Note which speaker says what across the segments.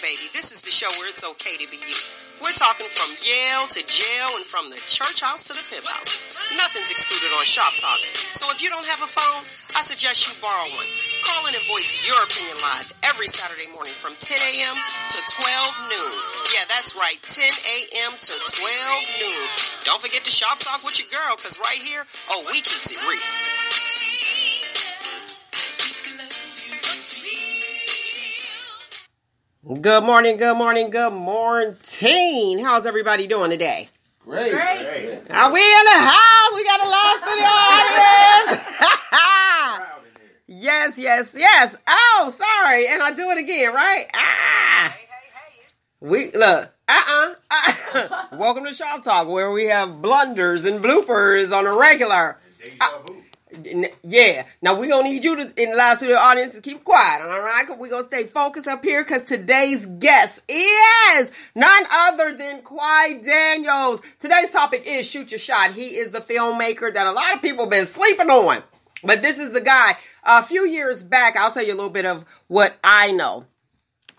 Speaker 1: baby. This is the show where it's okay to be you. We're talking from Yale to jail and from the church house to the pimp house. Nothing's excluded on Shop Talk. So if you don't have a phone, I suggest you borrow one. Call in and voice your opinion live every Saturday morning from 10 a.m. to 12 noon. Yeah, that's right, 10 a.m. to 12 noon. Don't forget to Shop Talk with your girl, because right here, we keeps it real. Good morning, good morning, good morning. How's everybody doing today?
Speaker 2: Great.
Speaker 1: Are we in the house? We got a live studio audience. Yes. Oh, sorry. And I do it again, right? We look. Welcome to Shop Talk, where we have blunders and bloopers on a regular. Yeah. Now, we're going to need you in the live studio audience to keep quiet, all right? Because we're going to stay focused up here because today's guest is none other than Kwai Daniels. Today's topic is Shoot Your Shot. He is the filmmaker that a lot of people have been sleeping on. But this is the guy. A few years back, I'll tell you a little bit of what I know.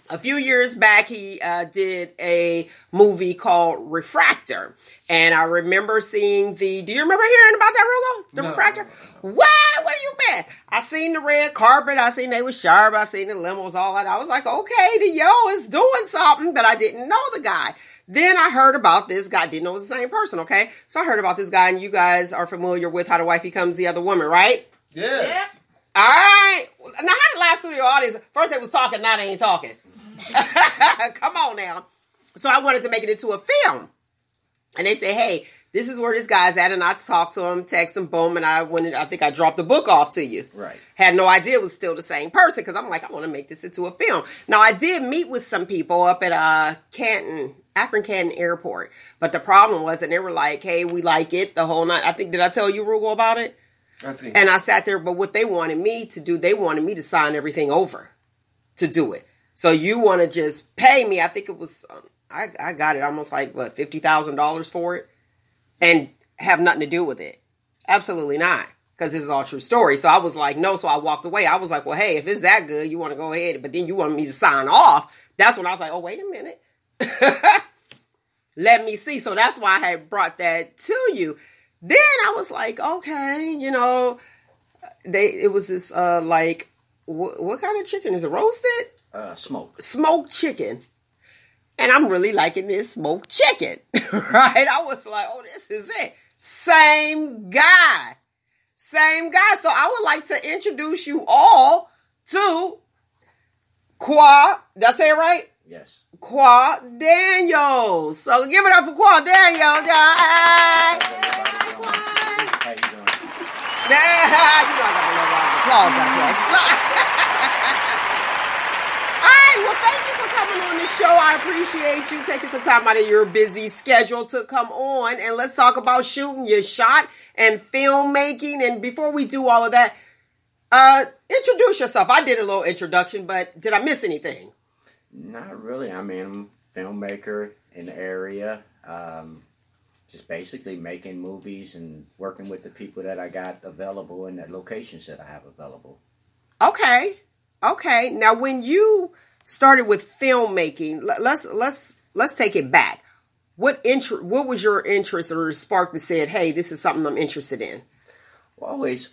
Speaker 1: A few years back, he did a movie called Refractor. And I remember seeing do you remember hearing about that, Roogle? The Refractor? No. Where you been? I seen the red carpet. I seen they was sharp. I seen the limos, all that. I was like, okay, the yo is doing something, but I didn't know the guy. Then I heard about this guy. Didn't know it was the same person, okay? So I heard about this guy, and you guys are familiar with how the wife becomes the other woman, right?
Speaker 2: Yes. Yeah.
Speaker 1: All right. Now, how the live studio audience, first they was talking, now they ain't talking. Come on now. So I wanted to make it into a film. And they say, hey, this is where this guy's at. And I talked to him, text him, boom. And I think I dropped the book off to you.
Speaker 2: Right.
Speaker 1: Had no idea it was still the same person. Because I'm like, I want to make this into a film. Now, I did meet with some people up at Akron Canton Airport. But the problem was, and they were like, hey, we like it the whole night. Did I tell you, Roogle, about it?
Speaker 2: I think.
Speaker 1: And I sat there. But what they wanted me to do, they wanted me to sign everything over to do it. So you want to just pay me. I think it was, I got it almost like, $50,000 for it and have nothing to do with it. Absolutely not. Because this is all true story. So I was like, no. So I walked away. I was like, well, hey, if it's that good, you want to go ahead. But then you want me to sign off. That's when I was like, oh, wait a minute. Let me see. So that's why I had brought that to you. Then I was like, okay, it was this, what kind of chicken? Is it roasted? Smoked chicken. And I'm really liking this smoked chicken, right? I was like, oh, this is it. Same guy. So I would like to introduce you all to Kwai. Did I say it right?
Speaker 2: Yes.
Speaker 1: Kwai Daniels. So give it up for Kwai Daniels, y'all. Hey.
Speaker 2: How you doing?
Speaker 1: You know I got a little round of applause back there. Well, thank you for coming on the show. I appreciate you taking some time out of your busy schedule to come on. And let's talk about shooting your shot and filmmaking. And before we do all of that, introduce yourself. I did a little introduction, but did I miss anything?
Speaker 2: Not really. I mean, I'm a filmmaker in the area. Just basically making movies and working with the people that I got available and the locations that I have available. Okay. Now, when you started with filmmaking, let's take it back. What was your interest or spark that said, hey, this is something I'm interested in? Well, always,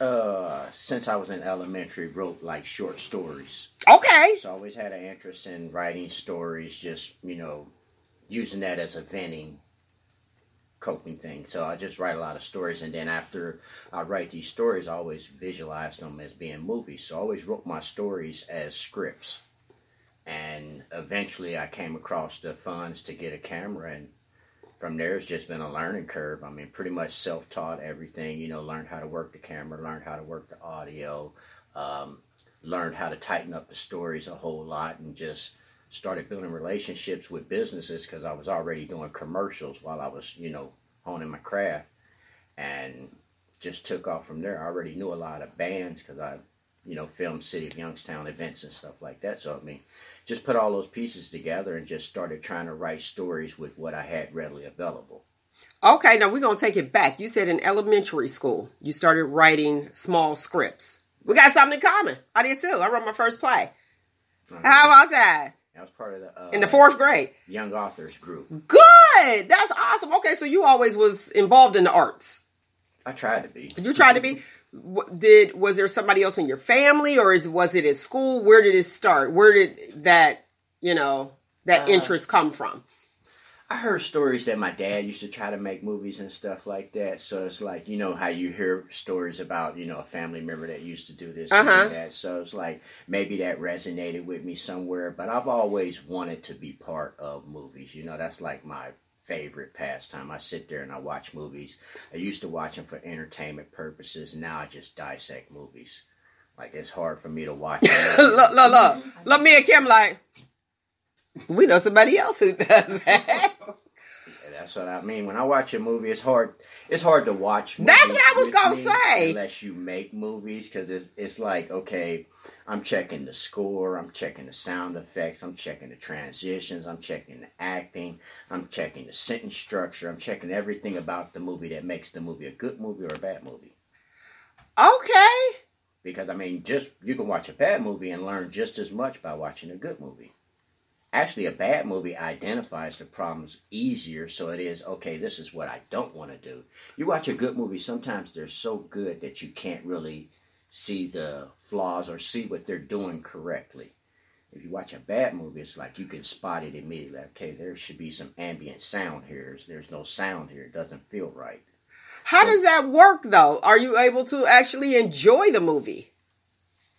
Speaker 2: since I was in elementary, wrote like short stories.
Speaker 1: Okay.
Speaker 2: So I always had an interest in writing stories, just, using that as a venting, coping thing. So I just write a lot of stories, and then after I write these stories, I always visualize them as being movies. So I always wrote my stories as scripts. And eventually I came across the funds to get a camera, and from there it's just been a learning curve. I mean, pretty much self-taught everything, learned how to work the camera, learned how to work the audio, learned how to tighten up the stories a whole lot, and just started building relationships with businesses because I was already doing commercials while I was, honing my craft, and just took off from there. I already knew a lot of bands because I, filmed City of Youngstown events and stuff like that. So, just put all those pieces together and just started trying to write stories with what I had readily available.
Speaker 1: Okay, now we're going to take it back. You said in elementary school, you started writing small scripts. We got something in common. I did too. I wrote my first play. How about that?
Speaker 2: I was part of the
Speaker 1: in the 4th grade
Speaker 2: young authors group.
Speaker 1: Good, that's awesome. Okay, so you always was involved in the arts.
Speaker 2: I tried to be.
Speaker 1: You tried to be. Was there somebody else in your family, or was it at school? Where did it start? Where did that interest come from?
Speaker 2: I heard stories that my dad used to try to make movies and stuff like that. So it's like, you know how you hear stories about, you know, a family member that used to do this and that. So it's like maybe that resonated with me somewhere. But I've always wanted to be part of movies. You know, that's like my favorite pastime. I sit there and I watch movies. I used to watch them for entertainment purposes. Now I just dissect movies. Like, it's hard for me to watch.
Speaker 1: Look, me and Kim like, we know somebody else who does that.
Speaker 2: That's what I mean. When I watch a movie, it's hard to watch movies.
Speaker 1: That's what I was going to say.
Speaker 2: Unless you make movies, because it's like, okay, I'm checking the score, I'm checking the sound effects, I'm checking the transitions, I'm checking the acting, I'm checking the sentence structure, I'm checking everything about the movie that makes the movie a good movie or a bad movie.
Speaker 1: Okay.
Speaker 2: Because, I mean, you can watch a bad movie and learn just as much by watching a good movie. Actually, a bad movie identifies the problems easier, so it is, okay, this is what I don't want to do. You watch a good movie, sometimes they're so good that you can't really see the flaws or see what they're doing correctly. If you watch a bad movie, it's like you can spot it immediately. Okay, there should be some ambient sound here. There's no sound here. It doesn't feel right.
Speaker 1: How does that work, though? Are you able to actually enjoy the movie?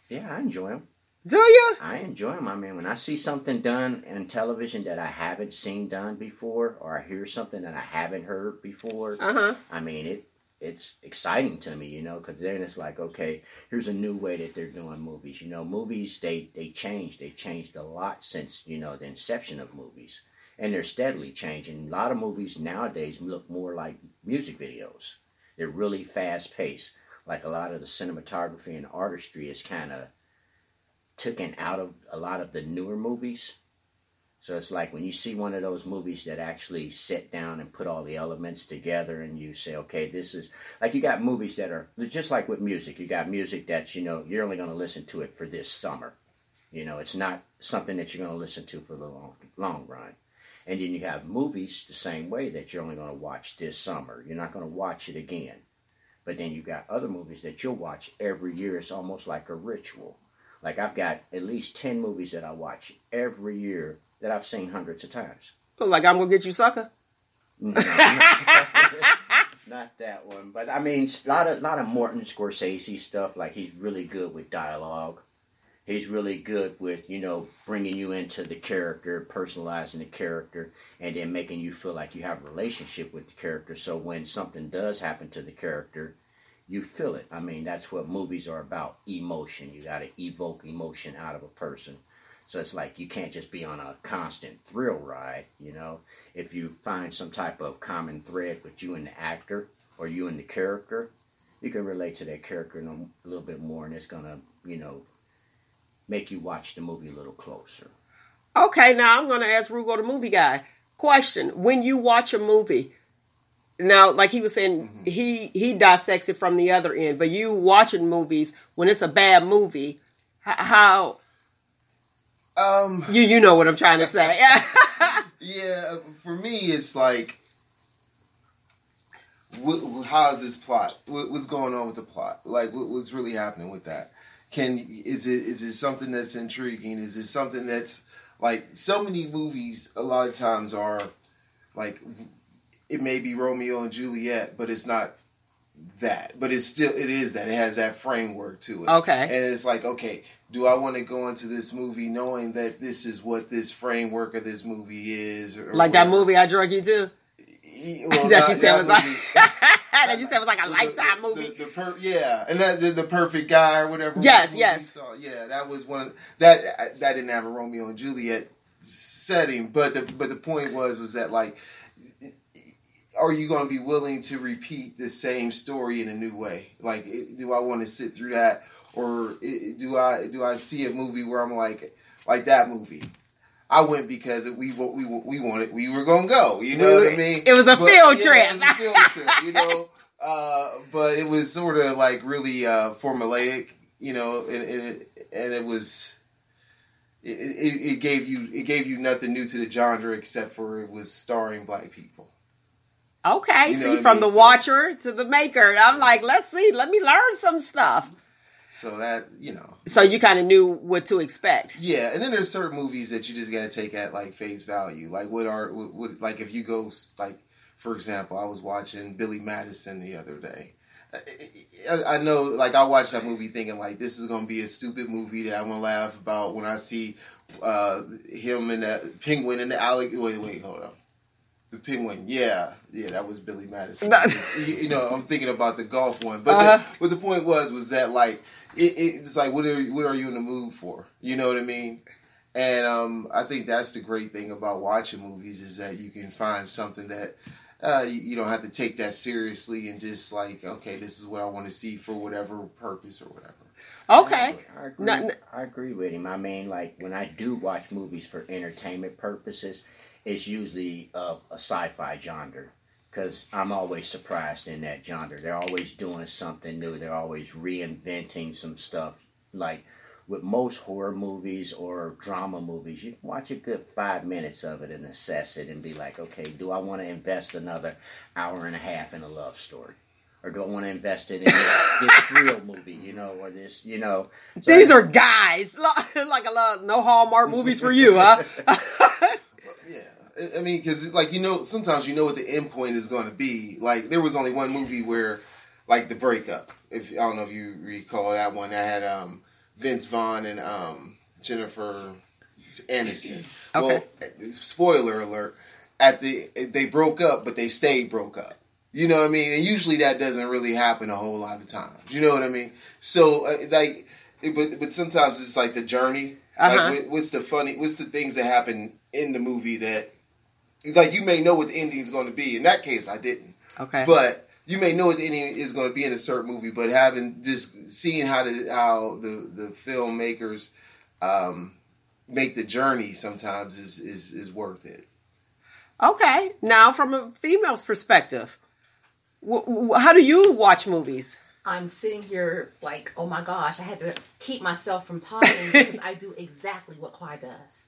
Speaker 2: Yeah, I enjoy them.
Speaker 1: Do you?
Speaker 2: I enjoy them. I mean, when I see something done in television that I haven't seen done before, or I hear something that I haven't heard before, I mean, it's exciting to me, you know, because then it's like, okay, here's a new way that they're doing movies. You know, movies, they change. They've changed a lot since, you know, the inception of movies. And they're steadily changing. A lot of movies nowadays look more like music videos. They're really fast-paced. Like a lot of the cinematography and artistry is kind of taken out of a lot of the newer movies. So it's like when you see one of those movies that actually sit down and put all the elements together and you say, okay, this is, like you got movies that are, just like with music, you got music that, you know, you're only going to listen to it for this summer. You know, it's not something that you're going to listen to for the long run. And then you have movies the same way that you're only going to watch this summer. You're not going to watch it again. But then you got other movies that you'll watch every year. It's almost like a ritual. Like, I've got at least 10 movies that I watch every year that I've seen hundreds of times.
Speaker 1: Like, I'm going to get you, sucker?
Speaker 2: No, not that one. But, I mean, a lot of Martin Scorsese stuff. Like, he's really good with dialogue. He's really good with, you know, bringing you into the character, personalizing the character, and then making you feel like you have a relationship with the character. So when something does happen to the character, you feel it. I mean, that's what movies are about, emotion. You got to evoke emotion out of a person. So it's like you can't just be on a constant thrill ride, you know. If you find some type of common thread with you and the actor or you and the character, you can relate to that character a little bit more, and it's going to, you know, make you watch the movie a little closer.
Speaker 1: Okay, now I'm going to ask Roogle, the movie guy. Question, when you watch a movie, now, like he was saying, he dissects it from the other end, but you watching movies, when it's a bad movie, how... You know what I'm trying to say.
Speaker 3: Yeah, for me, it's like, how is this plot? What's going on with the plot? Like, what's really happening with that? Is it something that's intriguing? Is it something that's, like, so many movies a lot of times are, like, it may be Romeo and Juliet, but it's not that. But it is that. It has that framework to it.
Speaker 1: Okay.
Speaker 3: And it's like, okay, do I want to go into this movie knowing that this is what this framework of this movie is? Or
Speaker 1: like whatever. That movie I Drug You To?
Speaker 3: Well,
Speaker 1: that you said was like... that you said was like a Lifetime movie.
Speaker 3: Yeah, and the Perfect Guy or whatever.
Speaker 1: Yes.
Speaker 3: Yeah, that was one that didn't have a Romeo and Juliet setting, but the point was that, like, are you going to be willing to repeat the same story in a new way? Like, do I want to sit through that, or do I see a movie where I'm like that movie? I went because we wanted, we were going to go, you know what I mean?
Speaker 1: It was a field trip.
Speaker 3: It was a field trip, you know? But it was sort of like really formulaic, you know, and it was, it gave you nothing new to the genre except for it was starring black people.
Speaker 1: Okay,
Speaker 3: You know
Speaker 1: see,
Speaker 3: what I
Speaker 1: from
Speaker 3: mean?
Speaker 1: the watcher to the maker. I'm like, let me learn some stuff.
Speaker 3: So that,
Speaker 1: So you kind of knew what to expect.
Speaker 3: Yeah, and then there's certain movies that you just gotta take at like face value. Like like if you go, like, for example, I was watching Billy Madison the other day. I know, like, I watched that movie thinking like this is gonna be a stupid movie that I'm gonna laugh about when I see him and that penguin in the alley. Wait, hold on. The penguin, yeah, that was Billy Madison. I'm thinking about the golf one, but the point was that like it's like what are you in the mood for? You know what I mean? And I think that's the great thing about watching movies is that you can find something that you don't have to take that seriously and just like, okay, this is what I want to see for whatever purpose or whatever.
Speaker 1: Okay,
Speaker 2: I agree with him. I mean, like when I do watch movies for entertainment purposes, it's usually a sci-fi genre because I'm always surprised in that genre. They're always doing something new. They're always reinventing some stuff. Like with most horror movies or drama movies, you can watch a good 5 minutes of it and assess it and be like, okay, do I want to invest another hour and a half in a love story? Or do I want to invest it in this thrill movie, or this, So
Speaker 1: these are guys. Like a lot of no Hallmark movies for you, huh?
Speaker 3: Yeah. I mean, because, like, sometimes you know what the end point is going to be. Like, there was only one movie where, like, The Breakup. I don't know if you recall that one. That had Vince Vaughn and Jennifer Aniston.
Speaker 1: Okay.
Speaker 3: Well, spoiler alert, they broke up, but they stayed broke up. You know what I mean? And usually that doesn't really happen a whole lot of times. You know what I mean? So, but sometimes it's like the journey. Like, what's the things that happen in the movie that, like, you may know what the ending is going to be. In that case, I didn't.
Speaker 1: Okay.
Speaker 3: But you may know what the ending is going to be in a certain movie, but seeing how the filmmakers make the journey sometimes is worth it.
Speaker 1: Okay. Now, from a female's perspective, how do you watch movies?
Speaker 4: I'm sitting here like, oh my gosh, I had to keep myself from talking because I do exactly what Kwai does.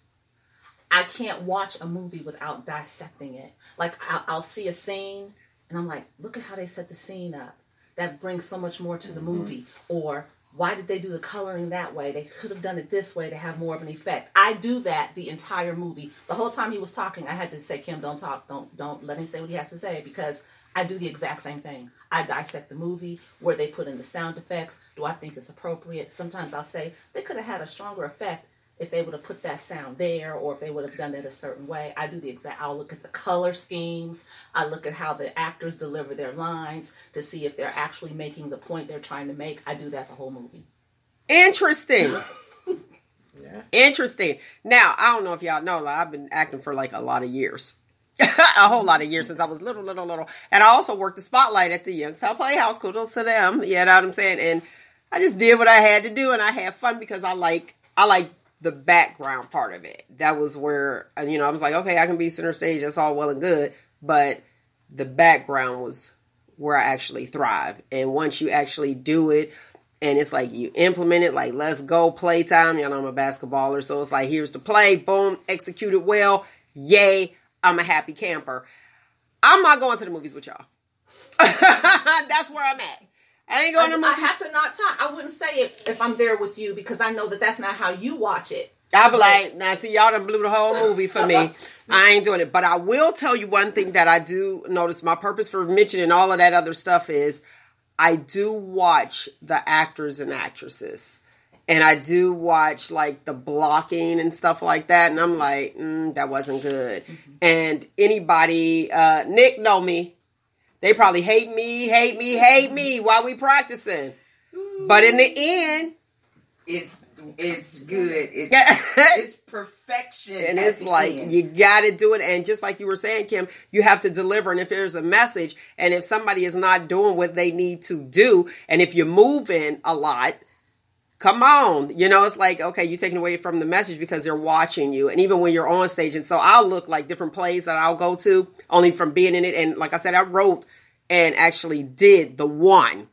Speaker 4: I can't watch a movie without dissecting it. Like, I'll see a scene, and I'm like, look at how they set the scene up. That brings so much more to the movie. Or, why did they do the coloring that way? They could have done it this way to have more of an effect. I do that the entire movie. The whole time he was talking, I had to say, Kim, don't talk. Don't let him say what he has to say, because I do the exact same thing. I dissect the movie, where they put in the sound effects. Do I think it's appropriate? Sometimes I'll say, they could have had a stronger effect if they would have put that sound there, or if they would have done it a certain way. I'll look at the color schemes. I look at how the actors deliver their lines to see if they're actually making the point they're trying to make. I do that the whole movie.
Speaker 1: Interesting.
Speaker 2: Yeah.
Speaker 1: Interesting. Now, I don't know if y'all know, like, I've been acting for like a lot of years. A whole lot of years since I was little. And I also worked the spotlight at the Youngstown Playhouse. Kudos to them. You know what I'm saying? And I just did what I had to do, and I had fun because I like the background part of it. That was where, I was like, okay, I can be center stage. That's all well and good. But the background was where I actually thrive. And once you actually do it, and it's like you implement it, like, let's go, playtime. I'm a basketballer. So it's like, here's the play. Boom. Executed well. Yay. I'm a happy camper. I'm not going to the movies with y'all. That's where I'm at. I ain't going to movies.
Speaker 4: I have to not talk. I wouldn't say it if I'm there with you, because I know that that's not how you watch it.
Speaker 1: I'll be like, now see, y'all done blew the whole movie for me. I ain't doing it. But I will tell you one thing that I do notice. My purpose for mentioning all of that other stuff is I do watch the actors and actresses. And I do watch, like, the blocking and stuff like that. And I'm like, that wasn't good. Mm-hmm. And anybody, Nick know me. They probably hate me while we practicing. Ooh. But in the end,
Speaker 5: it's good. It's perfection.
Speaker 1: And it's like, you got to do it. And just like you were saying, Kim, you have to deliver. And if there's a message, and if somebody is not doing what they need to do, and if you're moving a lot, come on. It's like, okay, you're taking away from the message because they're watching you. And even when you're on stage. And so I'll look like different plays that I'll go to only from being in it. And like I said, I wrote and actually did the one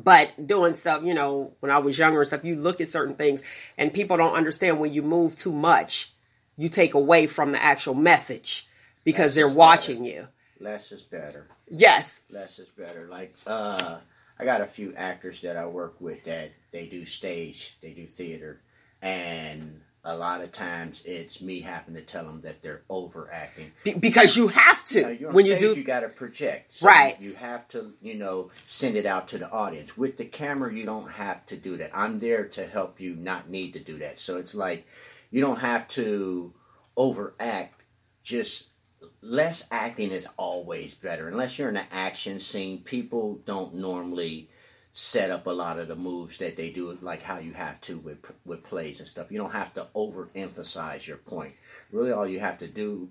Speaker 1: But doing stuff, you know, when I was younger and stuff, you look at certain things and people don't understand when you move too much, you take away from the actual message because they're watching you.
Speaker 2: Less is better.
Speaker 1: Yes.
Speaker 2: Less is better. Like, I got a few actors that I work with that they do stage, they do theater, and a lot of times it's me having to tell them that they're overacting.
Speaker 1: Because you have to.
Speaker 2: You know,
Speaker 1: when
Speaker 2: stage,
Speaker 1: you do,
Speaker 2: you got to project. So
Speaker 1: right.
Speaker 2: You have to, you know, send it out to the audience. With the camera, you don't have to do that. I'm there to help you not need to do that. So it's like, you don't have to overact. Just less acting is always better. Unless you're in an action scene, people don't normally set up a lot of the moves that they do, like how you have to with plays and stuff. You don't have to overemphasize your point. Really, all you have to do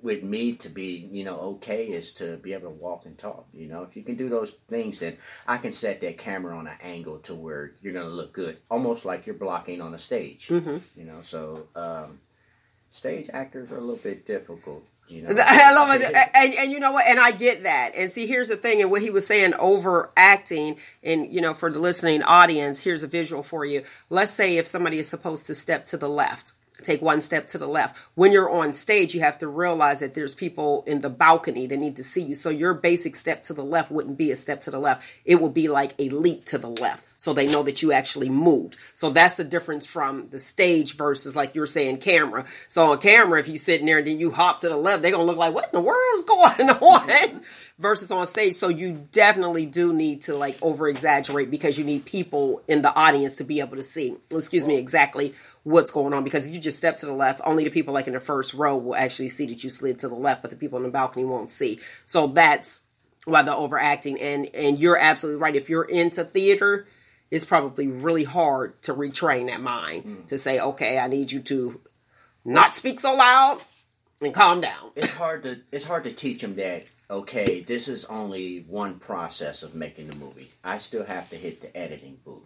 Speaker 2: with me to be, you know, okay is to be able to walk and talk. You know, if you can do those things, then I can set that camera on an angle to where you're going to look good, almost like you're blocking on a stage.
Speaker 1: Mm-hmm.
Speaker 2: You know, so stage actors are a little bit difficult. You know?
Speaker 1: I love it. And you know what? And I get that. And see, here's the thing. And what he was saying, overacting. And, you know, for the listening audience, here's a visual for you. Let's say if somebody is supposed to step to the left, take one step to the left. When you're on stage, you have to realize that there's people in the balcony that need to see you. So your basic step to the left wouldn't be a step to the left. It would be like a leap to the left. So they know that you actually moved. So that's the difference from the stage versus, like you're saying, camera. So on camera, if you're sitting there and then you hop to the left, they're going to look like, what in the world is going on? Versus on stage. So you definitely do need to like over exaggerate because you need people in the audience to be able to see, exactly what's going on. Because if you just step to the left, only the people like in the first row will actually see that you slid to the left, but the people in the balcony won't see. So that's why the overacting. And you're absolutely right. If you're into theater, it's probably really hard to retrain that mind to say, okay, I need you to not speak so loud and calm down.
Speaker 2: It's hard to teach them that, okay, this is only one process of making the movie. I still have to hit the editing booth.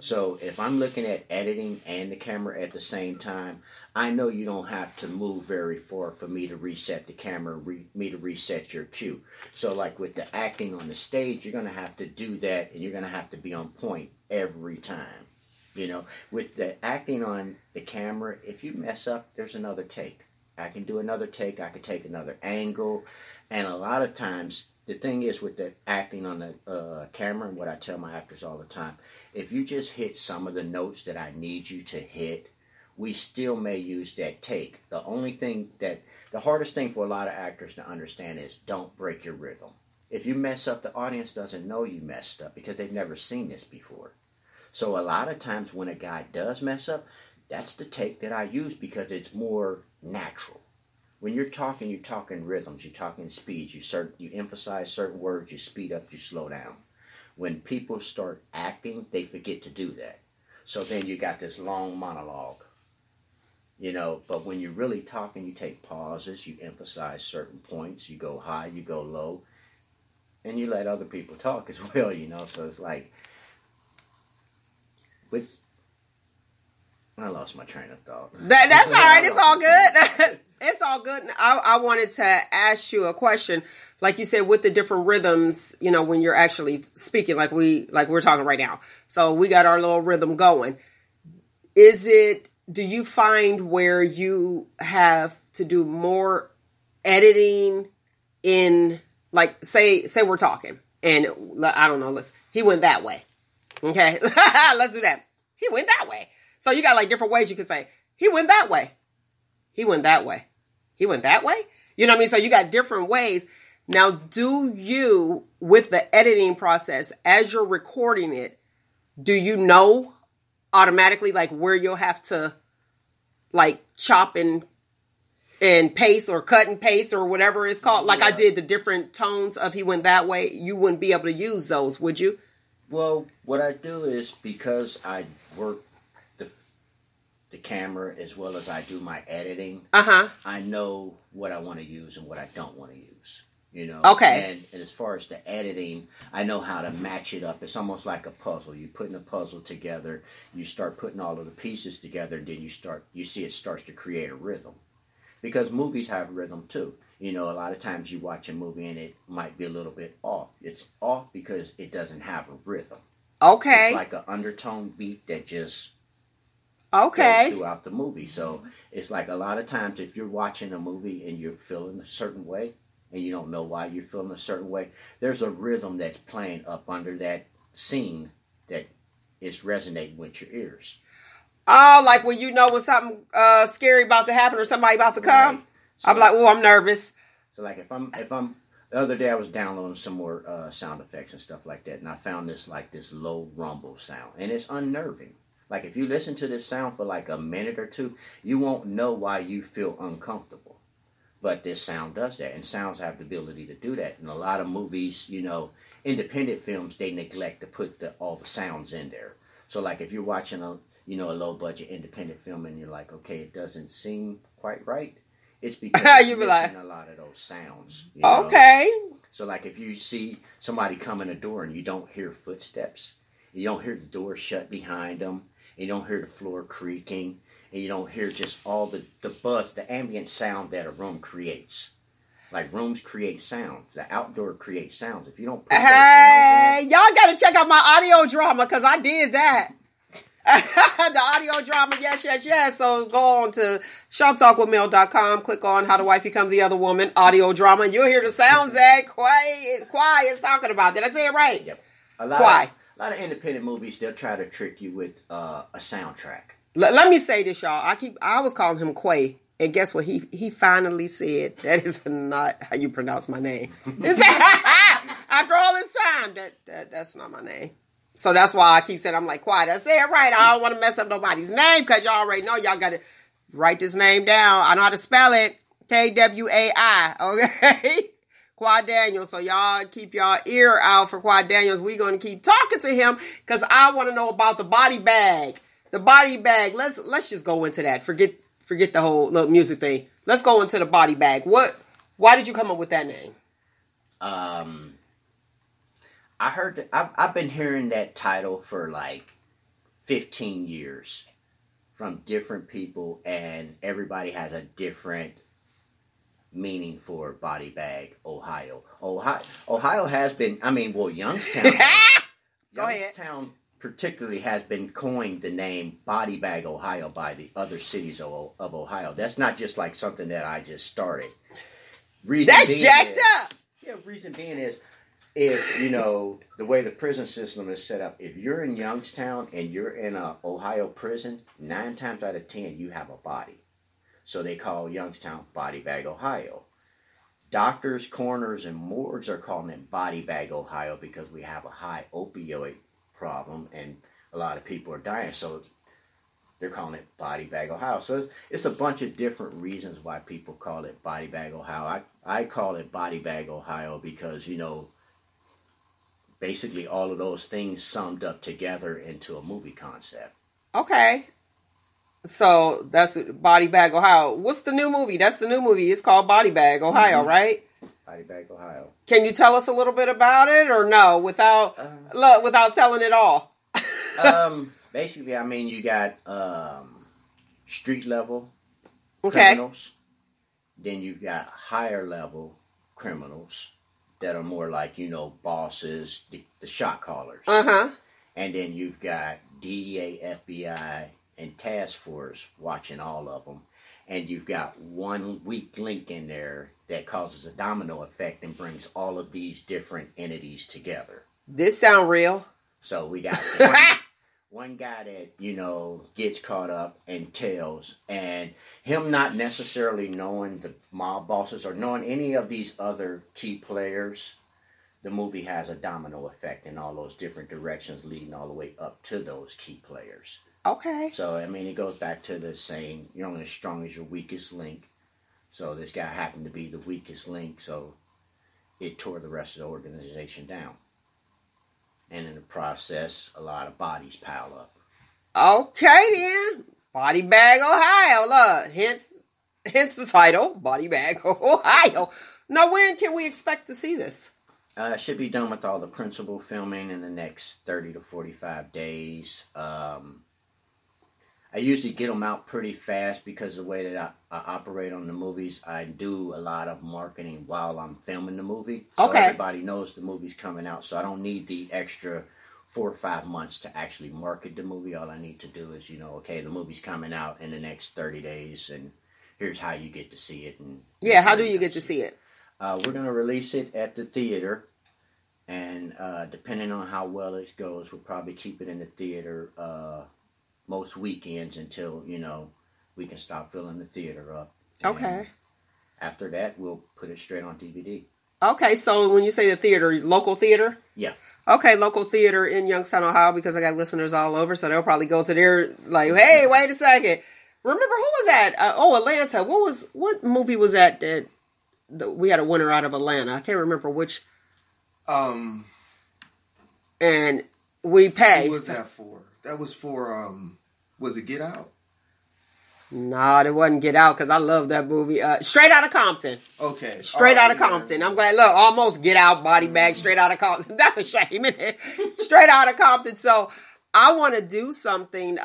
Speaker 2: So if I'm looking at editing and the camera at the same time, I know you don't have to move very far for me to reset the camera, me to reset your cue. So like with the acting on the stage, you're going to have to do that, and you're going to have to be on point every time. You know, with the acting on the camera, if you mess up, there's another take. I can do another take. I can take another angle. And a lot of times, the thing is with the acting on the camera, and what I tell my actors all the time, if you just hit some of the notes that I need you to hit, we still may use that take. The hardest thing for a lot of actors to understand is don't break your rhythm. If you mess up, the audience doesn't know you messed up because they've never seen this before. So a lot of times when a guy does mess up, that's the take that I use because it's more natural. When you're talking rhythms, you're talking speeds, you emphasize certain words, you speed up, you slow down. When people start acting, they forget to do that. So then you got this long monologue. You know, but when you're really talking, you take pauses, you emphasize certain points, you go high, you go low, and you let other people talk as well, you know. So it's like, I lost my train of thought.
Speaker 1: That's all right. It's all good. It's all good. I wanted to ask you a question. Like you said, with the different rhythms, you know, when you're actually speaking, like we're talking right now. So we got our little rhythm going. Do you find where you have to do more editing in, like, say we're talking and I don't know, he went that way. Okay. Let's do that. He went that way. So you got like different ways you could say, he went that way. He went that way. He went that way. You know what I mean? So you got different ways. Now, do you, with the editing process, as you're recording it, do you know automatically like where you'll have to like chop and paste or cut and paste or whatever it's called? Like I did the different tones of he went that way. You wouldn't be able to use those, would you?
Speaker 2: Well, what I do is because I work the camera as well as I do my editing, I know what I want to use and what I don't want to use. You know?
Speaker 1: Okay.
Speaker 2: And as far as the editing, I know how to match it up. It's almost like a puzzle. You're putting a puzzle together, you start putting all of the pieces together, and then you see it starts to create a rhythm. Because movies have rhythm too. You know, a lot of times you watch a movie and it might be a little bit off. It's off because it doesn't have a rhythm.
Speaker 1: Okay.
Speaker 2: It's like an undertone beat that just
Speaker 1: okay
Speaker 2: goes throughout the movie. So it's like a lot of times if you're watching a movie and you're feeling a certain way and you don't know why you're feeling a certain way, there's a rhythm that's playing up under that scene that is resonating with your ears.
Speaker 1: Oh, like when you know when something scary about to happen or somebody about to come.
Speaker 2: Right. So
Speaker 1: I'm like, oh, I'm nervous.
Speaker 2: So like if I'm the other day I was downloading some more sound effects and stuff like that, and I found this low rumble sound, and it's unnerving. Like if you listen to this sound for like a minute or two, you won't know why you feel uncomfortable. But this sound does that, and sounds have the ability to do that. In a lot of movies, you know, independent films, they neglect to put all the sounds in there. So like if you're watching a low budget independent film and you're like, okay, it doesn't seem quite right, it's because you're missing a lot of those sounds. You know?
Speaker 1: Okay.
Speaker 2: So like if you see somebody come in the door and you don't hear footsteps, you don't hear the door shut behind them, and you don't hear the floor creaking, and you don't hear just all the buzz, the ambient sound that a room creates. Like rooms create sounds. The outdoor creates sounds. If you don't put those sounds in,
Speaker 1: y'all got to check out my audio drama because I did that. The audio drama, yes. So go on to shoptalkwithmel.com, click on How the Wife Becomes the Other Woman, audio drama. You'll hear the sounds that Kwai is talking about. Did I say it right?
Speaker 2: Yep.
Speaker 1: Kwai.
Speaker 2: A lot of independent movies, they'll try to trick you with a soundtrack.
Speaker 1: Let me say this, y'all. I was calling him Kwai, and guess what? He finally said that is not how you pronounce my name. After all this time, that's not my name. So that's why I keep saying, I'm like, Kwai, I say it right. I don't want to mess up nobody's name because y'all already know y'all got to write this name down. I know how to spell it. Kwai. Okay? Kwai Daniels. So y'all keep y'all ear out for Kwai Daniels. We're going to keep talking to him because I want to know about the body bag. The body bag. Let's just go into that. Forget the whole little music thing. Let's go into the body bag. Why did you come up with that name?
Speaker 2: I heard I've been hearing that title for like 15 years from different people, and everybody has a different meaning for body bag. Ohio has been, Youngstown.
Speaker 1: Go ahead.
Speaker 2: Youngstown particularly has been coined the name Body Bag Ohio by the other cities of Ohio. That's not just like something that I just started.
Speaker 1: That's jacked up.
Speaker 2: Yeah, reason being is, if, you know, the way the prison system is set up, if you're in Youngstown and you're in a Ohio prison, 9 times out of 10, you have a body. So they call Youngstown Body Bag Ohio. Doctors, coroners, and morgues are calling it Body Bag Ohio because we have a high opioid problem and a lot of people are dying. So they're calling it Body Bag Ohio. So it's a bunch of different reasons why people call it Body Bag Ohio. I call it Body Bag Ohio because, you know, basically all of those things summed up together into a movie concept.
Speaker 1: Okay. So that's Body Bag Ohio. What's the new movie? That's the new movie. It's called Body Bag Ohio, right?
Speaker 2: Body Bag Ohio.
Speaker 1: Can you tell us a little bit about it or no? Without telling it all.
Speaker 2: Basically, I mean, you got street level
Speaker 1: okay.
Speaker 2: criminals. Then you've got higher level criminals that are more like, you know, bosses, the shot callers.
Speaker 1: Uh-huh.
Speaker 2: And then you've got DEA, FBI, and task force watching all of them. And you've got one weak link in there that causes a domino effect and brings all of these different entities together.
Speaker 1: This sound real.
Speaker 2: So we got one guy that, you know, gets caught up and tells, and him not necessarily knowing the mob bosses or knowing any of these other key players, the movie has a domino effect in all those different directions leading all the way up to those key players.
Speaker 1: Okay.
Speaker 2: So, I mean, it goes back to the saying, you're only as strong as your weakest link. So this guy happened to be the weakest link, so it tore the rest of the organization down. And in the process, a lot of bodies pile up. Okay, then.
Speaker 1: Body Bag Ohio. Look, hence the title, Body Bag Ohio. Now, when can we expect to see this?
Speaker 2: Should be done with all the principal filming in the next 30 to 45 days. I usually get them out pretty fast because of the way that I operate on the movies. I do a lot of marketing while I'm filming the movie. So
Speaker 1: Okay.
Speaker 2: everybody knows the movie's coming out, so I don't need the extra 4 or 5 months to actually market the movie. All I need to do is, okay, the movie's coming out in the next 30 days, and here's how you get to see it. And
Speaker 1: Yeah, how do you get to see it?
Speaker 2: We're going to release it at the theater, and depending on how well it goes, we'll probably keep it in the theater most weekends until, we can stop filling the theater up.
Speaker 1: Okay.
Speaker 2: And after that, we'll put it straight on DVD.
Speaker 1: Okay, so when you say the theater, local theater?
Speaker 2: Yeah.
Speaker 1: Okay, local theater in Youngstown, Ohio, because I got listeners all over, so they'll probably go to their, like, hey, wait a second. Remember, who was that? Atlanta. What movie was that we had a winner out of Atlanta? I can't remember which. And we paid.
Speaker 3: Who was that for? That was for, was it Get Out?
Speaker 1: No, it wasn't Get Out, because I love that movie. Straight Outta Compton.
Speaker 3: Okay.
Speaker 1: Straight Outta Compton. I'm glad. Look, almost Get Out, body bag, Straight Outta Compton. That's a shame, isn't it? Straight Outta Compton. So I want to do something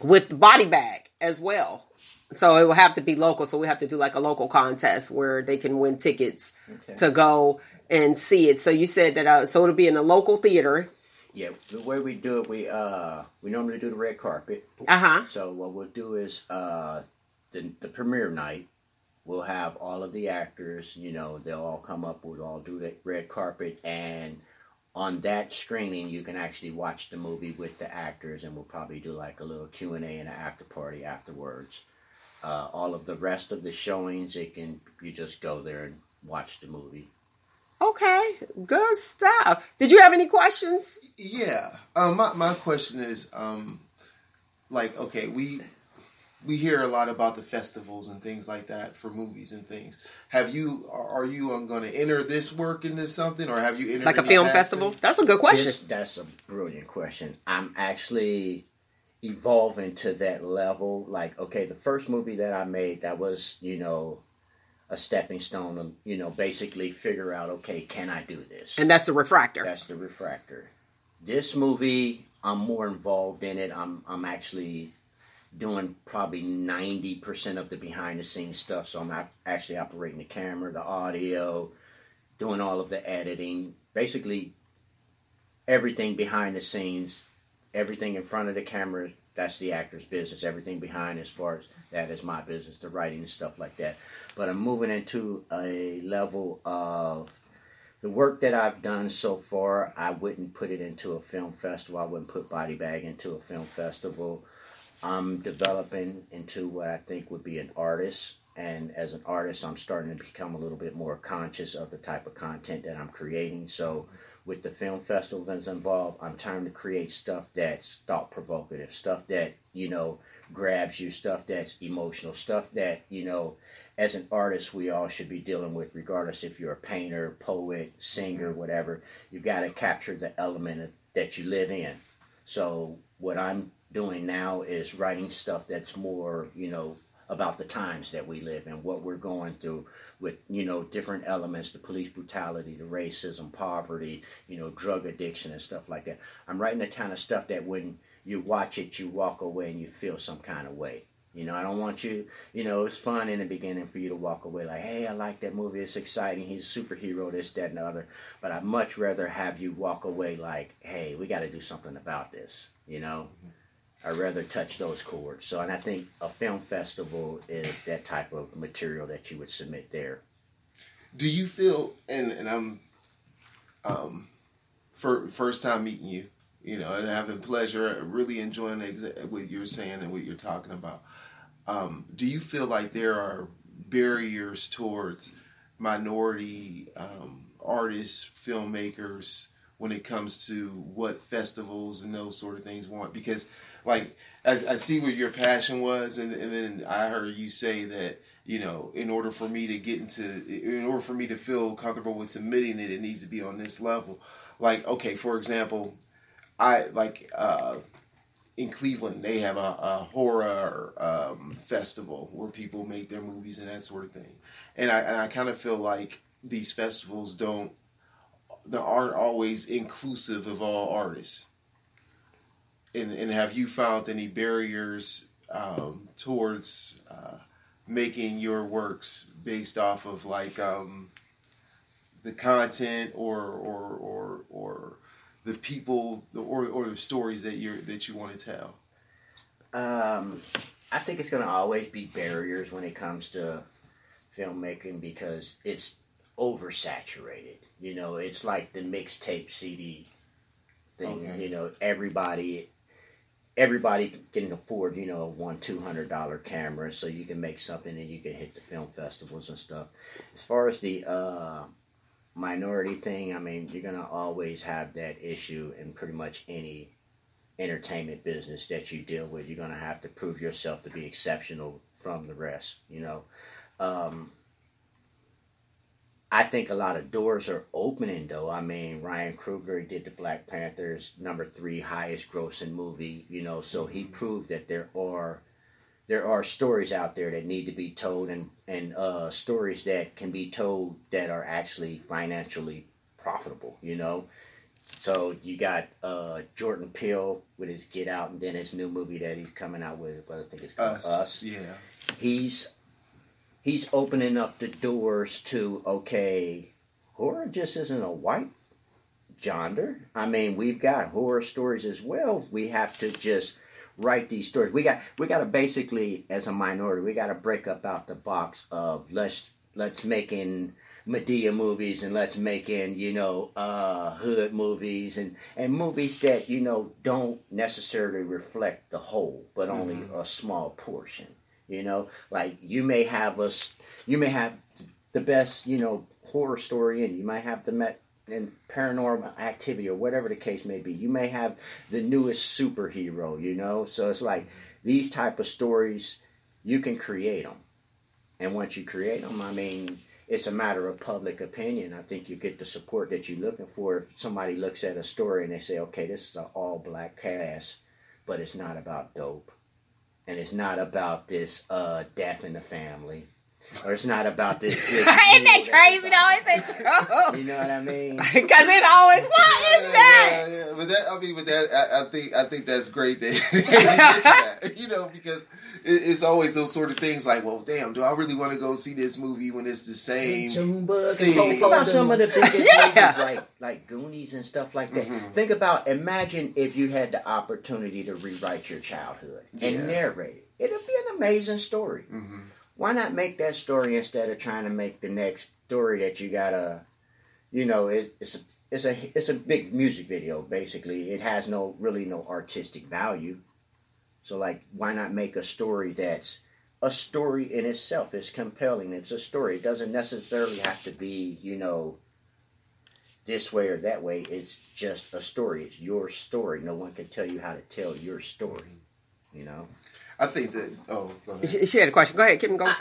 Speaker 1: with the body bag as well. So it will have to be local. So we have to do like a local contest where they can win tickets to go and see it. So you said that, so it'll be in a local theater.
Speaker 2: Yeah, the way we do it, we normally do the red carpet.
Speaker 1: Uh-huh.
Speaker 2: So what we'll do is the premiere night, we'll have all of the actors, they'll all come up, we'll all do the red carpet, and on that screening, you can actually watch the movie with the actors, and we'll probably do like a little Q&A and an after party afterwards. All of the rest of the showings, you just go there and watch the movie.
Speaker 1: Okay, good stuff. Did you have any questions?
Speaker 3: Yeah. My question is, okay, we hear a lot about the festivals and things like that for movies and things. Are you going to enter this work into something, or have you entered
Speaker 1: like a film festival? That's a good question.
Speaker 2: That's a brilliant question. I'm actually evolving to that level. Like, okay, the first movie that I made, that was, a stepping stone to, basically figure out, okay, can I do this?
Speaker 1: And that's the refractor.
Speaker 2: That's the refractor. This movie, I'm more involved in it. I'm actually doing probably 90% of the behind the scenes stuff. So I'm actually operating the camera, the audio, doing all of the editing, basically everything behind the scenes, everything in front of the camera. That's the actor's business. Everything behind, as far as that, is my business, the writing and stuff like that. But I'm moving into a level of the work that I've done so far. I wouldn't put it into a film festival. I wouldn't put Body Bag into a film festival. I'm developing into what I think would be an artist. And as an artist, I'm starting to become a little bit more conscious of the type of content that I'm creating. So with the film festival that's involved, I'm trying to create stuff that's thought-provocative, stuff that, grabs you, stuff that's emotional, stuff that, as an artist, we all should be dealing with, regardless if you're a painter, poet, singer, whatever. You've got to capture the element that you live in. So what I'm doing now is writing stuff that's more, about the times that we live in, what we're going through with, different elements, the police brutality, the racism, poverty, drug addiction and stuff like that. I'm writing the kind of stuff that when you watch it, you walk away and you feel some kind of way. I don't want you, it's fun in the beginning for you to walk away like, hey, I like that movie, it's exciting, he's a superhero, this, that, and the other. But I'd much rather have you walk away like, hey, we got to do something about this, I'd rather touch those chords. So, and I think a film festival is that type of material that you would submit there.
Speaker 3: Do you feel, and I'm first time meeting you, and having pleasure, really enjoying what you're saying and what you're talking about. Do you feel like there are barriers towards minority artists, filmmakers, when it comes to what festivals and those sort of things want? Because, like, I see what your passion was, and then I heard you say that, in order for me to feel comfortable with submitting it, it needs to be on this level. Like, okay, for example, in Cleveland, they have a horror festival where people make their movies and that sort of thing. And I kind of feel like these festivals aren't always inclusive of all artists. and have you found any barriers towards making your works based off of like the content or the people or the stories that you want to tell?
Speaker 2: I think it's going to always be barriers when it comes to filmmaking because it's oversaturated. You know, it's like the mixtape CD thing. Okay. You know, everybody can afford, you know, a $200 camera, so you can make something and you can hit the film festivals and stuff. As far as the minority thing, I mean, you're gonna always have that issue in pretty much any entertainment business that you deal with. You're gonna have to prove yourself to be exceptional from the rest, you know. I think a lot of doors are opening, though. I mean, Ryan Coogler did the Black Panther's #3 highest grossing movie, you know, so he proved that there are stories out there that need to be told and stories that can be told that are actually financially profitable, you know. So you got Jordan Peele with his Get Out and then his new movie that he's coming out with, but I think it's called Us.
Speaker 3: Yeah.
Speaker 2: He's opening up the doors to, okay, horror just isn't a white genre. I mean, we've got horror stories as well. We have to just write these stories. We got to basically, as a minority, we got to break up out the box of let's making Medea movies and let's making, you know, hood movies and movies that, you know, don't necessarily reflect the whole, but only a small portion. You know, like you may have the best, you know, horror story, and you might have in Paranormal Activity or whatever the case may be. You may have the newest superhero, you know. So it's like these type of stories, you can create them, and once you create them, I mean, it's a matter of public opinion. I think you get the support that you're looking for. If somebody looks at a story and they say, okay, this is an all-black cast, but it's not about dope. And it's not about this death in the family. Or it's not about this.
Speaker 1: Ain't that crazy though? It's true.
Speaker 2: You know what I mean?
Speaker 1: Because it always, what is that?
Speaker 3: Yeah. But I think that's great that you mentioned that. You know, because it's always those sort of things like, well, damn, do I really want to go see this movie when it's the same thing?
Speaker 2: Think about some of the biggest movies like Goonies and stuff like that. Mm-hmm. Imagine if you had the opportunity to rewrite your childhood and narrate it. It'd be an amazing story. Mm-hmm. Why not make that story instead of trying to make the next story that you gotta, you know, it's a big music video basically. It has no artistic value. So like, why not make a story that's a story in itself? It's compelling. It's a story. It doesn't necessarily have to be, you know, this way or that way. It's just a story. It's your story. No one can tell you how to tell your story. You know.
Speaker 3: I think that. Oh, go ahead.
Speaker 1: She had a question. Go ahead, Kim. Go.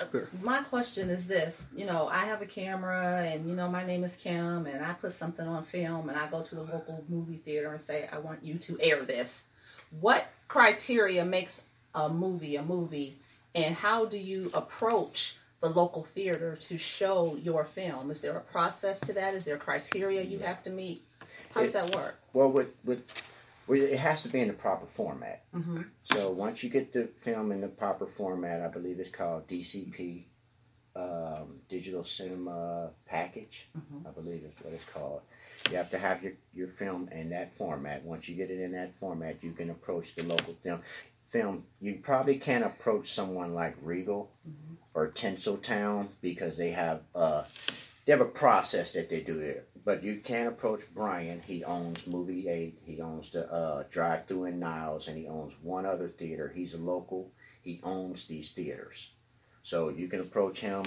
Speaker 4: My question is this: you know, I have a camera, and you know, my name is Kim, and I put something on film, and I go to the local movie theater and say, I want you to air this. What criteria makes a movie, and how do you approach the local theater to show your film? Is there a process to that? Is there criteria you have to meet? How does that work?
Speaker 2: Well, it has to be in the proper format. Mm-hmm. So once you get the film in the proper format, I believe it's called DCP, Digital Cinema Package, I believe is what it's called. You have to have your film in that format. Once you get it in that format, you can approach the local film. You probably can't approach someone like Roogle or Tinseltown because they have a process that they do there. But you can approach Brian. He owns Movie 8. He owns the drive-thru in Niles, and he owns one other theater. He's a local. He owns these theaters. So you can approach him.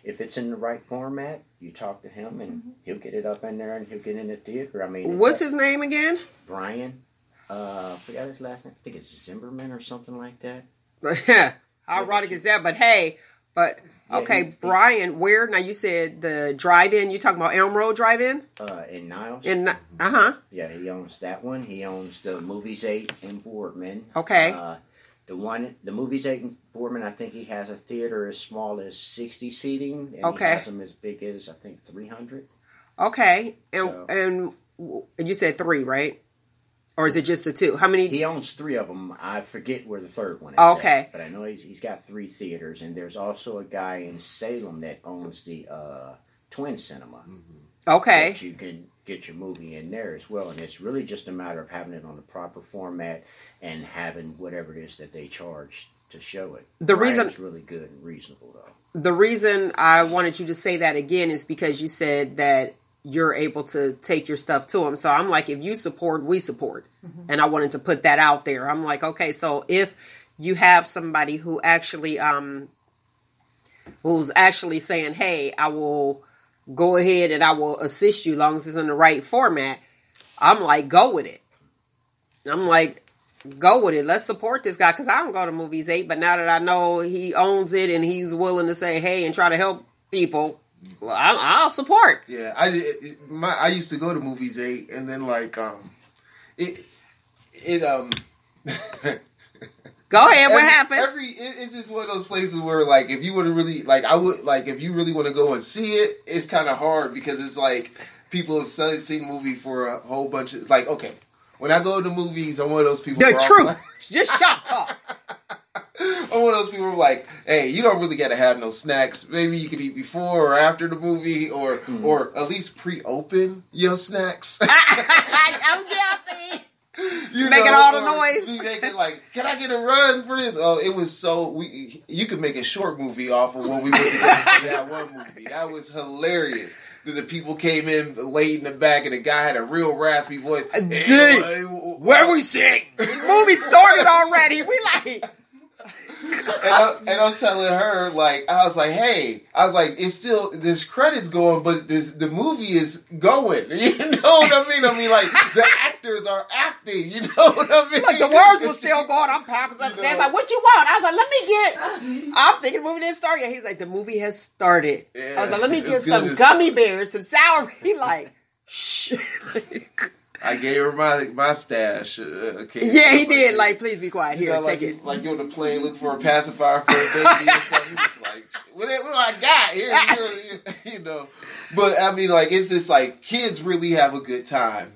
Speaker 2: If it's in the right format, you talk to him, and he'll get it up in there, and he'll get in the theater. I mean,
Speaker 1: what's his name again?
Speaker 2: Brian. Forgot his last name. I think it's Zimmerman or something like that.
Speaker 1: How ironic is that? But hey, okay, Brian, where? Now you said the drive-in. You talking about Elm Road Drive-In?
Speaker 2: In Niles.
Speaker 1: Yeah,
Speaker 2: he owns that one. He owns the Movies 8 in Boardman.
Speaker 1: Okay.
Speaker 2: The Movies 8 in Boardman, I think he has a theater as small as 60 seating. And he has them as big as, I think, 300.
Speaker 1: Okay. And you said 3, right? Or is it just the two? How many?
Speaker 2: He owns 3 of them. I forget where the third one is.
Speaker 1: Okay.
Speaker 2: At, but I know he's got 3 theaters, and there's also a guy in Salem that owns the Twin Cinema.
Speaker 1: Okay.
Speaker 2: That you can get your movie in there as well, and it's really just a matter of having it on the proper format and having whatever it is that they charge to show it.
Speaker 1: The reason
Speaker 2: it's really good and reasonable, though.
Speaker 1: The reason I wanted you to say that again is because you said that you're able to take your stuff to them. So I'm like, if you support, we support. And I wanted to put that out there. I'm like, okay, so if you have somebody who actually, who's actually saying, hey, I will go ahead and I will assist you as long as it's in the right format, I'm like, go with it. I'm like, go with it. Let's support this guy, because I don't go to movies 8, but now that I know he owns it and he's willing to say, hey, and try to help people, well, I'll support.
Speaker 3: Yeah, I used to go to movies 8, and then like
Speaker 1: Go ahead. What happened?
Speaker 3: It's just one of those places where, like, if you want to really, like, if you really want to go and see it, it's kind of hard, because it's like people have seen the movie for a whole bunch of, like, okay, when I go to movies, I'm one of those people.
Speaker 1: The truth, just shop talk.
Speaker 3: I'm one of those people who are like, hey, you don't really got to have no snacks. Maybe you can eat before or after the movie, or at least pre-open your snacks.
Speaker 1: I'm guilty. Making all the noise.
Speaker 3: You making like, can I get a run for this? Oh, it was so, you could make a short movie off of when we went to see that one movie. That was hilarious. The people came in late in the back, and the guy had a real raspy voice.
Speaker 1: Dude, where we sitting? The movie started already. We like...
Speaker 3: and I'm telling her, like, I was like, hey, it's still, there's credits going, but the movie is going. You know what I mean? I mean, like, the actors are acting. You know what I mean?
Speaker 1: Like, the words were still going. I'm popping. They're like, what you want? I was like, let me get. I'm thinking the movie didn't start yet. He's like, the movie has started. Yeah, I was like, let me get some gummy bears, some sour. He like, shh.
Speaker 3: I gave her my stash.
Speaker 1: Yeah, he did. Like, please be quiet. Here, take it.
Speaker 3: Like, go on the plane, look for a pacifier for a baby or something. He was like, what do I got here? You know. But, I mean, like, it's just like, kids really have a good time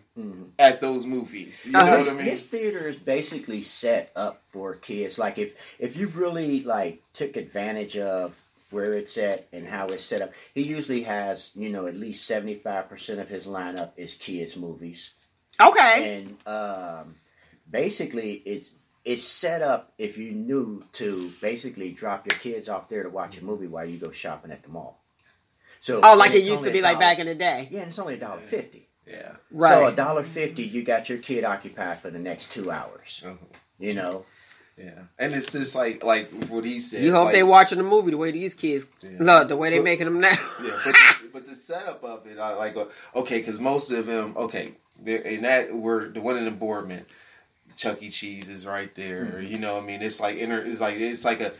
Speaker 3: at those movies. You know what I mean?
Speaker 2: His theater is basically set up for kids. Like, if you really, like, took advantage of where it's at and how it's set up, he usually has, at least 75% of his lineup is kids' movies.
Speaker 1: Okay.
Speaker 2: And basically, it's set up if you knew to basically drop your kids off there to watch a movie while you go shopping at the mall. So
Speaker 1: like it used to be, like back in the day.
Speaker 2: Yeah, and it's only $1.50.
Speaker 3: Yeah.
Speaker 1: Right.
Speaker 2: So $1.50, you got your kid occupied for the next 2 hours. You know.
Speaker 3: Yeah, and it's just like what he said.
Speaker 1: You hope
Speaker 3: like,
Speaker 1: they watching the movie the way these kids look, the way they making them now.
Speaker 3: Yeah, but the setup of it, I like, okay, because most of them, okay, they're in that, we're the one in the Boardman, Chuck E. Cheese is right there. You know, what I mean, it's like it's like a.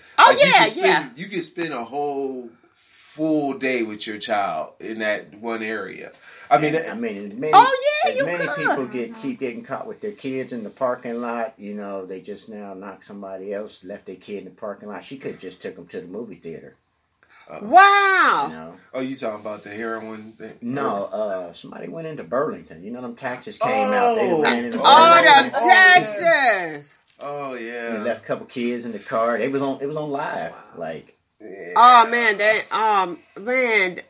Speaker 3: You could spend a whole full day with your child in that one area. Many
Speaker 2: people keep getting caught with their kids in the parking lot. You know, they just now knocked somebody else, left their kid in the parking lot. She could have just took them to the movie theater.
Speaker 1: Wow.
Speaker 2: You know?
Speaker 3: Oh, you talking about the heroin thing?
Speaker 2: No, somebody went into Burlington. You know, them taxes came out. They ran into
Speaker 1: the taxes.
Speaker 3: Oh yeah.
Speaker 2: They left a couple kids in the car. It was on live. Wow. Like.
Speaker 3: Yeah.
Speaker 1: Oh man,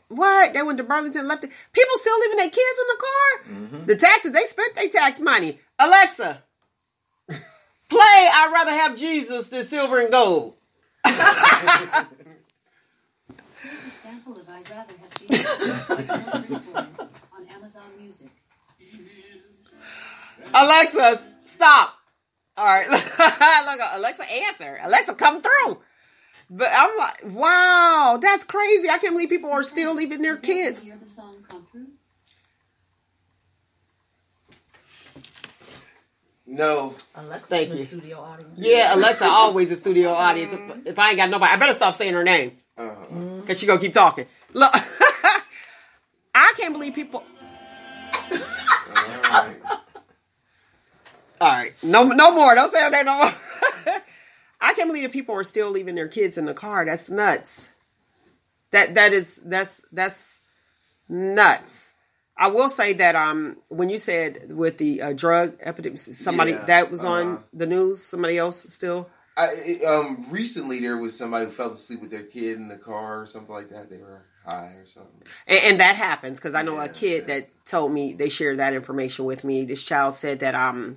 Speaker 1: what? They went to Burlington and left it. People still leaving their kids in the car?
Speaker 2: Mm-hmm.
Speaker 1: The taxes, they spent their tax money. Alexa, play I'd rather have Jesus than silver and gold.
Speaker 6: Here's a sample of I'd rather have Jesus on Amazon Music.
Speaker 1: Alexa, stop. All right. Look, Alexa, answer. Alexa, come through. But I'm like, wow, that's crazy. I can't believe people are still leaving their kids.
Speaker 6: Hear the song come through?
Speaker 3: No.
Speaker 4: Alexa
Speaker 1: Thank
Speaker 4: in the
Speaker 1: you.
Speaker 4: studio audience.
Speaker 1: Yeah, Alexa always a studio audience. If I ain't got nobody, I better stop saying her name. Because she gonna keep talking. Look, I can't believe people. All right. No more. Don't say her name no more. I can't believe that people are still leaving their kids in the car. That's nuts. That's nuts. I will say that when you said with the drug epidemic, somebody that was on the news, somebody else still.
Speaker 3: Recently there was somebody who fell asleep with their kid in the car or something like that. They were high or something.
Speaker 1: And that happens because I know a kid that told me, they shared that information with me. This child said that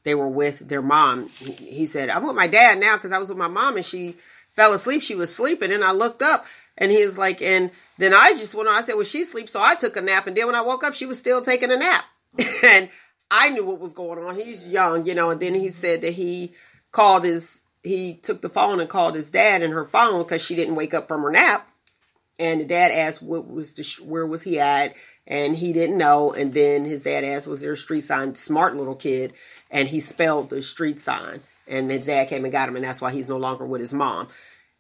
Speaker 1: they were with their mom. He said, I'm with my dad now because I was with my mom and she fell asleep. She was sleeping and I looked up and he was like, and then I just went on. I said, well, she's asleep. So I took a nap. And then when I woke up, she was still taking a nap. And I knew what was going on. He's young, and then he said that he took the phone and called his dad in her phone because she didn't wake up from her nap. And the dad asked where was he at, and he didn't know. And then his dad asked, was there a street sign? Smart little kid. And he spelled the street sign. And his dad came and got him, and that's why he's no longer with his mom.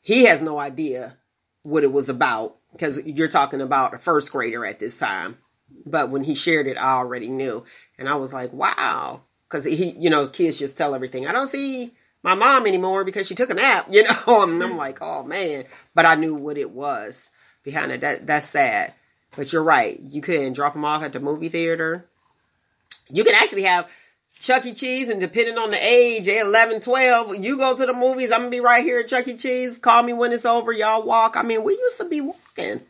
Speaker 1: He has no idea what it was about because you're talking about a first grader at this time. But when he shared it, I already knew. And I was like, wow. Because kids just tell everything. I don't see my mom anymore because she took a nap, and I'm like, oh man. But I knew what it was behind it. That's sad. But you're right. You couldn't drop them off at the movie theater. You can actually have Chuck E. Cheese, and depending on the age, 11, 12, you go to the movies, I'm going to be right here at Chuck E. Cheese. Call me when it's over. Y'all walk. I mean, we used to be walking.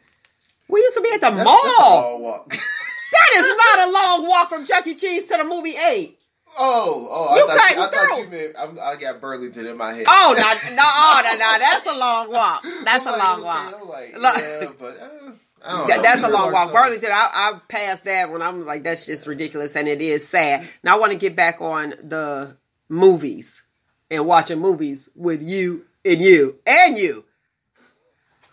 Speaker 1: We used to be at the mall.
Speaker 3: That's a long walk.
Speaker 1: That is not a long walk from Chuck E. Cheese to the movie 8.
Speaker 3: I thought you meant I got Burlington in my head.
Speaker 1: Oh, no, that's a long walk. That's a long walk.
Speaker 3: I'm like, yeah, but I don't know.
Speaker 1: That's a long walk. Burlington, I passed that when I'm like, that's just ridiculous, and it is sad. Now I want to get back on the movies and watching movies with you and you and you.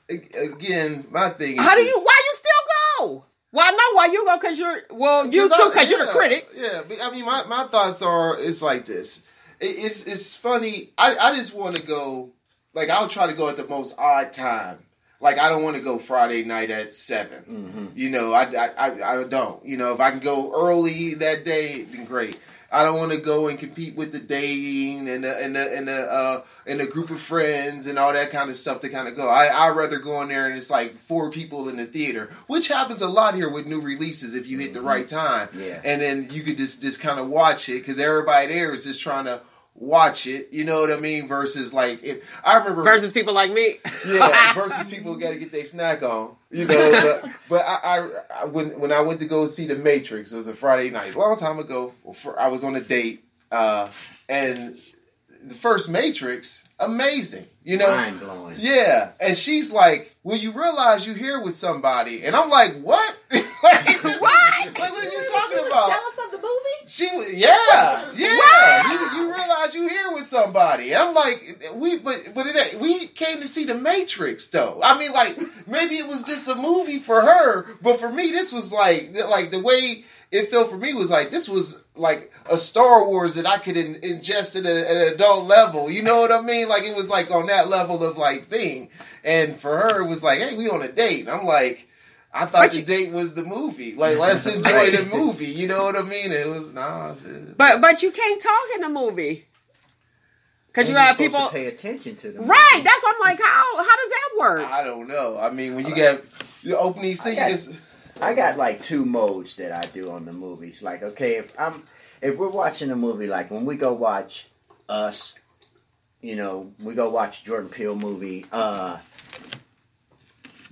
Speaker 3: Again, my thing is,
Speaker 1: why you still go? Well, I know why you go because you're the critic.
Speaker 3: Yeah, but I mean, my thoughts are, it's like this. It's funny. I just want to go, like, I'll try to go at the most odd time. Like, I don't want to go Friday night at 7. Mm-hmm. I don't. If I can go early that day, then great. I don't want to go and compete with the dating and a group of friends and all that kind of stuff to kind of go. I'd rather go in there and it's like 4 people in the theater, which happens a lot here with new releases if you hit the right time. Yeah. And then you could just kind of watch it because everybody there is just trying to watch it, you know what I mean? Versus I remember
Speaker 1: versus people like me.
Speaker 3: Yeah, versus people who got to get their snack on, But I when I went to go see The Matrix, it was a Friday night, a long time ago. I was on a date, and the first Matrix, amazing,
Speaker 2: mind blowing.
Speaker 3: Yeah, and she's like, "Well, you realize you're here with somebody," and I'm like, "What? What? What are you talking about?"
Speaker 4: Jealous of the movie?
Speaker 3: She was, yeah. Wow. You realize you're here with somebody. And I'm like, we came to see The Matrix, though. I mean, like, maybe it was just a movie for her, but for me, this was like the way it felt for me was like, this was like a Star Wars that I could ingest at an adult level. You know what I mean? Like, it was like on that level of like thing. And for her, it was like, hey, we on a date. And I'm like, I thought the date was the movie. Like, let's enjoy the movie. You know what I mean? It was
Speaker 1: But you can't talk in the movie because you have people
Speaker 2: to pay attention to them.
Speaker 1: Right? That's what I'm like. How does that work?
Speaker 3: I don't know. I mean, when you get the opening scene,
Speaker 2: I got like 2 modes that I do on the movies. Like, okay, if we're watching a movie, like when we go watch Us, we go watch Jordan Peele movie.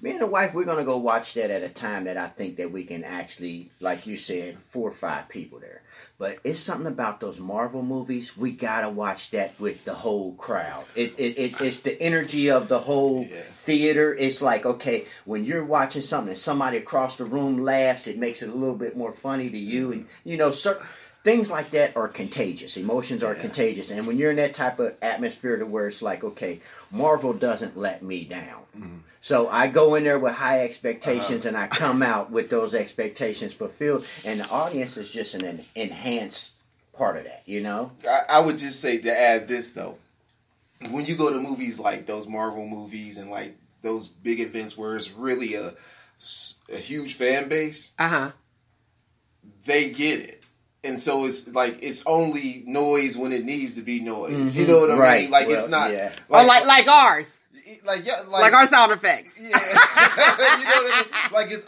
Speaker 2: Me and the wife, we're going to go watch that at a time that I think that we can actually, like you said, 4 or 5 people there. But it's something about those Marvel movies. We got to watch that with the whole crowd. It's the energy of the whole theater. It's like, okay, when you're watching something and somebody across the room laughs, it makes it a little bit more funny to you. And, certain things like that are contagious. Emotions are contagious. And when you're in that type of atmosphere to where it's like, okay, Marvel doesn't let me down. Mm-hmm. So I go in there with high expectations and I come out with those expectations fulfilled. And the audience is just an enhanced part of that,
Speaker 3: I would just say to add this, though. When you go to movies like those Marvel movies and like those big events where it's really a huge fan base, they get it. And so it's like, it's only noise when it needs to be noise. Mm-hmm. You know what I mean? Like, it's not...
Speaker 1: Yeah. Like ours. like our sound effects.
Speaker 3: Yeah, you know what I mean? Like it's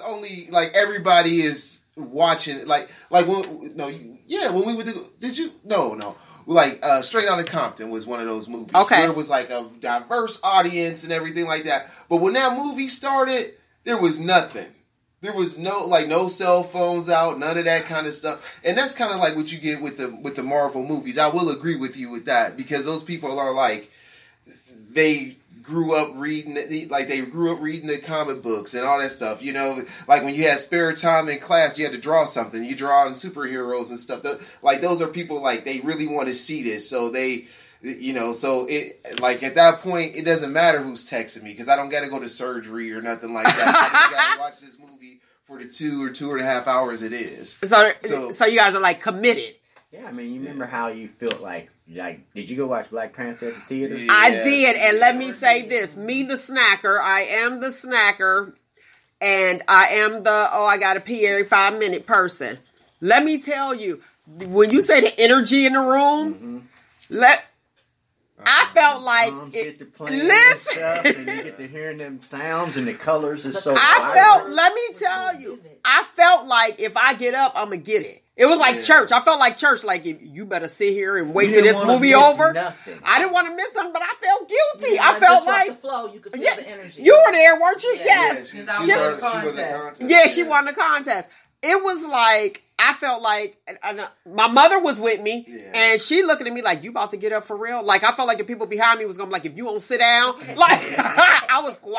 Speaker 3: only like everybody is watching. Like when we would do. Did you? No. Like Straight Outta Compton was one of those movies where it was like a diverse audience and everything like that. But when that movie started, there was nothing. There was no cell phones out, none of that kind of stuff. And that's kind of like what you get with the Marvel movies. I will agree with you with that, because those people are like, they grew up reading the comic books and all that stuff. You know, like when you had spare time in class, you had to draw something. You draw on superheroes and stuff. Like those are people, like, they really want to see this, so they. You know, so it, like, at that point, it doesn't matter who's texting me, because I don't got to go to surgery or nothing like that. I just got to watch this movie for the 2 or 2.5 hours it is.
Speaker 1: So you guys are like committed.
Speaker 2: Yeah, I mean, you remember how you felt like, did you go watch Black Panther at the theater?
Speaker 1: Yeah. I did, and let me say this: me, the snacker, I am the snacker, and I am the I got to pee every 5 minute person. Let me tell you, when you say the energy in the room, I felt like listen,
Speaker 2: and you get to hearing them sounds and the colors is so.
Speaker 1: Let me tell you, I felt like if I get up, I'm gonna get it. It was like church. I felt like church. Like, you better sit here and wait till this movie over.
Speaker 2: Nothing.
Speaker 1: I didn't want to miss something, but I felt guilty. I felt like
Speaker 4: the flow. You could feel the energy.
Speaker 1: You were there, weren't you? Yes.
Speaker 3: She won the contest.
Speaker 1: Yeah, she won the contest. It was like, I felt like, my mother was with me, and she looking at me like, you about to get up for real? Like, I felt like the people behind me was going to be like, if you won't sit down, like, I was quiet.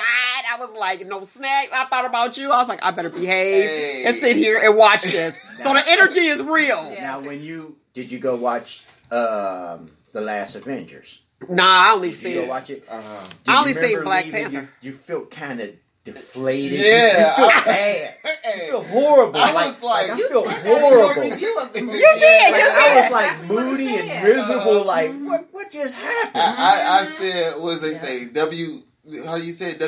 Speaker 1: I was like, no snacks. I thought about you. I was like, I better behave and sit here and watch this. So the energy is real.
Speaker 2: Now, did you go watch The Last Avengers?
Speaker 1: Nah, I only seen
Speaker 2: it. Go watch it?
Speaker 1: I only seen Black Panther.
Speaker 2: You felt kind of deflated.
Speaker 3: Yeah,
Speaker 2: you feel bad. You feel horrible.
Speaker 3: I was like,
Speaker 2: I feel horrible.
Speaker 1: You did.
Speaker 2: I was like moody and miserable. Like, what just happened?
Speaker 3: I said, what does they say? How you say it?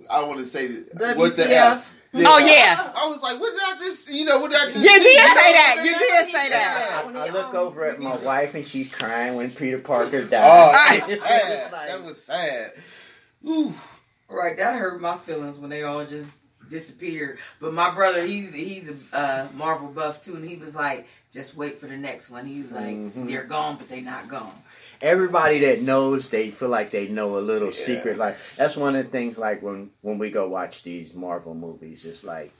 Speaker 3: I want to say
Speaker 4: WTF.
Speaker 3: What the F?
Speaker 1: Yeah. Oh yeah.
Speaker 3: I was like, what did I just?
Speaker 1: You did say that. You did say that.
Speaker 2: I look over at my wife and she's crying when Peter Parker died.
Speaker 3: Oh, that was sad. That was sad. Ooh.
Speaker 5: Right, that hurt my feelings when they all just disappeared. But my brother, he's a Marvel buff too, and he was like, just wait for the next one. He was like, they're gone, but they're not gone.
Speaker 2: Everybody that knows, they feel like they know a little secret. Like, that's one of the things, like, when we go watch these Marvel movies, it's like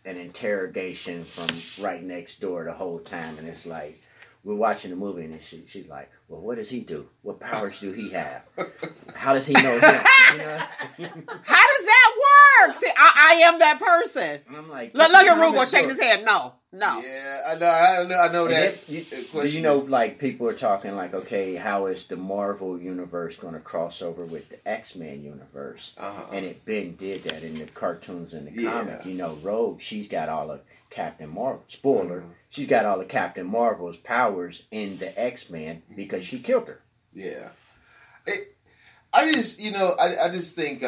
Speaker 2: an interrogation from right next door the whole time, and it's like, we're watching the movie, and she's like, well, what does he do? What powers do he have? How does he know him? You know?
Speaker 1: How does that work? See, I am that person.
Speaker 2: And I'm like,
Speaker 1: look at Roogle shaking his head. No.
Speaker 3: Yeah, I know that.
Speaker 2: You know, like, people are talking like, okay, how is the Marvel universe going to cross over with the XMen universe? And it Ben did that in the cartoons and the comic. You know, Rogue, she's got all of Captain Marvel. Spoiler. She's got all of Captain Marvel's powers in the X-Men because she killed her.
Speaker 3: Yeah. I just think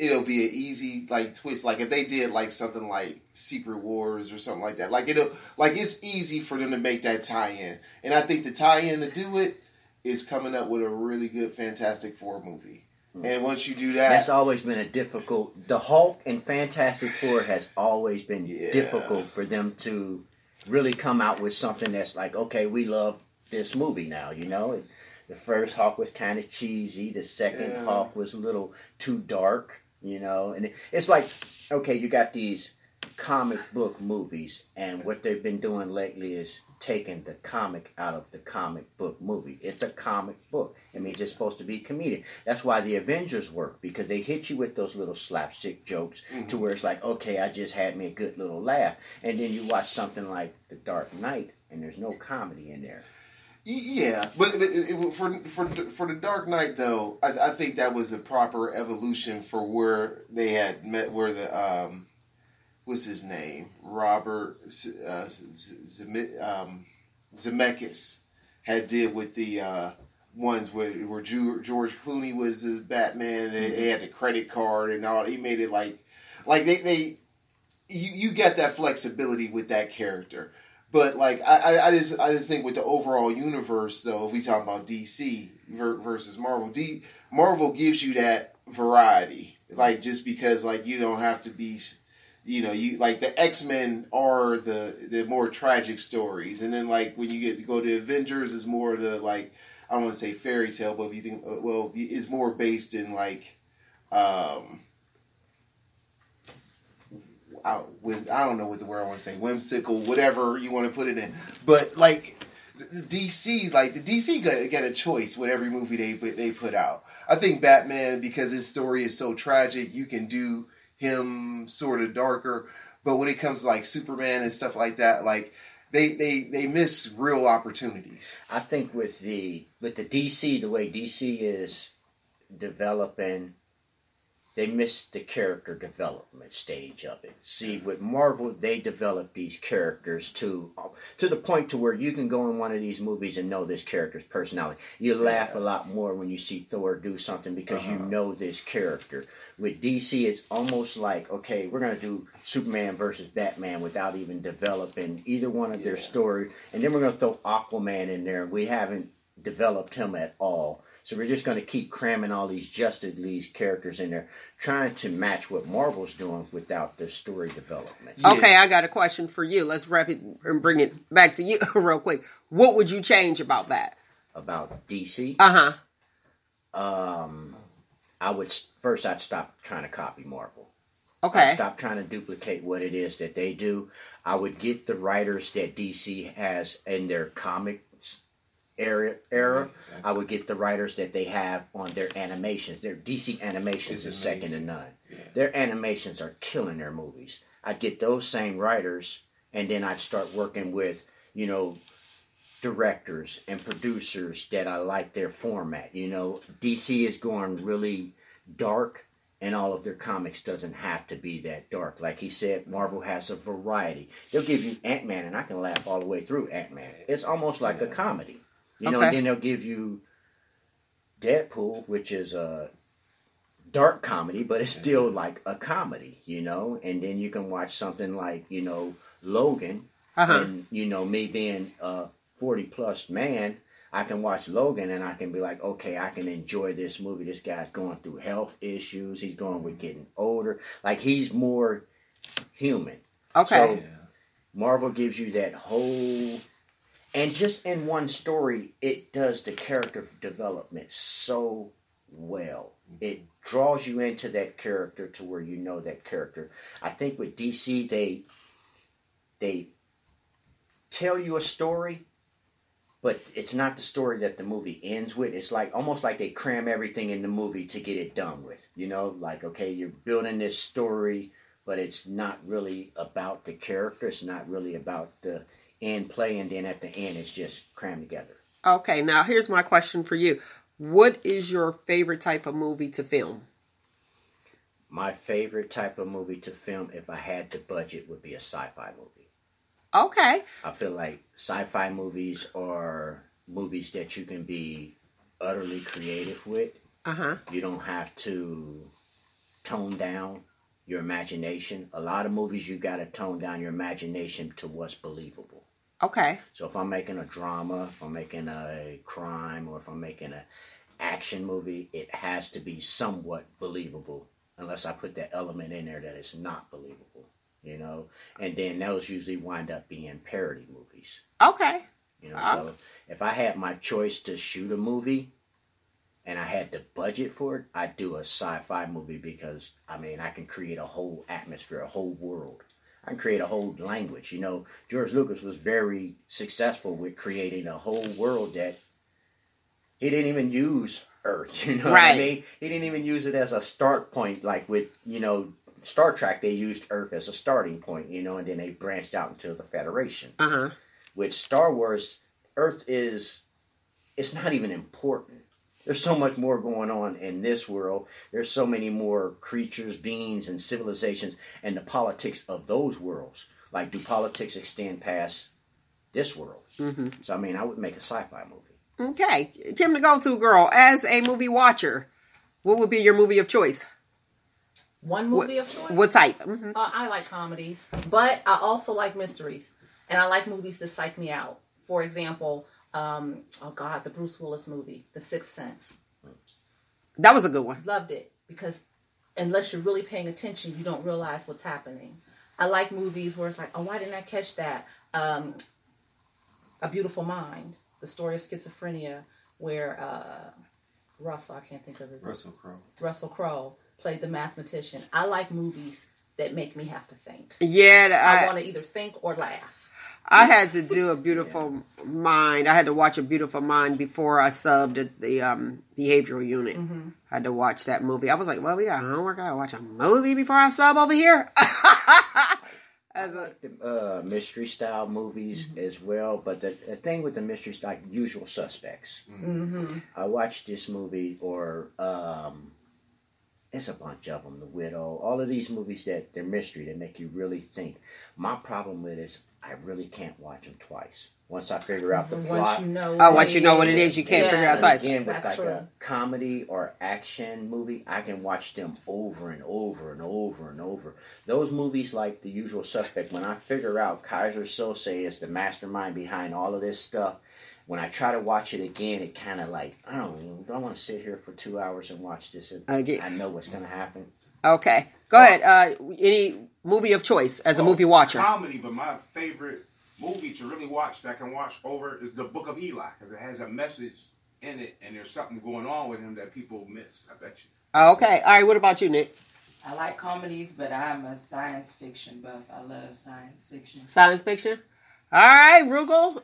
Speaker 3: it'll be an easy, like, twist. Like, if they did, like, something like Secret Wars or something like that. Like, it's easy for them to make that tie-in. And I think the tie-in to do it is coming up with a really good Fantastic Four movie. And once you do that...
Speaker 2: That's always been a difficult... The Hulk and Fantastic Four has always been difficult for them to really come out with something that's like, okay, we love this movie now, you know? The first Hulk was kind of cheesy. The second Hulk was a little too dark, you know? And it's like, okay, you got these comic book movies, and what they've been doing lately is taking the comic out of the comic book movie. It's a comic book. I mean, it's supposed to be comedic. That's why the Avengers work, because they hit you with those little slapstick jokes to where it's like, okay, I just had me a good little laugh. And then you watch something like The Dark Knight, and there's no comedy in there.
Speaker 3: Yeah, but for the Dark Knight, though, I think that was a proper evolution for where they had met, where the what's his name? Robert Zemeckis had did with the ones where George Clooney was the Batman, and they had the credit card and all. He made it like you get that flexibility with that character. But like I just think with the overall universe though, if we talk about DC versus Marvel, Marvel gives you that variety. Like just because like you don't have to be, you like the XMen are the more tragic stories, and then like when you get to go to Avengers is more the like I don't want to say fairy tale, but if you think is more based in like I don't know what the word I want to say, whimsical, whatever you want to put it in. But like DC, like the DC got a choice with every movie they put out. I think Batman, because his story is so tragic, you can do him sort of darker. But when it comes to like Superman and stuff like that, like they miss real opportunities.
Speaker 2: I think with the DC, the way DC is developing, they missed the character development stage of it. See, with Marvel, they develop these characters to the point to where you can go in one of these movies and know this character's personality. You laugh a lot more when you see Thor do something because you know this character. With DC, it's almost like, okay, we're going to do Superman versus Batman without even developing either one of their story. And then we're going to throw Aquaman in there. We haven't developed him at all. So we're just going to keep cramming all these Justice League characters in there, trying to match what Marvel's doing without the story development.
Speaker 1: Yeah. Okay, I got a question for you. Let's wrap it and bring it back to you real quick. What would you change about that?
Speaker 2: About DC?
Speaker 1: Uh-huh.
Speaker 2: I'd stop trying to copy Marvel.
Speaker 1: Okay.
Speaker 2: I'd stop trying to duplicate what it is that they do. I would get the writers that DC has in their comics era. I would get the writers that they have on their animations. Their DC animations is second to none. Yeah. Their animations are killing their movies. I'd get those same writers, and then I'd start working with, directors and producers that I like their format. DC is going really dark, and all of their comics doesn't have to be that dark. Like he said, Marvel has a variety. They'll give you Ant-Man, and I can laugh all the way through Ant-Man. It's almost like a comedy. And then they'll give you Deadpool, which is a dark comedy, but it's still like a comedy, And then you can watch something like, Logan. And, me being a 40-plus man, I can watch Logan and I can be like, okay, I can enjoy this movie. This guy's going through health issues. He's going with getting older. Like, he's more human.
Speaker 1: Okay.
Speaker 2: So Marvel gives you that whole... And just in one story, it does the character development so well. It draws you into that character to where you know that character. I think with DC, they tell you a story, but it's not the story that the movie ends with. It's like almost like they cram everything in the movie to get it done with. Like, okay, you're building this story, but it's not really about the character. It's not really about the end play, and then at the end it's just crammed together.
Speaker 1: Okay, now here's my question for you. What is your favorite type of movie to film?
Speaker 2: My favorite type of movie to film, if I had the budget, would be a sci-fi movie.
Speaker 1: Okay.
Speaker 2: I feel like sci-fi movies are movies that you can be utterly creative with. You don't have to tone down your imagination. A lot of movies, you got to tone down your imagination to what's believable.
Speaker 1: Okay.
Speaker 2: So if I'm making a drama, if I'm making a crime, or if I'm making an action movie, it has to be somewhat believable, unless I put that element in there that is not believable, And then those usually wind up being parody movies.
Speaker 1: Okay.
Speaker 2: So if I had my choice to shoot a movie, and I had the budget for it, I'd do a sci-fi movie because, I can create a whole atmosphere, a whole world. I can create a whole language. George Lucas was very successful with creating a whole world that he didn't even use Earth, Right. What I mean? He didn't even use it as a start point. Like with, Star Trek, they used Earth as a starting point, and then they branched out into the Federation. With Star Wars, Earth it's not even important. There's so much more going on in this world. There's so many more creatures, beings, and civilizations, and the politics of those worlds. Like, do politics extend past this world? So, I would make a sci-fi movie.
Speaker 1: Okay. Kim, the go-to girl, as a movie watcher, what would be your movie of choice?
Speaker 4: One movie of choice?
Speaker 1: What type?
Speaker 4: I like comedies, but I also like mysteries. And I like movies that psych me out. For example, the Bruce Willis movie, The Sixth Sense.
Speaker 1: That was a good one.
Speaker 4: Loved it because unless you're really paying attention, you don't realize what's happening. I like movies where it's like, oh, why didn't I catch that? A Beautiful Mind, the story of schizophrenia, where I can't think of his name. Russell Crowe played the mathematician. I like movies that make me have to think.
Speaker 1: Yeah,
Speaker 4: I want to either think or laugh.
Speaker 1: I had to do A Beautiful Mind. I had to watch A Beautiful Mind before I subbed at the behavioral unit.
Speaker 4: Mm-hmm.
Speaker 1: I had to watch that movie. I was like, well, we got homework. I got to watch a movie before I sub over here.
Speaker 2: Mystery style movies as well, but the thing with the mystery style, Usual Suspects.
Speaker 4: Mm-hmm.
Speaker 2: I watched this movie, or it's a bunch of them. The Widow, all of these movies that they're mystery, that make you really think. My problem with it is I really can't watch them twice. Once I figure out the plot.
Speaker 1: Once you know what it is, you can't figure out twice.
Speaker 2: Again, with a comedy or action movie, I can watch them over and over and over and over. Those movies like The Usual Suspect, when I figure out Kaiser Sose is the mastermind behind all of this stuff, when I try to watch it again, it kind of like, I don't want to sit here for 2 hours and watch this. I know what's going to happen.
Speaker 1: Okay. Go ahead. Any movie of choice as a movie watcher?
Speaker 7: Comedy, but my favorite movie to really watch that I can watch over is The Book of Eli, because it has a message in it, and there's something going on with him that people miss. I bet you.
Speaker 1: Okay. All right. What about you, Nick?
Speaker 5: I like comedies, but I'm a science fiction buff. I love science fiction.
Speaker 1: Science fiction? All right, Roogle.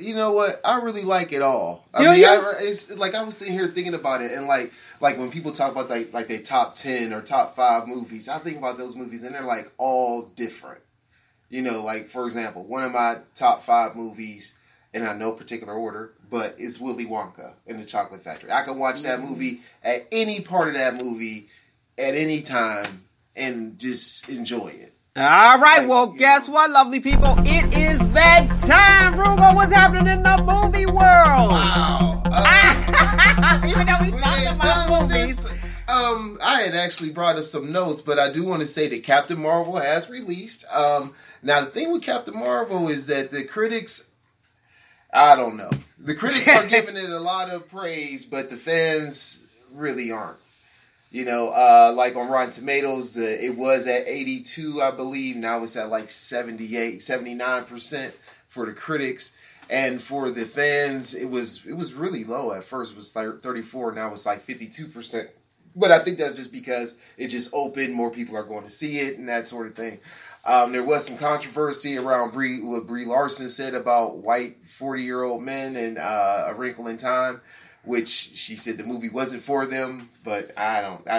Speaker 3: You know what? I really like it all. It's like I was sitting here thinking about it, and like when people talk about like their top 10 or top 5 movies, I think about those movies, and they're like all different. You know, like for example, one of my top 5 movies, in no particular order, but it's Willy Wonka and the Chocolate Factory. I can watch that movie at any part of that movie at any time and just enjoy it.
Speaker 1: All right, well, guess what, lovely people? It is that time, Roogle. What's happening in the movie world?
Speaker 3: Wow.
Speaker 1: Even though we talked about movies.
Speaker 3: I had actually brought up some notes, but I do want to say that Captain Marvel has released. Now, the thing with Captain Marvel is that the critics, I don't know. The critics are giving it a lot of praise, but the fans really aren't. You know, like on Rotten Tomatoes, it was at 82, I believe. Now it's at like 78, 79% for the critics. And for the fans, it was really low. At first it was like 34, now it's like 52%. But I think that's just because it just opened, more people are going to see it and that sort of thing. There was some controversy around what Brie Larson said about white 40-year-old men and A Wrinkle in Time, which she said the movie wasn't for them, but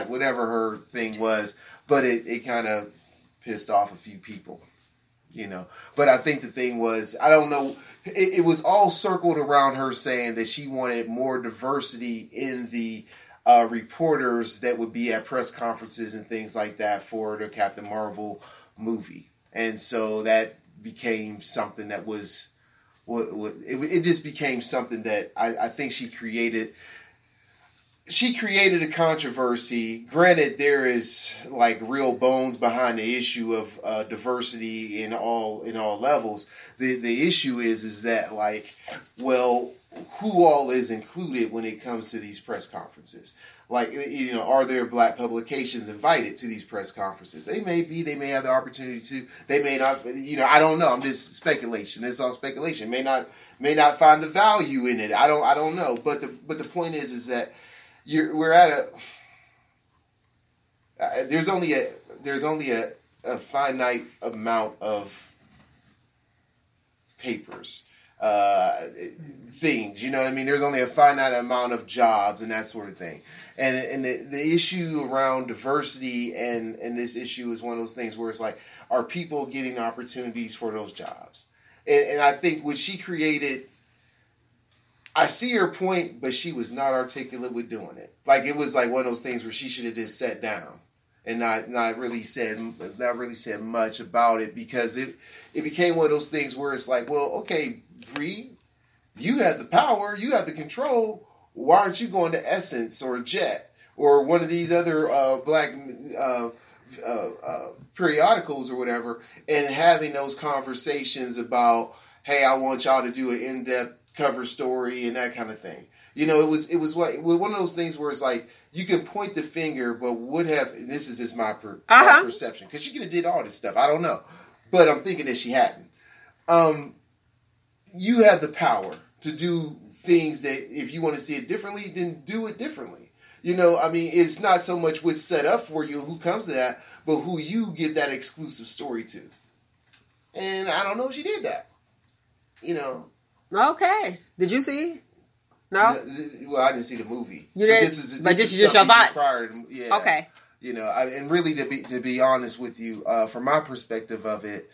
Speaker 3: whatever her thing was, but it kind of pissed off a few people, you know. But I think the thing was, I don't know, it was all circled around her saying that she wanted more diversity in the reporters that would be at press conferences and things like that for the Captain Marvel movie. And so that became something that was... It just became something that I think she created. She created a controversy. Granted, there is like real bones behind the issue of diversity in all levels. The issue is that like, well, who all is included when it comes to these press conferences? Like, you know, are there black publications invited to these press conferences? They may be. They may have the opportunity to. They may not. You know, I don't know. I'm just speculation. It's all speculation. May not find the value in it. I don't know. But the point is that we're at a. There's only a finite amount of papers. Things, you know what I mean? There's only a finite amount of jobs and that sort of thing. And the issue around diversity and this issue is one of those things where it's like, are people getting opportunities for those jobs? And I think what she created, I see her point, but she was not articulate with doing it. Like, it was like one of those things where she should have just sat down and not really said much about it, because it became one of those things where it's like, well, okay, Bree, you have the power, you have the control. Why aren't you going to Essence or Jet or one of these other black periodicals or whatever, and having those conversations about, hey, I want y'all to do an in-depth cover story and that kind of thing. You know, it was one of those things where it's like you can point the finger, but would have. And this is just my perception, because she could have did all this stuff. I don't know, but I'm thinking that she hadn't. You have the power to do things that if you want to see it differently, then do it differently. You know, I mean, it's not so much what's set up for you, who comes to that, but who you give that exclusive story to. And I don't know if she did that. You know.
Speaker 1: Okay. Did you see it? No?
Speaker 3: Well, I didn't see the movie.
Speaker 1: You didn't? But this is just your thoughts?
Speaker 3: Yeah.
Speaker 1: Okay.
Speaker 3: You know, and really to be honest with you, from my perspective of it,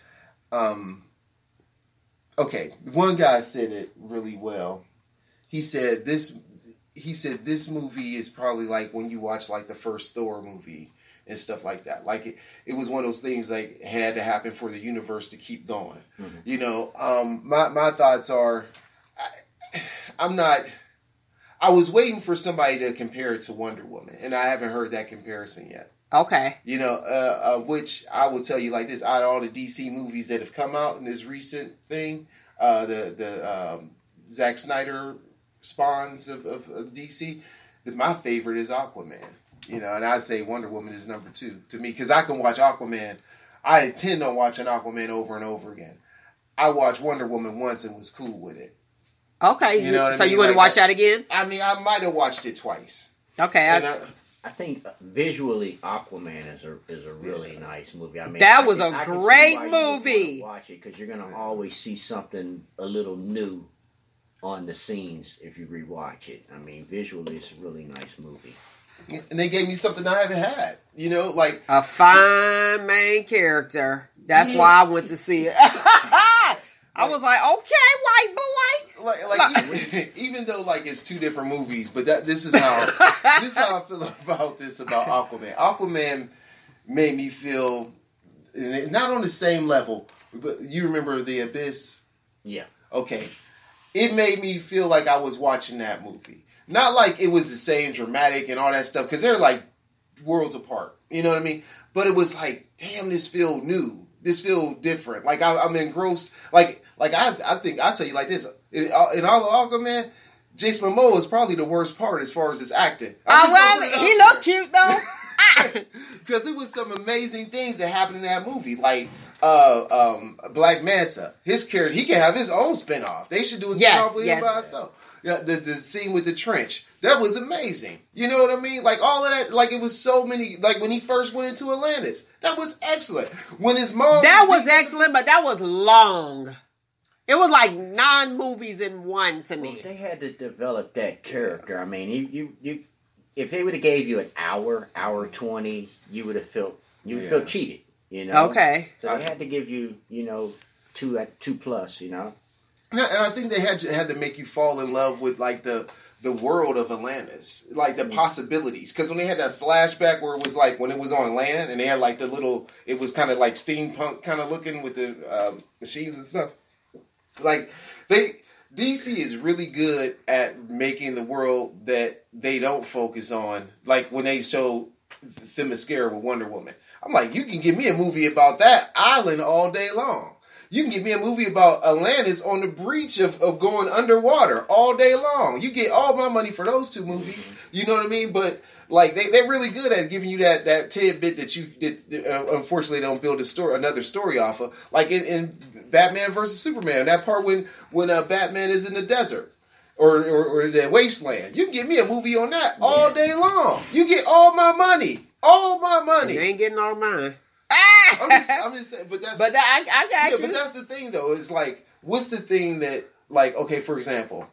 Speaker 3: okay, one guy said it really well. He said this movie is probably like when you watch like the first Thor movie and stuff like that. Like it was one of those things like had to happen for the universe to keep going. Mm-hmm. You know, my thoughts are, I was waiting for somebody to compare it to Wonder Woman, and I haven't heard that comparison yet.
Speaker 1: Okay.
Speaker 3: You know, which I will tell you like this: out of all the DC movies that have come out in this recent thing, the Zack Snyder spawns of DC, my favorite is Aquaman. You know, and I say Wonder Woman is number 2 to me, because I can watch Aquaman. I intend on watching Aquaman over and over again. I watched Wonder Woman once and was cool with it.
Speaker 1: Okay,
Speaker 3: you know
Speaker 1: so you want to watch that again?
Speaker 3: I mean, I might have watched it twice.
Speaker 1: Okay,
Speaker 2: I think visually Aquaman is a really nice movie. I mean,
Speaker 1: that was a great movie.
Speaker 2: Watch it, because you're gonna always see something a little new on the scenes if you rewatch it. I mean, visually it's a really nice movie.
Speaker 3: And they gave me something I haven't had. You know, like
Speaker 1: a fine main character. That's why I went to see it. I was like, okay, white boy.
Speaker 3: Like even though like it's 2 different movies, but this is how I feel about Aquaman. Aquaman made me feel not on the same level, but you remember The Abyss?
Speaker 2: Yeah.
Speaker 3: Okay. It made me feel like I was watching that movie. Not like it was the same dramatic and all that stuff, because they're like worlds apart. You know what I mean? But it was like, damn, this feel new. This feel different. Like I'm engrossed. Like I think I'll tell you like this. In all of Aquaman, Jason Momoa is probably the worst part as far as his acting.
Speaker 1: He looked cute though.
Speaker 3: Because it was some amazing things that happened in that movie. Like Black Manta, his character, he can have his own spinoff. They should do a spinoff with him by himself. Yeah, the scene with the trench, that was amazing. You know what I mean? Like all of that, like it was so many. Like when he first went into Atlantis, that was excellent. When his mom,
Speaker 1: that was excellent, but that was long. It was like 9 movies in one to me.
Speaker 2: Well, they had to develop that character. I mean, you if they would have gave you an hour 20, you would have felt cheated. You know?
Speaker 1: Okay.
Speaker 2: So they had to give you, 2 plus. You know.
Speaker 3: And I think they had to make you fall in love with like the world of Atlantis, like the possibilities. Because when they had that flashback where it was like when it was on land and they had like it was kind of like steampunk kind of looking with the machines and stuff. Like DC is really good at making the world that they don't focus on. Like when they show Themyscira with Wonder Woman, I'm like, you can give me a movie about that island all day long. You can give me a movie about Atlantis on the breach of going underwater all day long. You get all my money for those 2 movies. You know what I mean? But like they're really good at giving you that tidbit that unfortunately don't build another story off of. Like in Batman versus Superman, that part when Batman is in the desert or the wasteland. You can give me a movie on that all day long. You get all my money. All my money.
Speaker 1: You ain't getting all mine.
Speaker 3: I'm just saying, but
Speaker 1: I got you.
Speaker 3: But that's the thing, though. Is like, what's the thing that, like, okay, for example,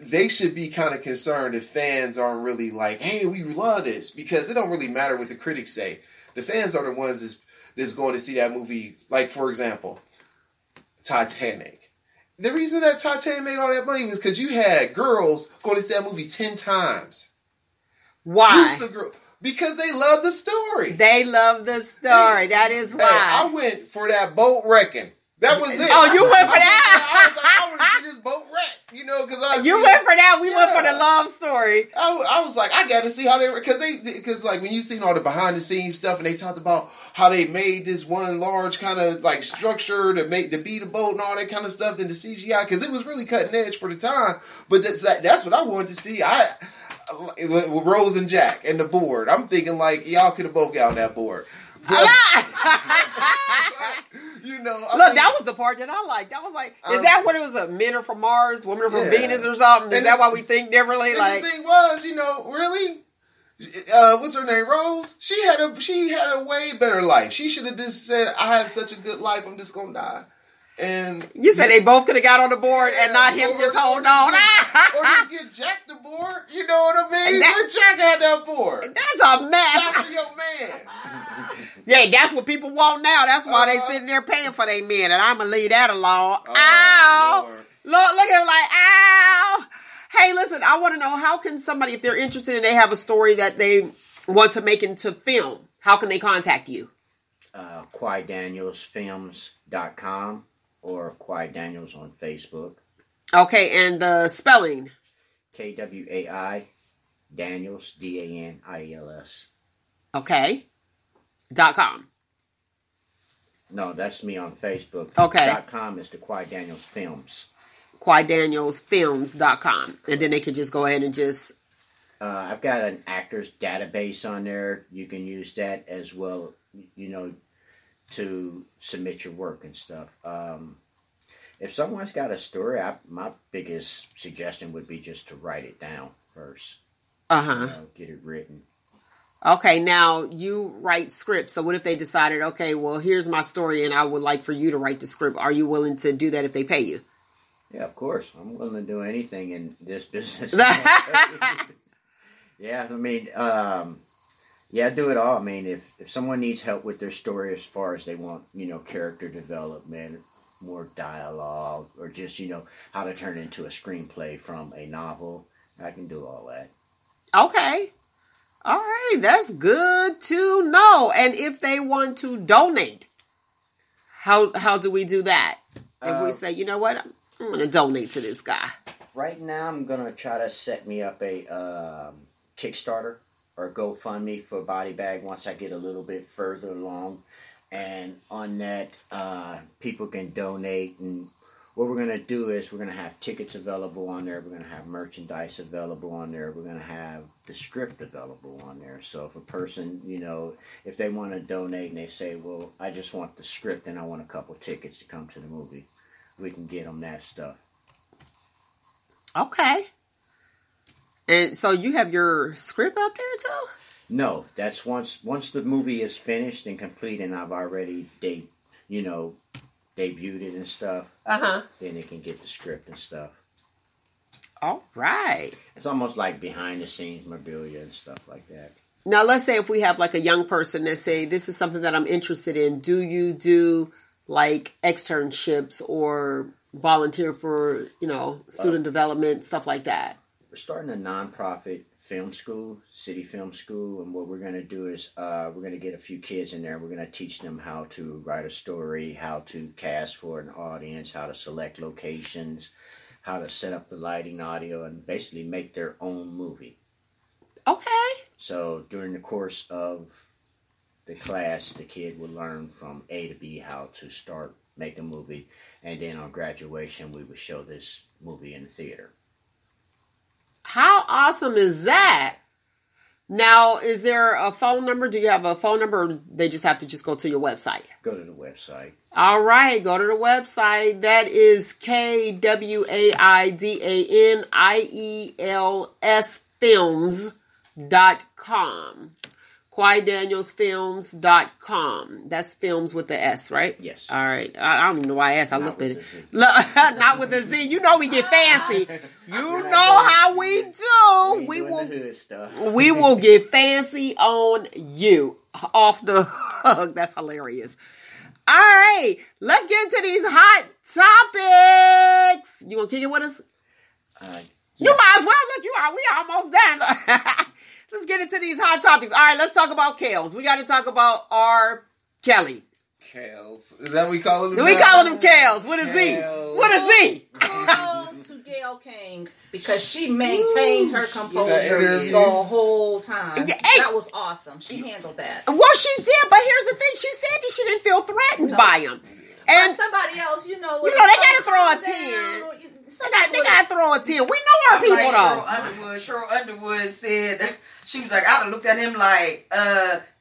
Speaker 3: they should be kind of concerned if fans aren't really like, hey, we love this, because it don't really matter what the critics say. The fans are the ones that's going to see that movie. Like, for example, Titanic. The reason that Titanic made all that money was because you had girls going to see that movie 10 times.
Speaker 1: Why?
Speaker 3: Groups of girls. Because they love the story.
Speaker 1: They love the story. That is why.
Speaker 3: I went for that boat wrecking. That was it.
Speaker 1: Oh, you went for that?
Speaker 3: I was like, I want to see this boat wreck. you know, because
Speaker 1: you went for that. We went for the love story.
Speaker 3: I was like, I got to see how they were, because like when you seen all the behind the scenes stuff, and they talked about how they made this one large kind of like structure to be the boat and all that kind of stuff, and the CGI, because it was really cutting edge for the time. But that's what I wanted to see. With Rose and Jack and the board, I'm thinking like y'all could have both got on that board. You know,
Speaker 1: that was the part that I liked. I was like, is that what it was? Men are from Mars, women are from Venus, or something? Is that why we think differently?
Speaker 3: And the thing was, you know, really, what's her name? Rose. She had a way better life. She should have just said, "I had such a good life. I'm just gonna die." And
Speaker 1: you said they both could have got on the board and not him just hold on.
Speaker 3: Or just get Jack the board. You know what I mean? Let Jack have that board.
Speaker 1: That's a mess.
Speaker 3: That's your man.
Speaker 1: Yeah, that's what people want now. That's why they sitting there paying for their men, and I'm gonna leave that alone. Ow! Look at him like, ow! Hey, listen, I want to know, how can somebody, if they're interested and they have a story that they want to make into film, how can they contact you?
Speaker 2: KwaiDanielsFilms.com or Kwai Daniels on Facebook.
Speaker 1: Okay, and the spelling?
Speaker 2: KWAI Daniels, DANIELS.
Speaker 1: Okay. .com.
Speaker 2: No, that's me on Facebook.
Speaker 1: Okay.
Speaker 2: .com is the Kwai Daniels Films.
Speaker 1: KwaiDanielsFilms.com. And then they can just go ahead and just...
Speaker 2: I've got an actors database on there. You can use that as well, you know, to submit your work and stuff. If someone's got a story, my biggest suggestion would be just to write it down first. Get it written.
Speaker 1: Okay, now you write scripts. So what if they decided, okay, well, here's my story and I would like for you to write the script. Are you willing to do that if they pay you?
Speaker 2: Yeah, of course. I'm willing to do anything in this business. Yeah, I mean, do it all. I mean, if someone needs help with their story as far as they want, you know, character development, more dialogue, or just, you know, how to turn it into a screenplay from a novel, I can do all that.
Speaker 1: Okay. All right, that's good to know. And if they want to donate, how do we do that? If we say, you know what, I'm going to donate to this guy.
Speaker 2: Right now, I'm going to try to set me up a Kickstarter or GoFundMe for Body Bag once I get a little bit further along. And on that, people can donate. And what we're going to do is we're going to have tickets available on there. We're going to have merchandise available on there. We're going to have the script available on there. So if a person, you know, if they want to donate and they say, well, I just want the script and I want a couple tickets to come to the movie, we can get them that stuff.
Speaker 1: Okay. And so you have your script up there too?
Speaker 2: No, that's once the movie is finished and complete and I've already debuted it and stuff, then they can get the script and stuff.
Speaker 1: All right.
Speaker 2: It's almost like behind the scenes memorabilia and stuff like that.
Speaker 1: Now, let's say if we have like a young person that say, this is something that I'm interested in. Do you do like externships or volunteer for, you know, student development, stuff like that?
Speaker 2: We're starting a nonprofit film school, city film school, and what we're going to do is we're going to get a few kids in there. We're going to teach them how to write a story, how to cast for an audience, how to select locations, how to set up the lighting, audio, and basically make their own movie.
Speaker 1: Okay.
Speaker 2: So during the course of the class, the kid will learn from A to B how to start, make a movie, and then on graduation, we would show this movie in the theater.
Speaker 1: How awesome is that? Now, is there a phone number? Do you have a phone number, or they just have to just go to your website?
Speaker 2: Go to the website.
Speaker 1: All right, go to the website. That is KwaiDaniels Films.com. KwaiDanielsFilms.com. That's films with the S, right?
Speaker 2: Yes.
Speaker 1: All right. I don't even know why I asked. I looked at it. Not with a Z. You know we get fancy. You know how we do. We will get fancy on you. Off the hook. That's hilarious. All right. Let's get into these hot topics. You want to kick it with us?
Speaker 2: Yeah.
Speaker 1: You might as well. Look, we almost done. Let's get into these hot topics. All right, let's talk about Kales. We got to talk about R. Kelly.
Speaker 3: Kales. Is that what we call them?
Speaker 1: We calling them Kales. With a Z. With a Z.
Speaker 4: Kudos to Gail Kim. ring because she maintained her composure
Speaker 3: interview.
Speaker 4: the whole time.
Speaker 1: Yeah,
Speaker 4: That was awesome. She handled that.
Speaker 1: Well, she did, but here's the thing. She said that she didn't feel threatened by him.
Speaker 4: And
Speaker 1: And
Speaker 4: somebody else,
Speaker 1: they gotta throw a 10. They gotta throw a 10. We know our people, though.
Speaker 5: Cheryl Underwood said, she was like, I would look at him like,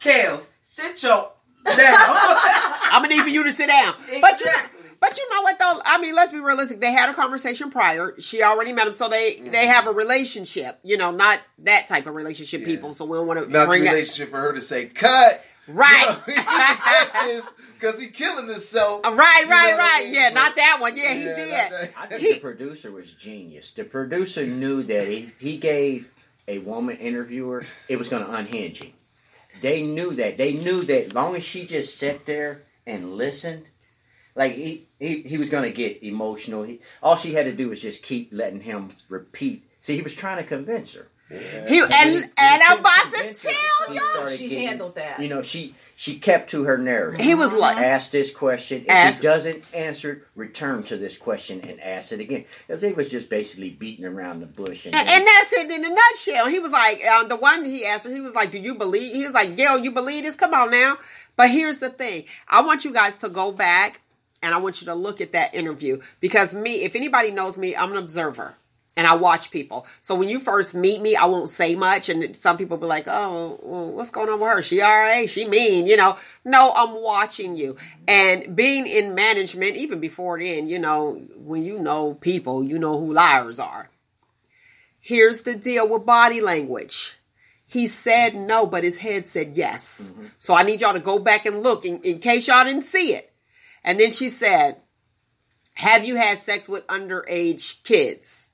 Speaker 5: Kels, sit your down.
Speaker 1: I'm gonna need for you to sit down.
Speaker 5: Exactly.
Speaker 1: But you know what, though? I mean, let's be realistic. They had a conversation prior. She already met him, so they have a relationship. You know, not that type of relationship, people. So we don't want to
Speaker 3: Not the
Speaker 1: bring that.
Speaker 3: relationship for her to say, cut.
Speaker 1: Right.
Speaker 3: Because he killing himself.
Speaker 1: Right. Yeah, not that one. Yeah, he did.
Speaker 2: I think the producer was genius. The producer knew that he gave a woman interviewer, it was going to unhinge him. They knew that. They knew that as long as she just sat there and listened, like he was going to get emotional. All she had to do was just keep letting him repeat. See, he was trying to convince her.
Speaker 1: Yeah. And I'm about to tell y'all.
Speaker 4: She handled that.
Speaker 2: You know, she kept to her narrative.
Speaker 1: He was like,
Speaker 2: ask this question. If he doesn't answer it, return to this question and ask it again. Because he was just basically beating around the bush. And
Speaker 1: that's it in a nutshell. He was like, the one he asked her, he was like, do you believe? He was like, Gail, you believe this? Come on now. But here's the thing. I want you guys to go back and I want you to look at that interview. Because if anybody knows me, I'm an observer. And I watch people. So when you first meet me, I won't say much. And some people be like, oh, well, what's going on with her? She RA, she mean, you know. No, I'm watching you. And being in management, even before then, you know, when you know people, you know who liars are. Here's the deal with body language. He said no, but his head said yes. Mm-hmm. So I need y'all to go back and look in case y'all didn't see it. And then she said, have you had sex with underage kids?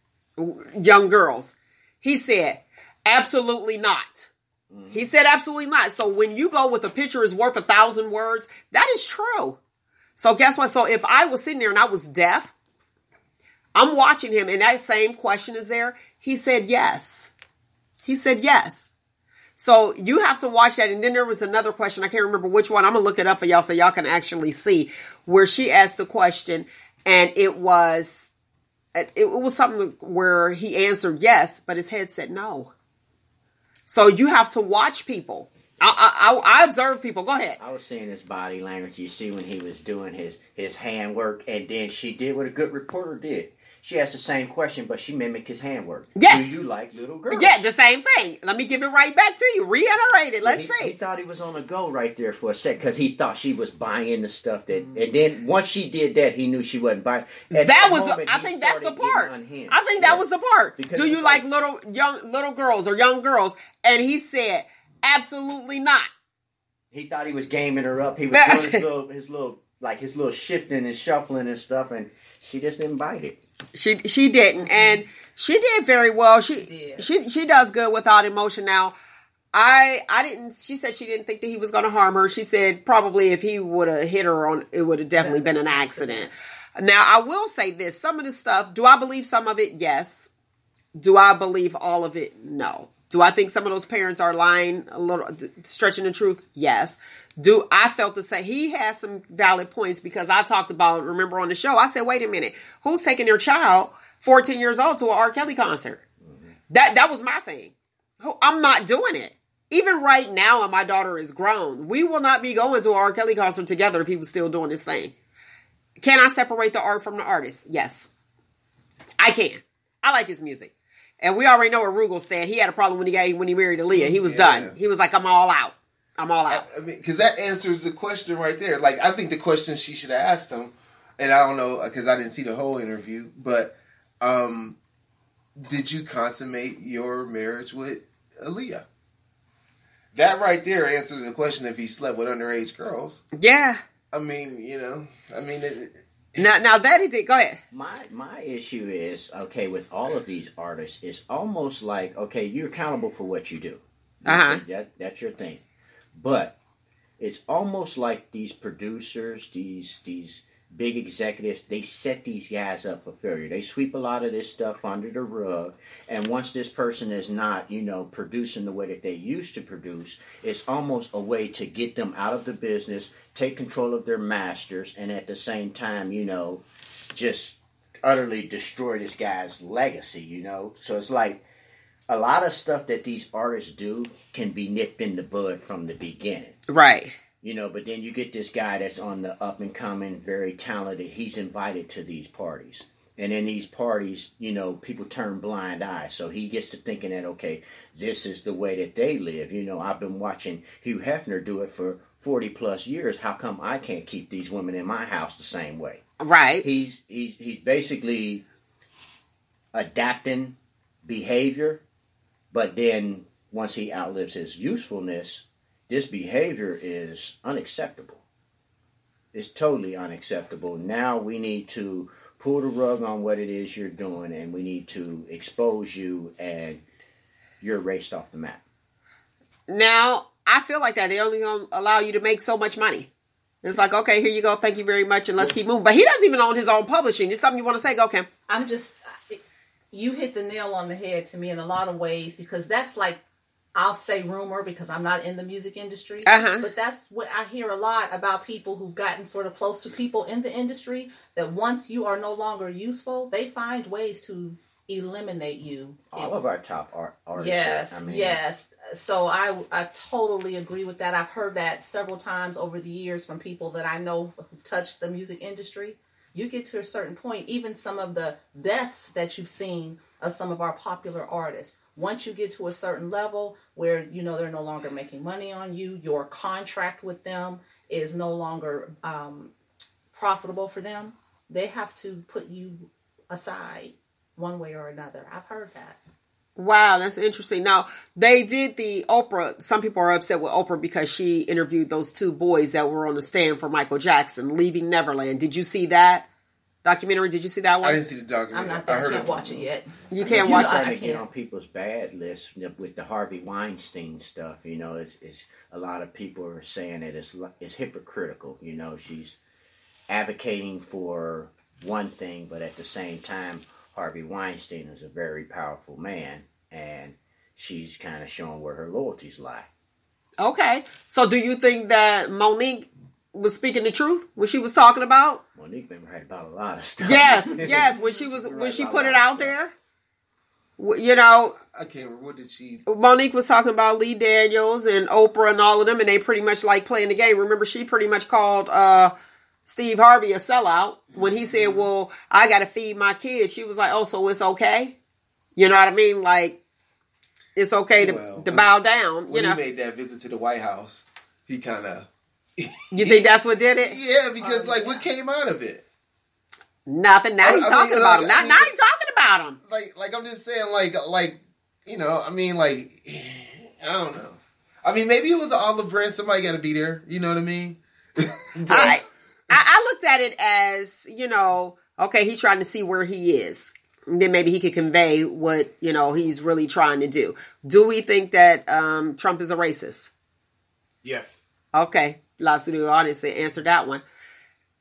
Speaker 1: Young girls? He said, absolutely not. Mm-hmm. He said, absolutely not. So when you go with a picture is worth 1,000 words, that is true. So guess what? So if I was sitting there and I was deaf, I'm watching him and that same question is there. He said, yes. He said, yes. So you have to watch that. And then there was another question. I can't remember which one. I'm going to look it up for y'all so y'all can actually see where she asked the question and it was something where he answered yes, but his head said no. So you have to watch people. I observe people. Go ahead.
Speaker 2: I was seeing his body language. You see when he was doing his hand work, and then she did what a good reporter did. She asked the same question, but she mimicked his handwork.
Speaker 1: Yes.
Speaker 2: Do you like little girls?
Speaker 1: Yeah, the same thing. Let me give it right back to you. Reiterate it. Let's see.
Speaker 2: He thought he was on the go right there for a sec because he thought she was buying the stuff that. And then once she did that, he knew she wasn't buying.
Speaker 1: I think that's the part. I think that was the part. Because do you like little girls or young girls? And he said, absolutely not.
Speaker 2: He thought he was gaming her up. He was doing his little shifting and shuffling and stuff, and she just didn't bite it.
Speaker 1: She didn't, and she did very well. She does good without emotion. Now, I didn't. She said she didn't think that he was going to harm her. She said probably if he would have hit her it would have definitely been an accident. Now, I will say this: some of the stuff. Do I believe some of it? Yes. Do I believe all of it? No. Do I think some of those parents are lying a little, stretching the truth? Yes. I felt the same. He had some valid points because I talked about, remember on the show, I said, wait a minute, who's taking their child 14 years old to an R. Kelly concert? Mm-hmm. That was my thing. I'm not doing it. Even right now, and my daughter is grown, we will not be going to an R. Kelly concert together if he was still doing this thing. Can I separate the art from the artist? Yes. I can. I like his music. And we already know where Roogle stand. He had a problem when he married Aaliyah. He was done. He was like, I'm all out. I'm all out.
Speaker 3: I mean, because that answers the question right there. Like, I think the question she should have asked him, and I don't know, because I didn't see the whole interview, but did you consummate your marriage with Aaliyah? That right there answers the question if he slept with underage girls.
Speaker 1: Yeah.
Speaker 3: I mean,
Speaker 1: Now that he did. Go ahead.
Speaker 2: My issue is, okay, with all of these artists, it's almost like, okay, you're accountable for what you do. That's your thing. But it's almost like these producers, these big executives, they set these guys up for failure. They sweep a lot of this stuff under the rug. And once this person is not, producing the way that they used to produce, it's almost a way to get them out of the business, take control of their masters, and at the same time, just utterly destroy this guy's legacy, you know? So it's like a lot of stuff that these artists do can be nipped in the bud from the beginning.
Speaker 1: Right.
Speaker 2: You know, but then you get this guy that's on the up and coming, very talented. He's invited to these parties. And in these parties, you know, people turn blind eyes. So he gets to thinking that, okay, this is the way that they live. You know, I've been watching Hugh Hefner do it for 40 plus years. How come I can't keep these women in my house the same way?
Speaker 1: Right.
Speaker 2: He's basically adapting behavior, but then once he outlives his usefulness, this behavior is unacceptable. It's totally unacceptable. Now we need to pull the rug on what it is you're doing, and we need to expose you, and you're erased off the map.
Speaker 1: Now, I feel like that. They only gonna allow you to make so much money. It's like, okay, here you go. Thank you very much. And let's keep moving. But he doesn't even own his own publishing. It's something you want to say? Go, Kim.
Speaker 4: You hit the nail on the head to me in a lot of ways, because that's like, I'll say rumor because I'm not in the music industry. But that's what I hear a lot about people who've gotten sort of close to people in the industry, that once you are no longer useful, they find ways to eliminate you.
Speaker 2: All of our top artists.
Speaker 4: Yes, yes. So I totally agree with that. I've heard that several times over the years from people that I know who touch the music industry. You get to a certain point, even some of the deaths that you've seen of some of our popular artists, once you get to a certain level where, you know, they're no longer making money on you, your contract with them is no longer profitable for them, they have to put you aside one way or another. I've heard that.
Speaker 1: Wow, that's interesting. Now, they did the Oprah. Some people are upset with Oprah because she interviewed those two boys that were on the stand for Michael Jackson, Leaving Neverland. Did you see that documentary? Did you see that one?
Speaker 3: I didn't see the documentary.
Speaker 4: I'm not there. I can't watch it yet.
Speaker 1: You can't watch it.
Speaker 2: I get on people's bad list with the Harvey Weinstein stuff. You know, it's a lot of people are saying that it's hypocritical. You know, she's advocating for one thing, but at the same time, Harvey Weinstein is a very powerful man, and she's kind of showing where her loyalties lie.
Speaker 1: Okay. So do you think that Monique was speaking the truth when she was talking about?
Speaker 2: Monique been right about a lot of stuff.
Speaker 1: Yes. When she put it out there, you know,
Speaker 3: I can't remember, what did she?
Speaker 1: Monique was talking about Lee Daniels and Oprah and all of them, and they pretty much like playing the game. Remember, she pretty much called Steve Harvey a sellout when he said, "Well, I got to feed my kids." She was like, "Oh, so it's okay?" You know what I mean? Like, it's okay to bow down.
Speaker 3: When he made that visit to the White House, he kind of.
Speaker 1: You think that's what did it?
Speaker 3: Yeah, because what came out of it?
Speaker 1: Nothing. Now he's talking about him. Now he's talking about him.
Speaker 3: Like I'm just saying, like you know, I mean, like I don't know. I mean, maybe it was an olive branch. Somebody got to be there. You know what I mean?
Speaker 1: I looked at it as, you know, okay, he's trying to see where he is. And then maybe he could convey what, you know, he's really trying to do. Do we think that Trump is a racist?
Speaker 7: Yes.
Speaker 1: Okay. Lots of the audience answered that one.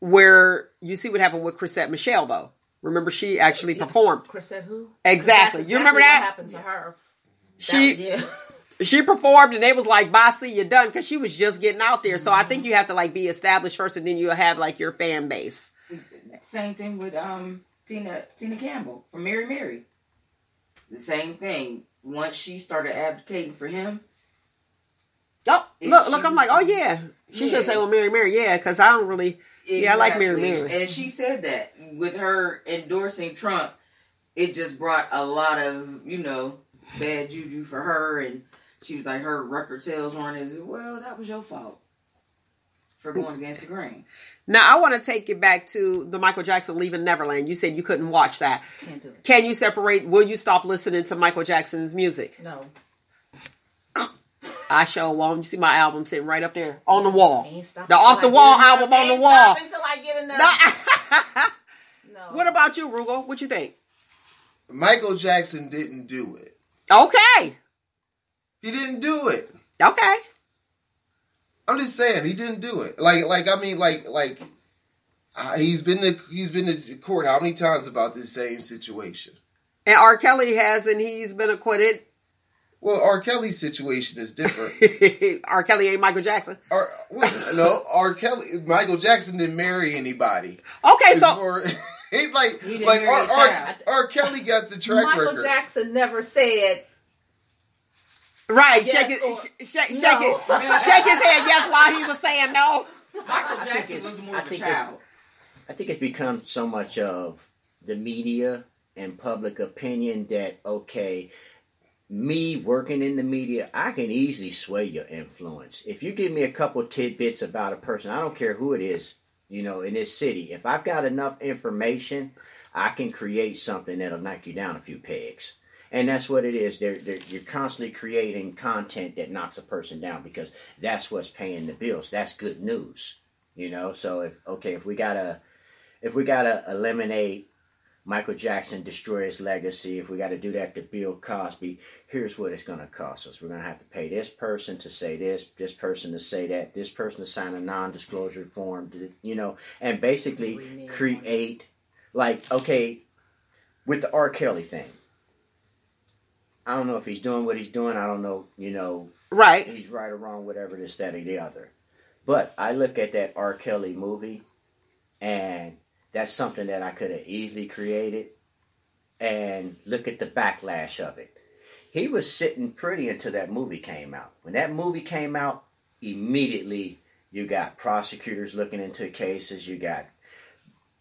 Speaker 1: Where you see what happened with Chrisette Michele, though. Remember, she actually performed.
Speaker 4: Chrisette who?
Speaker 1: Exactly. You remember that?
Speaker 4: What happened to her?
Speaker 1: She performed and they was like, bye, see you done, because she was just getting out there. So I think you have to like be established first, and then you'll have like your fan base.
Speaker 5: Same thing with Tina Campbell from Mary Mary. The same thing. Once she started advocating for him.
Speaker 1: Oh, look, I'm like, oh yeah. She should say, well, Mary Mary, yeah, because I don't really, I like Mary Mary.
Speaker 5: And she said that with her endorsing Trump, it just brought a lot of, you know, bad juju for her, and she was like, her record sales weren't as well. That was your fault for going against the grain.
Speaker 1: Now I want to take it back to the Michael Jackson Leaving Neverland. You said you couldn't watch that.
Speaker 4: Can't do it.
Speaker 1: Can you separate? Will you stop listening to Michael Jackson's music?
Speaker 4: No.
Speaker 1: I sure won't. You see my album sitting right up there on the wall. The
Speaker 4: Off
Speaker 1: the Wall album on the wall.
Speaker 4: Until I get enough. No.
Speaker 1: What about you, Roogle? What you think?
Speaker 3: Michael Jackson didn't do it.
Speaker 1: Okay.
Speaker 3: He didn't do it.
Speaker 1: Okay.
Speaker 3: I'm just saying he didn't do it. He's been to court how many times about this same situation?
Speaker 1: And R. Kelly has, and he's been acquitted.
Speaker 3: Well, R. Kelly's situation is different.
Speaker 1: R. Kelly ain't Michael Jackson.
Speaker 3: No, R. Kelly. Michael Jackson didn't marry anybody.
Speaker 1: Okay,
Speaker 3: He like
Speaker 5: He didn't
Speaker 3: like
Speaker 5: marry a child.
Speaker 3: R. Kelly got the track
Speaker 4: Michael
Speaker 3: record.
Speaker 4: Jackson never said
Speaker 1: Right,
Speaker 4: Yes,
Speaker 1: shake it,
Speaker 4: or-
Speaker 1: shake
Speaker 4: No.
Speaker 1: shake his head yes while he was saying no.
Speaker 5: Michael
Speaker 2: I think
Speaker 5: Jackson
Speaker 2: it's-
Speaker 5: was more
Speaker 2: I
Speaker 5: of a
Speaker 2: think it's-
Speaker 5: child.
Speaker 2: I think it's become so much of the media and public opinion that, okay, me working in the media, I can easily sway your influence. If you give me a couple tidbits about a person, I don't care who it is, you know, in this city, if I've got enough information, I can create something that'll knock you down a few pegs. And that's what it is. You're constantly creating content that knocks a person down because that's what's paying the bills. That's good news, you know. So if we gotta eliminate Michael Jackson, destroy his legacy, if we got to do that to Bill Cosby, here's what it's going to cost us. We're going to have to pay this person to say this person to say that, this person to sign a non-disclosure form, you know, and basically create, like, okay, with the R. Kelly thing. I don't know if he's doing what he's doing. I don't know, you know,
Speaker 1: Right.
Speaker 2: he's right or wrong, whatever, this, that, or the other. But I look at that R. Kelly movie, and that's something that I could have easily created. And look at the backlash of it. He was sitting pretty until that movie came out. When that movie came out, immediately you got prosecutors looking into cases. You got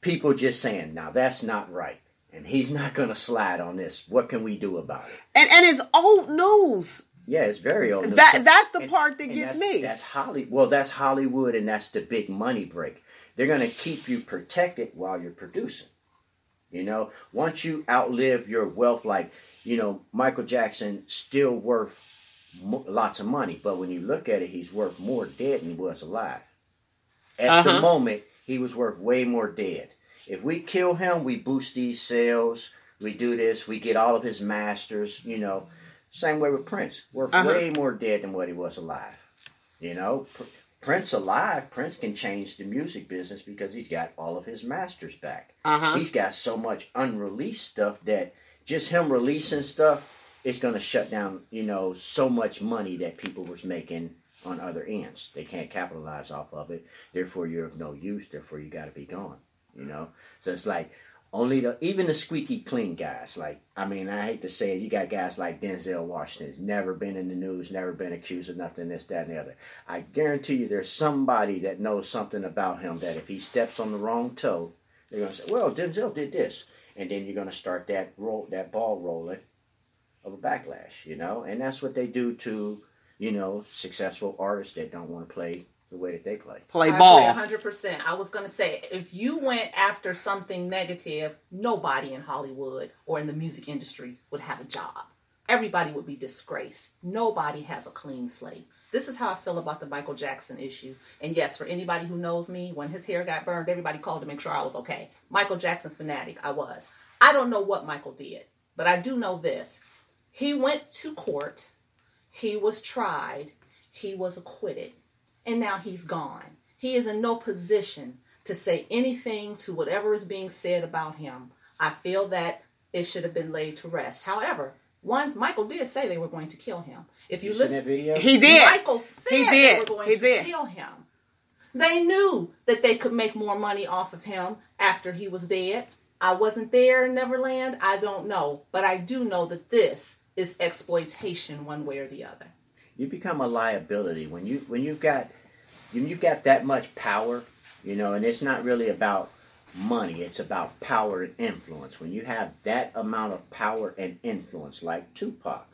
Speaker 2: people just saying, now that's not right. And he's not going to slide on this. What can we do about it?
Speaker 1: And it's old news.
Speaker 2: Yeah, it's very old.
Speaker 1: That's the part that gets me.
Speaker 2: That's Hollywood. Well, that's Hollywood, and that's the big money break. They're going to keep you protected while you're producing. You know, once you outlive your wealth, like, you know, Michael Jackson still worth lots of money, but when you look at it, he's worth more dead than he was alive. At the moment, he was worth way more dead. If we kill him, we boost these sales, we do this, we get all of his masters, you know. Same way with Prince. Worth way more dead than what he was alive. You know, Prince alive, Prince can change the music business because he's got all of his masters back. He's got so much unreleased stuff that just him releasing stuff, it's going to shut down, you know, so much money that people was making on other ends. They can't capitalize off of it. Therefore, you're of no use. Therefore, you got to be gone. You know, so it's like even the squeaky clean guys. Like, I mean, I hate to say it, you got guys like Denzel Washington. He's never been in the news, never been accused of nothing, this, that, and the other. I guarantee you, there's somebody that knows something about him that if he steps on the wrong toe, they're gonna say, "Well, Denzel did this," and then you're gonna start that ball rolling of a backlash. You know, and that's what they do to, you know, successful artists that don't want to play the way that they play.
Speaker 1: Play ball.
Speaker 4: 100%. I was going to say, if you went after something negative, nobody in Hollywood or in the music industry would have a job. Everybody would be disgraced. Nobody has a clean slate. This is how I feel about the Michael Jackson issue. And yes, for anybody who knows me, when his hair got burned, everybody called to make sure I was okay. Michael Jackson fanatic, I was. I don't know what Michael did, but I do know this. He went to court. He was tried. He was acquitted. And now he's gone. He is in no position to say anything to whatever is being said about him. I feel that it should have been laid to rest. However, once Michael did say they were going to kill him. If you listen,
Speaker 2: that video?
Speaker 1: He did.
Speaker 4: Michael said
Speaker 1: He
Speaker 4: they
Speaker 1: did.
Speaker 4: were going
Speaker 1: He
Speaker 4: to
Speaker 1: did.
Speaker 4: kill him. They knew that they could make more money off of him after he was dead. I wasn't there in Neverland. I don't know. But I do know that this is exploitation one way or the other.
Speaker 2: You become a liability when you've got that much power, you know, and it's not really about money, it's about power and influence. When you have that amount of power and influence, like Tupac,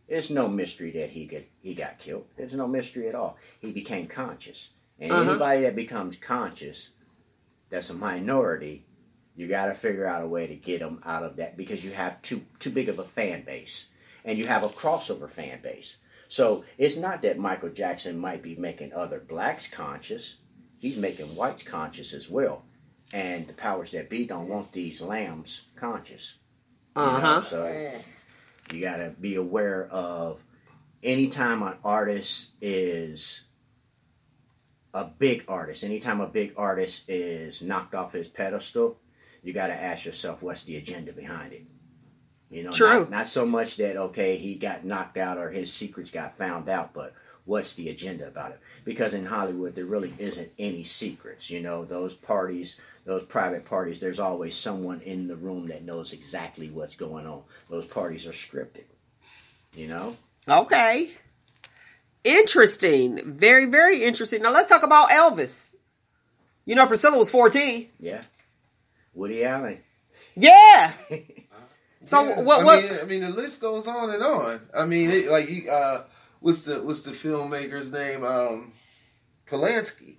Speaker 2: it's no mystery that he got killed. There's no mystery at all. He became conscious. And anybody that becomes conscious, that's a minority, you got to figure out a way to get them out of that because you have too big of a fan base. And you have a crossover fan base. So it's not that Michael Jackson might be making other blacks conscious. He's making whites conscious as well. And the powers that be don't want these lambs conscious. You know? So you got to be aware of anytime an artist is a big artist, anytime a big artist is knocked off his pedestal, you got to ask yourself, what's the agenda behind it? You know,
Speaker 1: True.
Speaker 2: Not so much that, okay, he got knocked out or his secrets got found out, but what's the agenda about it. Because in Hollywood, there really isn't any secrets. You know, those parties, those private parties, there's always someone in the room that knows exactly what's going on. Those parties are scripted, you know?
Speaker 1: Okay. Interesting. Very, very interesting. Now let's talk about Elvis. You know, Priscilla was 14.
Speaker 2: Yeah. Woody Allen.
Speaker 1: Yeah. So
Speaker 3: Yeah,
Speaker 1: what?
Speaker 3: I mean, the list goes on and on. I mean, what's the filmmaker's name? Polanski.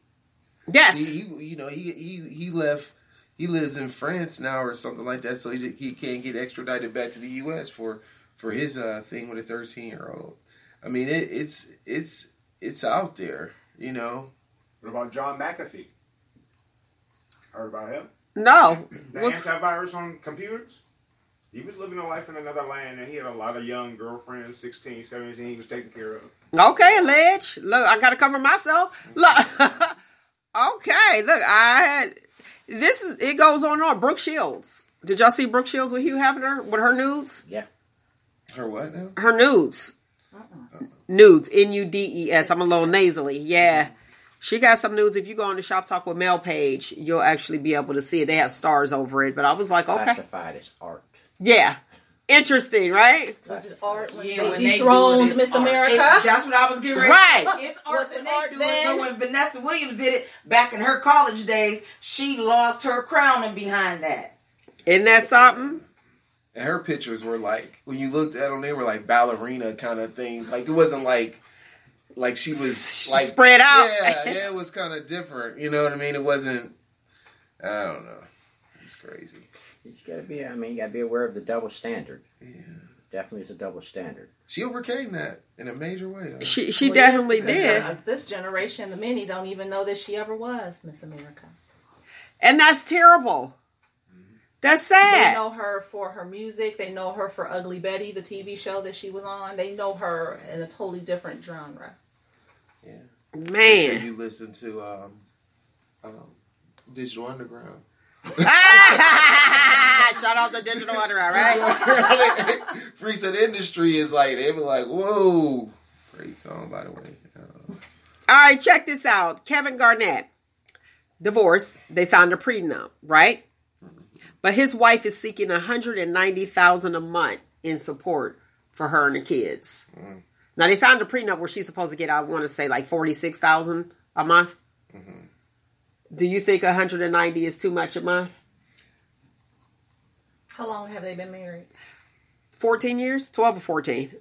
Speaker 1: Yes.
Speaker 3: He left. He lives in France now or something like that, so he can't get extradited back to the U.S. for his thing with a 13-year-old. I mean, it's out there, you know.
Speaker 7: What about John McAfee? Heard about him?
Speaker 1: No.
Speaker 7: The antivirus on computers? He was living a life in another land, and he had a lot of young girlfriends, 16, 17, he was taking care of.
Speaker 1: Okay, Ledge. Look, I got to cover myself. Look. Okay, look, it goes on and on. Brooke Shields. Did y'all see Brooke Shields with Hugh Hefner with her nudes?
Speaker 2: Yeah.
Speaker 3: Her what now?
Speaker 1: Her nudes. Nudes. Nudes. I'm a little nasally. Yeah. She got some nudes. If you go on the Shop Talk with Mel page, you'll actually be able to see it. They have stars over it. But I was like, okay.
Speaker 2: Classified as art.
Speaker 1: Yeah. Interesting, right?
Speaker 4: Was it art when
Speaker 5: Yeah, when
Speaker 4: they
Speaker 5: they
Speaker 4: dethroned
Speaker 5: do it,
Speaker 4: Miss
Speaker 5: it's art.
Speaker 4: America?
Speaker 5: That's what I was getting ready.
Speaker 1: Right.
Speaker 5: It's art
Speaker 4: Was
Speaker 5: when
Speaker 4: it
Speaker 5: they
Speaker 4: art
Speaker 5: do
Speaker 4: then?
Speaker 5: it. But when Vanessa Williams did it back in her college days, she lost her crowning behind that.
Speaker 1: Isn't that something?
Speaker 3: And her pictures were like, when you looked at them, they were like ballerina kind of things. Like, it wasn't like she was like
Speaker 1: spread out.
Speaker 3: Yeah, it was kind of different. You know what I mean? It wasn't. I don't know. It's crazy.
Speaker 2: You gotta be. I mean, you gotta be aware of the double standard.
Speaker 3: Yeah.
Speaker 2: Definitely, is a double standard.
Speaker 3: She overcame that in a major way, though.
Speaker 1: She definitely
Speaker 4: yes,
Speaker 1: did.
Speaker 4: This generation, the many don't even know that she ever was Miss America.
Speaker 1: And that's terrible. That's
Speaker 4: They
Speaker 1: sad.
Speaker 4: know her for her music. They know her for Ugly Betty, the TV show that she was on. They know her in a totally different genre.
Speaker 3: Yeah.
Speaker 1: Man.
Speaker 3: So you listen to Digital Underground.
Speaker 1: Shout out to Digital Underground, right?
Speaker 3: Freaks of the Industry is like, they were like, whoa. Great song, by the way.
Speaker 1: All right, check this out. Kevin Garnett, divorced. They signed a prenup, right? But his wife is seeking $190,000 a month in support for her and the kids. Mm. Now they signed a prenup where she's supposed to get, I want to say, like $46,000 a month. Mm-hmm. Do you think 190 is too much a month?
Speaker 4: How long have they been married?
Speaker 1: 14 years, 12 or 14.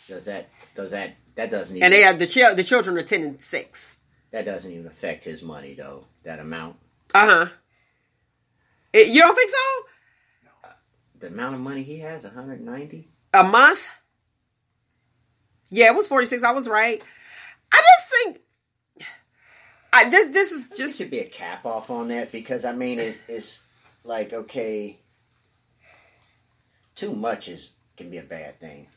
Speaker 2: That doesn't even.
Speaker 1: And they have the children are 10 and 6.
Speaker 2: That doesn't even affect his money though. That amount.
Speaker 1: You don't think so?
Speaker 2: The amount of money he has, 190
Speaker 1: a month. Yeah, it was 46. I was right. I just think this is just
Speaker 2: there should be a cap off on that because I mean it's like, okay, too much can be a bad thing.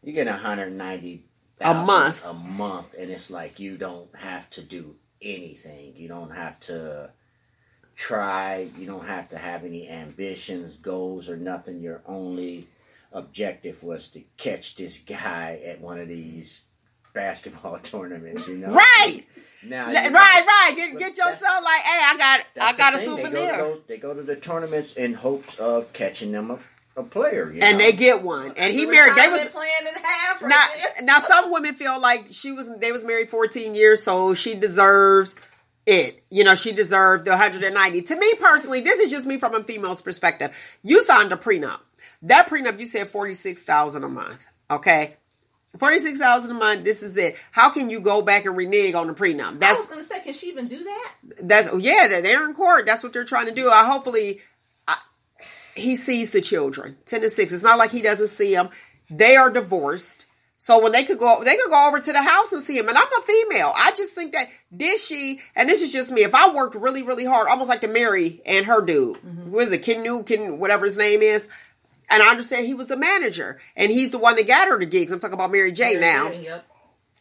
Speaker 2: You get 190
Speaker 1: a month,
Speaker 2: and it's like you don't have to do anything. You don't have to try. You don't have to have any ambitions, goals, or nothing. Your only objective was to catch this guy at one of these basketball tournaments. You know,
Speaker 1: right?
Speaker 2: Now,
Speaker 1: right. Get yourself like, hey, I got a souvenir.
Speaker 2: They go to the tournaments in hopes of catching them a player, you
Speaker 1: and
Speaker 2: know?
Speaker 1: They get one. And he married. They was
Speaker 4: plan in half. Right
Speaker 1: now. Some women feel like they was married 14 years, so she deserves it. You know, she deserved the 190. To me personally, this is just me from a female's perspective. You signed a prenup. That prenup, you said $46,000 a month. Okay. $46,000 a month. This is it. How can you go back and renege on the prenup?
Speaker 4: I was going to say, can she even do that?
Speaker 1: They're in court. That's what they're trying to do. Hopefully, he sees the children, 10 and 6. It's not like he doesn't see them. They are divorced, so when they could go over to the house and see him. And I'm a female. I just think that did she? And this is just me. If I worked really, really hard, almost like to Mary and her dude, who is it? Ken, whatever his name is. And I understand he was the manager, and he's the one that got her the gigs. I'm talking about Mary J now.
Speaker 4: Yep.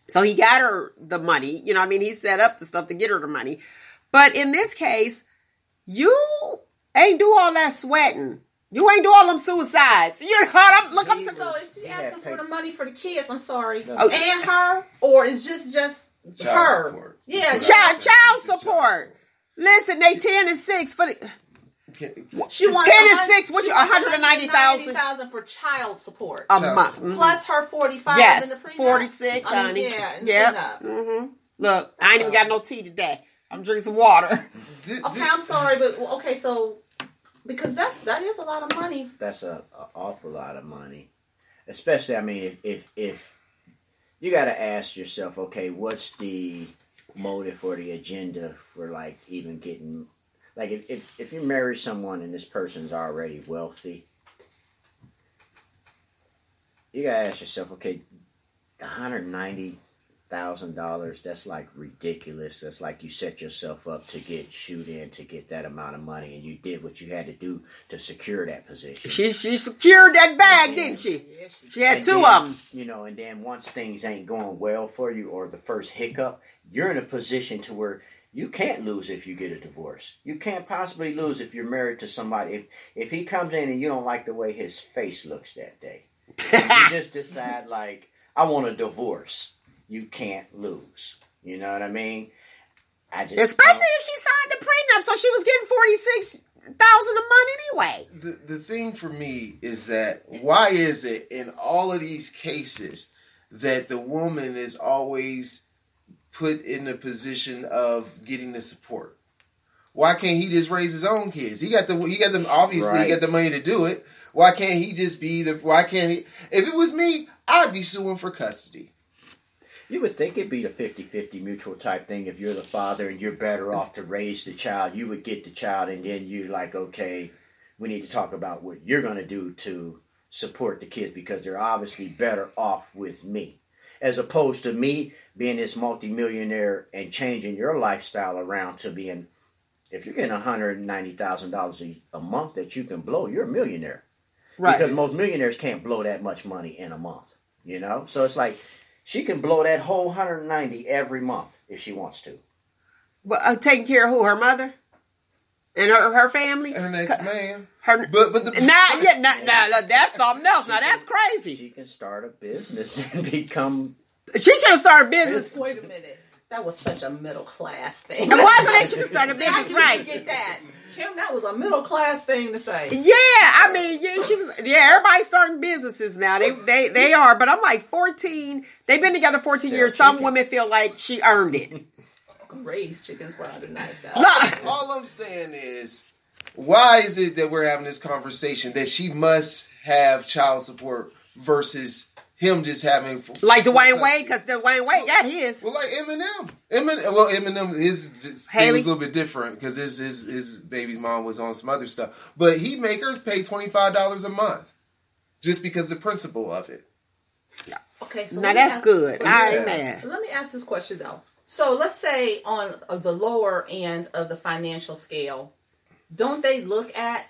Speaker 1: So he got her the money. You know what I mean? He set up the stuff to get her the money. But in this case, you ain't do all that sweating You ain't do all them suicides. You know what I'm look. I'm
Speaker 4: So is she asking for the money for the kids? I'm sorry,
Speaker 1: Oh.
Speaker 4: and her, or is just
Speaker 3: Child
Speaker 4: her?
Speaker 3: support.
Speaker 4: Yeah,
Speaker 1: child support. Listen, they 10 and 6 for the.
Speaker 4: She wants
Speaker 1: 10 and 6. What you 190,000
Speaker 4: for child support
Speaker 1: a month
Speaker 4: plus her 45.
Speaker 1: Yes,
Speaker 4: in the prenup.
Speaker 1: 46, honey.
Speaker 4: Yeah, in
Speaker 1: Yeah.
Speaker 4: the prenup.
Speaker 1: Look, I ain't even got no tea today. I'm drinking some water.
Speaker 4: Okay, I'm sorry, but okay, so because that is a lot of money.
Speaker 2: That's a awful lot of money, especially. I mean, if you got to ask yourself, okay, what's the motive or the agenda for like even getting, like if you marry someone and this person's already wealthy, you got to ask yourself, okay, $190,000, that's like ridiculous. That's like you set yourself up to get shoot in to get that amount of money, and you did what you had to do to secure that position.
Speaker 1: She secured that bag, didn't she? She had two of them.
Speaker 2: You know, and then once things ain't going well for you, or the first hiccup, you're in a position to where you can't lose if you get a divorce. You can't possibly lose if you're married to somebody. If he comes in and you don't like the way his face looks that day, and you just decide like, I want a divorce. You can't lose. You know what I mean?
Speaker 1: Especially if she signed the prenup, so she was getting $46,000 a month anyway.
Speaker 3: The thing for me is that why is it in all of these cases that the woman is always put in a position of getting the support? Why can't he just raise his own kids? He got them obviously.
Speaker 2: Right.
Speaker 3: He got the money to do it. Why can't he just be why can't he? If it was me, I'd be suing for custody.
Speaker 2: You would think it'd be the 50-50 mutual type thing. If you're the father and you're better off to raise the child, you would get the child, and then you're like, okay, we need to talk about what you're going to do to support the kids because they're obviously better off with me. As opposed to me being this multimillionaire and changing your lifestyle around to being, if you're getting $190,000 a month that you can blow, you're a millionaire.
Speaker 1: Right.
Speaker 2: Because most millionaires can't blow that much money in a month, you know? So it's like, she can blow that whole 190 every month if she wants to.
Speaker 1: But taking care of who? Her mother and her family.
Speaker 3: And her next man.
Speaker 1: Her,
Speaker 3: but
Speaker 1: that's something else. Now that's crazy.
Speaker 2: She can start a business and become.
Speaker 1: She should have started a business.
Speaker 4: Wait a minute. That was such a middle class thing.
Speaker 1: And why so they should have started a business, right?
Speaker 4: Get that, Kim? That was a middle class thing to say.
Speaker 1: Yeah, I mean, yeah, she was. Yeah, everybody's starting businesses now. They are, but I'm like 14. They've been together 14 years. Some women feel like she earned it.
Speaker 4: Raised chickens for $190,000.
Speaker 3: All I'm saying is, why is it that we're having this conversation that she must have child support versus him just having
Speaker 1: like Dwayne Wade, because Dwayne Wade got his.
Speaker 3: Well, like Eminem, his was a little bit different because his baby's mom was on some other stuff, but he make her pay $25 a month just because the principle of it.
Speaker 1: Yeah.
Speaker 4: Okay, so
Speaker 1: now that's good. I ain't mad.
Speaker 4: Let me ask this question though. So let's say on the lower end of the financial scale, don't they look at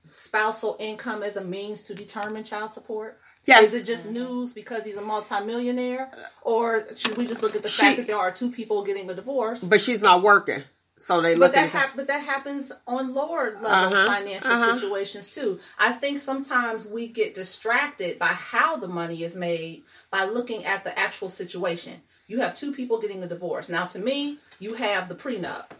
Speaker 4: spousal income as a means to determine child support?
Speaker 1: Yes.
Speaker 4: Is it just news because he's a multimillionaire? Or should we just look at the fact that there are two people getting a divorce?
Speaker 1: But she's not working. So they look at
Speaker 4: but that happens on lower level financial situations too. I think sometimes we get distracted by how the money is made by looking at the actual situation. You have two people getting a divorce. Now, to me, you have the prenup.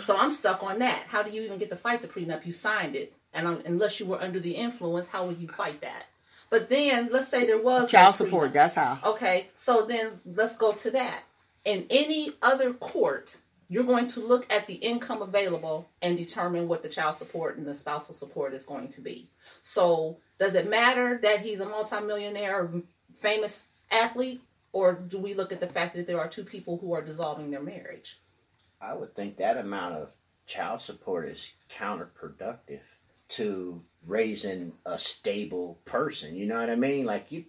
Speaker 4: So I'm stuck on that. How do you even get to fight the prenup? You signed it. And unless you were under the influence, how would you fight that? But then, let's say there was
Speaker 1: child support. That's how.
Speaker 4: Okay, so then let's go to that. In any other court, you're going to look at the income available and determine what the child support and the spousal support is going to be. So does it matter that he's a multimillionaire, famous athlete? Or do we look at the fact that there are two people who are dissolving their marriage?
Speaker 2: I would think that amount of child support is counterproductive to raising a stable person. You know what I mean? Like you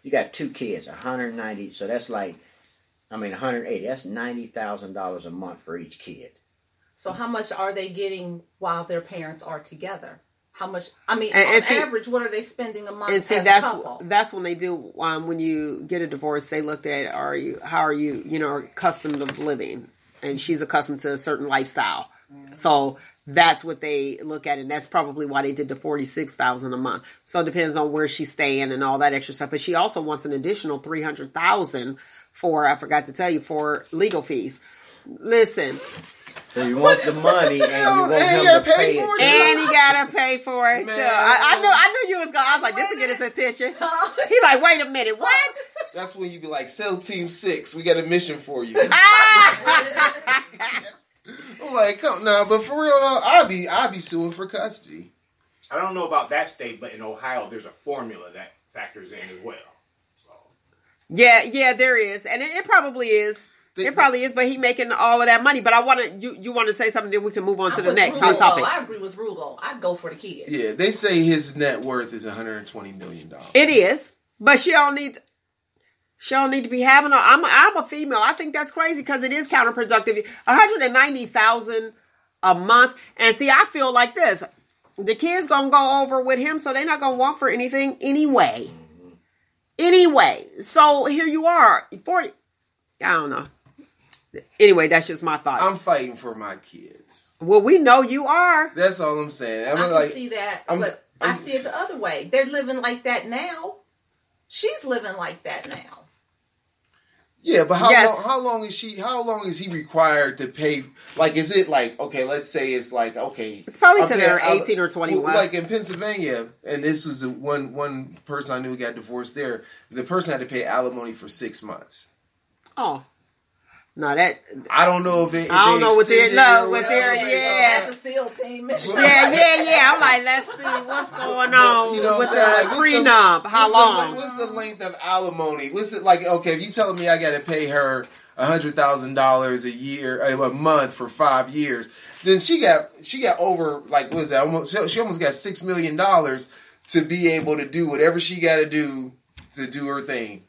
Speaker 2: got two kids, 190. So that's 180. That's $90,000 a month for each kid.
Speaker 4: So how much are they getting while their parents are together? How much? I mean,
Speaker 1: and
Speaker 4: on
Speaker 1: see, average,
Speaker 4: what are they spending a month?
Speaker 1: And see,
Speaker 4: as
Speaker 1: that's
Speaker 4: a couple?
Speaker 1: That's when they do. When you get a divorce, they looked at how are you accustomed to living, and she's accustomed to a certain lifestyle. So that's what they look at, and that's probably why they did the $46,000 a month. So it depends on where she's staying and all that extra stuff. But she also wants an additional $300,000 for, I forgot to tell you, for legal fees. Listen.
Speaker 2: So you want the money and you want him to pay it.
Speaker 1: And he gotta pay for it too. I knew you was going. I was like, this will get his attention. He like, wait a minute, what?
Speaker 3: That's when you be like, "Sell Team 6. We got a mission for you." I'm like, come no, but for real, though, I'll be suing for custody.
Speaker 7: I don't know about that state, but in Ohio, there's a formula that factors in as well. So.
Speaker 1: Yeah, there is, and it probably is. It probably is, but he making all of that money. But I want to, you want to say something, then we can move on to the next hot topic.
Speaker 4: I agree with Roogle. I'd go for the kids.
Speaker 3: Yeah, they say his net worth is $120 million.
Speaker 1: It is, but she don't need to be having. I'm a female. I think that's crazy because it is counterproductive. $190,000 a month, and see, I feel like this: the kids gonna go over with him, so they're not gonna want for anything anyway. So here you are, 40. I don't know. Anyway, that's just my thoughts.
Speaker 3: I'm fighting for my kids.
Speaker 1: Well, we know you are.
Speaker 3: That's all I'm saying.
Speaker 4: I can see that, but I see it the other way. They're living like that now. She's living like that now.
Speaker 3: Yeah, but how long is he required to pay? Like, is it like, okay, let's say it's like, okay.
Speaker 1: It's probably till they're 18 or 21.
Speaker 3: Like in Pennsylvania, and this was the one person I knew who got divorced there, the person had to pay alimony for 6 months.
Speaker 1: Oh. No, that
Speaker 3: I don't know if it.
Speaker 1: I don't know what they're
Speaker 4: That's a SEAL team.
Speaker 1: Yeah. I'm like, let's see what's going on with the prenup. How long?
Speaker 3: What's the length of alimony? What's it like? Okay, if you telling me I got to pay her $100,000 a year, a month for 5 years, then she got over like what is that? She almost got $6 million to be able to do whatever she got to do her thing.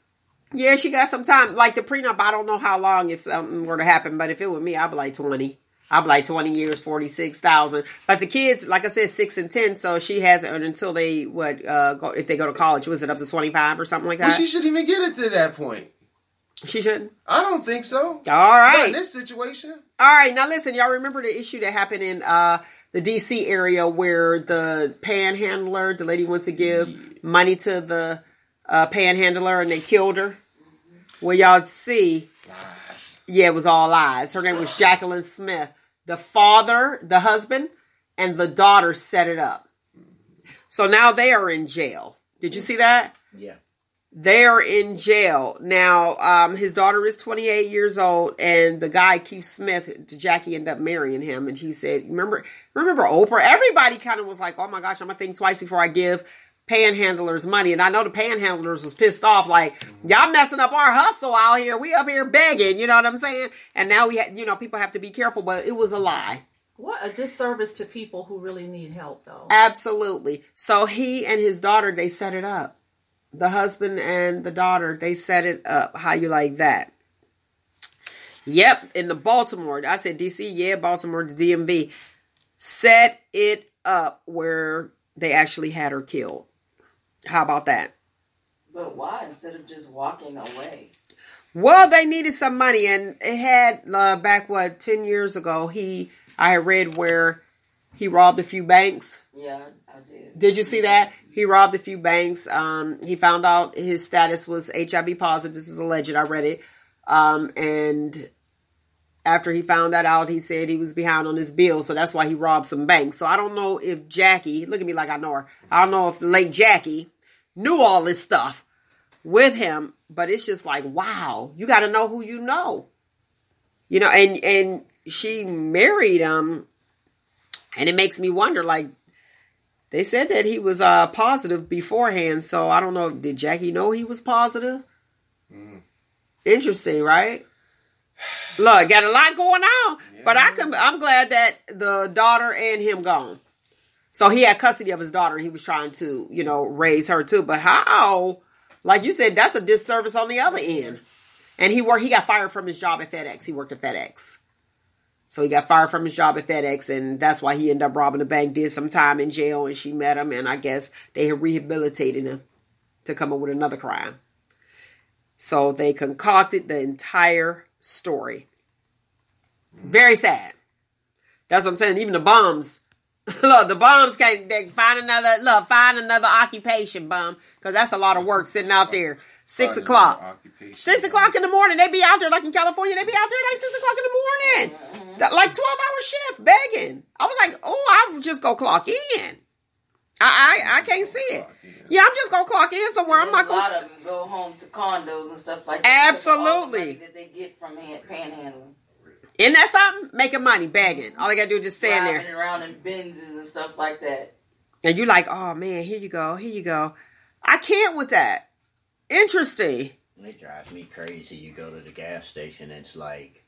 Speaker 1: Yeah, she got some time. Like the prenup, I don't know how long if something were to happen, but if it were me, I'd be like 20. I'd be like 20 years, 46,000. But the kids, like I said, 6 and 10, so she has it until they go if they go to college. Was it up to 25 or something like that?
Speaker 3: Well, she shouldn't even get it to that point.
Speaker 1: She shouldn't?
Speaker 3: I don't think so.
Speaker 1: All right.
Speaker 3: Not in this situation.
Speaker 1: All right. Now listen, y'all remember the issue that happened in the D.C. area where the panhandler, the lady went to give money to the panhandler and they killed her? Well, y'all see.
Speaker 3: Lies.
Speaker 1: Yeah, it was all lies. Her name was Jacqueline Smith. The father, the husband, and the daughter set it up. So now they are in jail. Did you see that?
Speaker 2: Yeah. They
Speaker 1: are in jail. Now, his daughter is 28 years old, and the guy, Keith Smith, Jackie ended up marrying him, and he said, remember Oprah? Everybody kind of was like, oh my gosh, I'm going to think twice before I give panhandlers money. And I know the panhandlers was pissed off, like, y'all messing up our hustle out here. We up here begging, you know what I'm saying? And now people have to be careful, but it was a lie.
Speaker 4: What a disservice to people who really need help, though.
Speaker 1: Absolutely. So he and his daughter, they set it up. The husband and the daughter, they set it up. How you like that? Yep, in the Baltimore. I said DC, yeah, Baltimore, the DMV. Set it up where they actually had her killed. How about that?
Speaker 5: But why instead of just walking away?
Speaker 1: Well, they needed some money, and it had back 10 years ago. I had read where he robbed a few banks.
Speaker 5: Yeah, I did.
Speaker 1: Did you see that? He robbed a few banks. He found out his status was HIV positive. This is alleged. I read it. And after he found that out, he said he was behind on his bill. So that's why he robbed some banks. So I don't know if Jackie, look at me like I know her. I don't know if the late Jackie knew all this stuff with him. But it's just like, wow, you got to know who you know. You know, and she married him. And it makes me wonder, like, they said that he was positive beforehand. So I don't know. Did Jackie know he was positive? Interesting, right? Look, got a lot going on. Yeah. But I'm glad that the daughter and him gone. So he had custody of his daughter. And he was trying to, raise her too. But how? Like you said, that's a disservice on the other end. And he got fired from his job at FedEx. He worked at FedEx. So he got fired from his job at FedEx, and that's why he ended up robbing the bank, did some time in jail, and she met him, and I guess they had rehabilitated him to come up with another crime. So they concocted the entire story. Very sad. That's what I'm saying. Even the bums. Look, the bums can't find another occupation, bum. Because that's a lot of work sitting out there. 6 o'clock. 6 o'clock in the morning. They be out there, like in California, they be out there like 6 o'clock in the morning. Like 12-hour shift begging. I was like, oh, I'll just go clock in. I can't see it. Yeah, I'm just gonna clock in somewhere. I'm not gonna.
Speaker 5: A lot of them go home to condos and stuff like that.
Speaker 1: Absolutely.
Speaker 5: All the money that they get from panhandling.
Speaker 1: Isn't that something? Making money, begging. All they gotta do is just stand there.
Speaker 5: Driving around in Benzes and stuff like that.
Speaker 1: And you like, oh man, here you go. I can't with that. Interesting.
Speaker 2: It drives me crazy. You go to the gas station and it's like,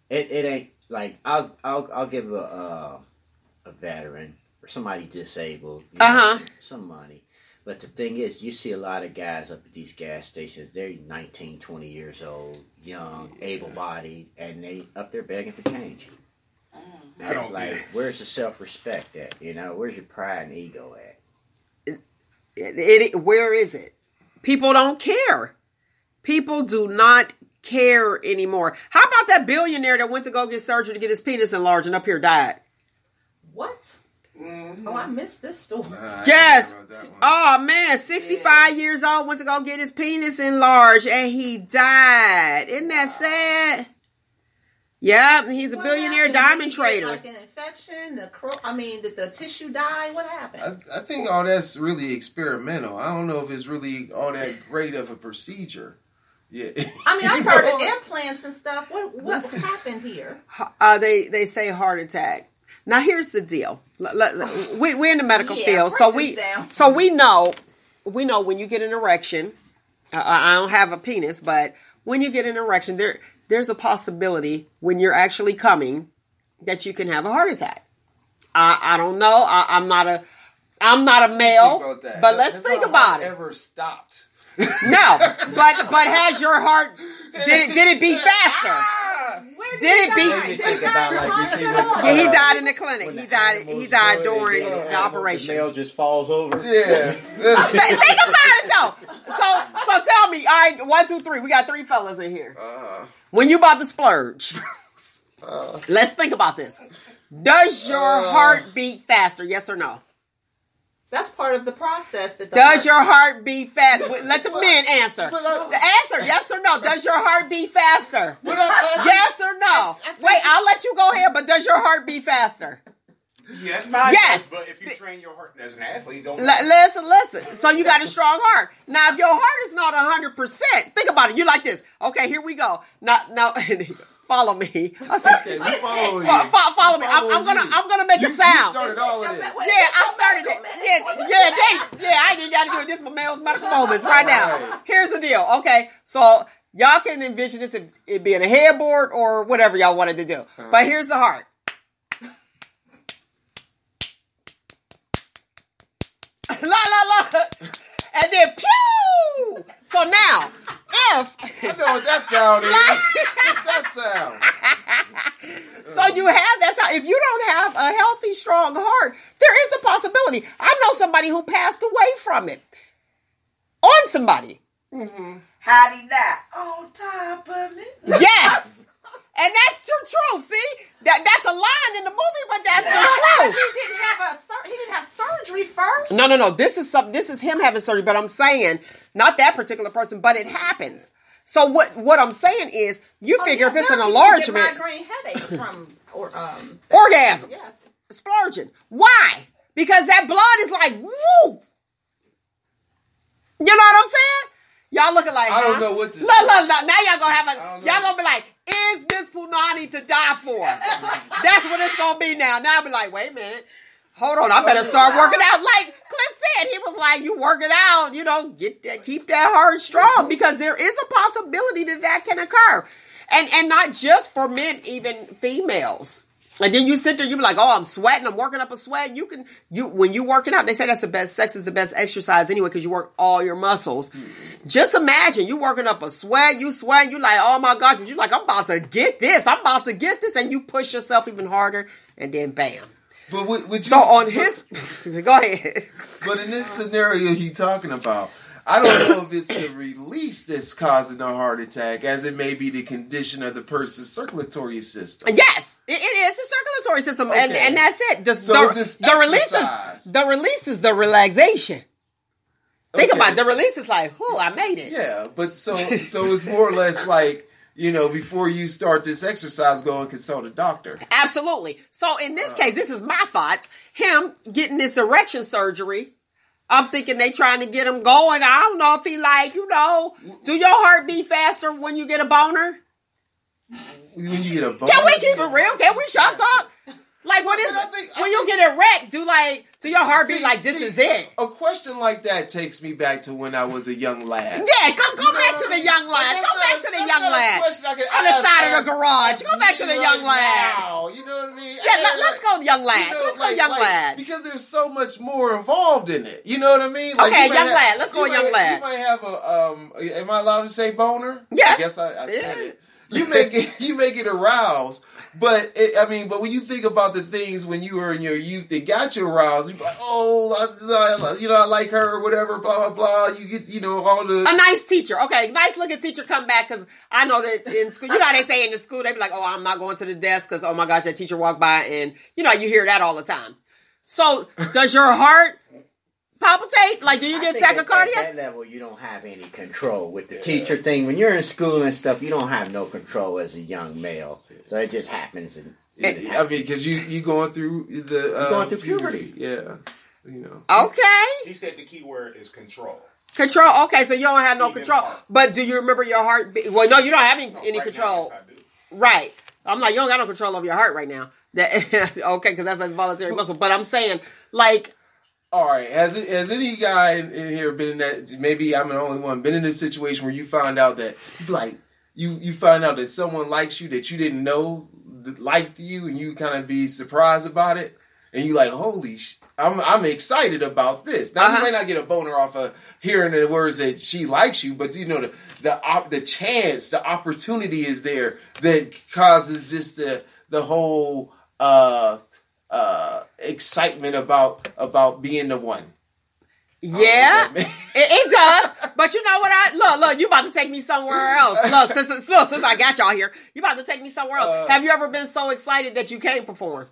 Speaker 2: it ain't like I'll give a veteran or somebody disabled, some money. But the thing is, you see a lot of guys up at these gas stations. They're 19, 20 years old, young, able-bodied, and they up there begging for change. I don't like. Where's the self-respect at? Where's your pride and ego at?
Speaker 1: Where is it? People don't care. People do not care anymore. How about that billionaire that went to go get surgery to get his penis enlarged and up here died?
Speaker 4: What? Oh, I missed this story.
Speaker 1: Yes. Oh, man. 65 years old, went to go get his penis enlarged, and he died. Isn't that sad? Yeah, he's a billionaire diamond trader.
Speaker 4: Like an infection? Did the tissue die? What happened?
Speaker 3: I think all that's really experimental. I don't know if it's really all that great of a procedure. Yeah.
Speaker 4: I've heard of implants and stuff. What happened here?
Speaker 1: They say heart attack. Now here's the deal. We're in the medical field, so we know when you get an erection. I don't have a penis, but when you get an erection, there's a possibility when you're actually coming that you can have a heart attack. I don't know. I'm not a male, but let's think about it.
Speaker 3: Ever stopped?
Speaker 1: No, but has your heart? Did it beat faster? Did it beat? Yeah, he died in the clinic. He died during the operation.
Speaker 2: The male just falls over.
Speaker 3: Yeah.
Speaker 1: Think about it though. So tell me. All right, 1, 2, 3. We got 3 fellas in here. When you about to splurge, let's think about this. Does your heart beat faster? Yes or no?
Speaker 4: That's part of the process.
Speaker 1: Does your heart beat faster? Let the men answer. The answer, yes or no. Does your heart beat faster? Yes or no? Wait, I'll let you go ahead, but does your heart beat faster?
Speaker 7: Yes. But if you train your heart as an athlete, don't...
Speaker 1: Listen. So you got a strong heart. Now, if your heart is not 100%, think about it. You like this. Okay, here we go. Now... Follow me.
Speaker 3: Okay, we follow you.
Speaker 1: Follow me. I'm gonna make a sound.
Speaker 3: You started all of this.
Speaker 1: I started it. I ain't even got to do it. This is my male's medical moments right now.
Speaker 3: Right.
Speaker 1: Here's the deal. Okay, so y'all can envision this it being a headboard or whatever y'all wanted to do. But here's the heart. La. And then pew! So now, if...
Speaker 3: I know what that sound is. What's that sound?
Speaker 1: So you have that sound. If you don't have a healthy, strong heart, there is a possibility. I know somebody who passed away from it. On somebody.
Speaker 5: Mm-hmm. How'd he die? On top of it.
Speaker 1: Yes! And that's the truth, see? That's a line in the movie, but that's the truth.
Speaker 4: He didn't have surgery first?
Speaker 1: No. This is him having surgery, but I'm saying, not that particular person, but it happens. So what I'm saying is, you figure if it's an enlargement...
Speaker 4: Get migraine headaches from...
Speaker 1: orgasms.
Speaker 4: Yes.
Speaker 1: Splurging. Why? Because that blood is like, woo! You know what I'm saying? Y'all looking like,
Speaker 3: I don't know what to say.
Speaker 1: Look. Now y'all gonna be like, is Miss Punani to die for? That's what it's gonna be now. Now I'll be like, wait a minute. Hold on, I better start working out. Like Cliff said, he was like, you work it out, keep that heart strong, because there is a possibility that can occur. And not just for men, even females. And then you sit there, you be like, oh, I'm sweating, I'm working up a sweat. When you working out, they say that's the best, sex is the best exercise anyway, because you work all your muscles. Just imagine you working up a sweat, you sweat, you like, oh my gosh, you're like, I'm about to get this, and you push yourself even harder, and then bam.
Speaker 3: But go
Speaker 1: ahead.
Speaker 3: But in this scenario you're talking about, I don't know if it's the release that's causing a heart attack, as it may be the condition of the person's circulatory system.
Speaker 1: Yes, it is. it's a circulatory system,
Speaker 3: Okay.
Speaker 1: and that's it.
Speaker 3: So is this exercise?
Speaker 1: The release is the relaxation. Think
Speaker 3: Okay.
Speaker 1: about it. The release is like, "Whoo, I made it."
Speaker 3: Yeah, but so it's more or less like, before you start this exercise, go and consult a doctor.
Speaker 1: Absolutely. So in this case, this is my thoughts. Him getting this erection surgery. I'm thinking they trying to get him going. I don't know if he do your heart beat faster when you get a boner?
Speaker 3: When you get a boner,
Speaker 1: Can we keep it real? Can we shop talk? Like when you get erect, do your heart beat like this is it?
Speaker 3: A question like that takes me back to when I was a young lad.
Speaker 1: Yeah, go back to the young lad. Go back to the young lad. On the side of the garage. Go back to the young lad.
Speaker 3: Wow, you know what I mean?
Speaker 1: Yeah, let's go young lad. Let's go young lad.
Speaker 3: Because there's so much more involved in it. You know what I mean? Like,
Speaker 1: Okay, young lad. Let's go young lad.
Speaker 3: You might have am I allowed to say boner?
Speaker 1: Yes.
Speaker 3: I guess I said it. You may get aroused, but when you think about the things when you were in your youth that got you aroused, you're like, I like her or whatever, blah blah blah. You get all the
Speaker 1: a nice teacher, okay, nice looking teacher come back because I know that in school, how they say in the school they be like, oh, I'm not going to the desk because oh my gosh that teacher walked by and you hear that all the time. So does your heart palpitate? Like, do you get tachycardia?
Speaker 2: At that level, you don't have any control with the teacher thing. When you're in school and stuff, you don't have no control as a young male. So it just happens.
Speaker 3: Because you going through
Speaker 2: going through puberty.
Speaker 3: Yeah.
Speaker 1: Okay.
Speaker 7: He said the key word is control.
Speaker 1: Control. Okay, so you don't have no control. But do you remember your heart? Well, no, you don't have any control.
Speaker 7: Now, yes, I do.
Speaker 1: Right. I'm like, you don't got no control over your heart right now. Okay, because that's a voluntary muscle. But I'm saying, like.
Speaker 3: All right. Has any guy in here been in that? Maybe I'm the only one. Been in this situation where you find out that you find out that someone likes you that you didn't know liked you, and you kind of be surprised about it, and you like, holy, I'm excited about this. Now you may not get a boner off of hearing the words that she likes you, but the chance, the opportunity is there that causes just the whole. Excitement about being the one.
Speaker 1: Yeah, it does. But you know what? Look, you about to take me somewhere else. Look, since I got y'all here, you about to take me somewhere else. Have you ever been so excited that you can't perform?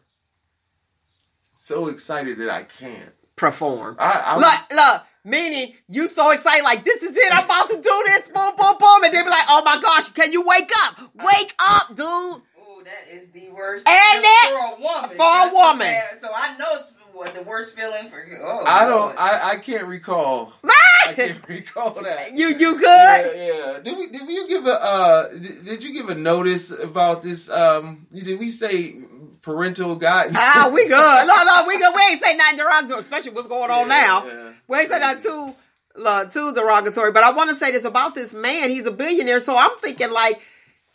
Speaker 3: So excited that I can't
Speaker 1: perform.
Speaker 3: Look,
Speaker 1: meaning you so excited, like this is it. I'm about to do this. Boom, boom, boom, and they be like, oh my gosh, can you wake up? Wake up, dude.
Speaker 5: That is the worst
Speaker 1: and
Speaker 5: for a woman.
Speaker 1: For a woman.
Speaker 5: So I know it's the worst feeling for you. Oh,
Speaker 3: I can't recall. I can't recall that.
Speaker 1: You good?
Speaker 3: Yeah. Did you give a notice about this? Did we say parental guidance?
Speaker 1: We good. No, we good. We ain't say nothing derogatory, especially what's going on now.
Speaker 3: Yeah.
Speaker 1: We ain't say nothing too derogatory. But I want to say this about this man. He's a billionaire, so I'm thinking like.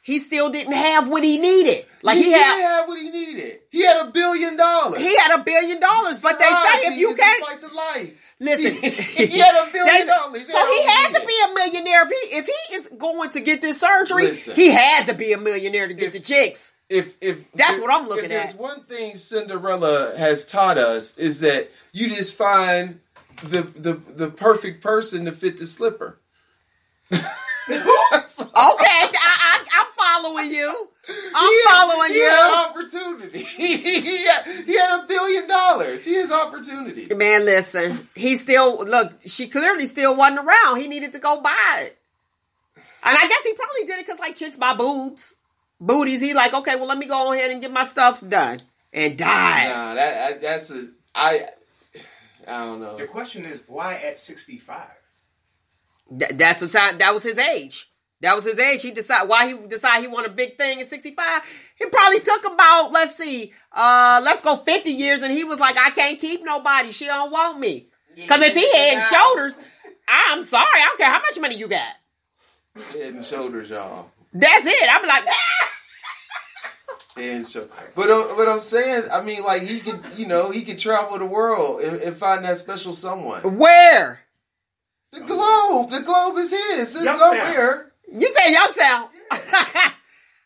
Speaker 1: He still didn't have what he needed. Like he
Speaker 3: didn't have what he needed. He had $1 billion.
Speaker 1: He had $1 billion, but they say if you can't,
Speaker 3: the spice of life.
Speaker 1: Listen,
Speaker 3: he had $1 billion.
Speaker 1: So he had to be a millionaire if he is going to get this surgery. He had to be a millionaire to get the chicks.
Speaker 3: If
Speaker 1: that's what I'm looking at.
Speaker 3: There's one thing Cinderella has taught us is that you just find the perfect person to fit the slipper.
Speaker 1: Okay, I'm following you. I'm following you.
Speaker 3: He had opportunity. He had $1 billion. He has opportunity.
Speaker 1: Man, listen. She clearly still wasn't around. He needed to go buy it. And I guess he probably did it because like chicks buy booties. He like, okay, well let me go ahead and get my stuff done. And died.
Speaker 3: Nah, I don't know.
Speaker 7: The question is, why at 65?
Speaker 1: That's the time. That was his age. He decided why he decided he wanted a big thing at 65. He probably took about, let's go 50 years, and he was like, I can't keep nobody. She don't want me. Because if he had shoulders, I'm sorry, I don't care how much money you got.
Speaker 3: Head and shoulders, y'all.
Speaker 1: That's it. I'm like,
Speaker 3: and so, but I'm saying, I mean, like he could travel the world and find that special someone.
Speaker 1: Where?
Speaker 3: The globe is his. It's
Speaker 7: Young
Speaker 3: somewhere.
Speaker 7: Sound.
Speaker 1: You say Young Sound.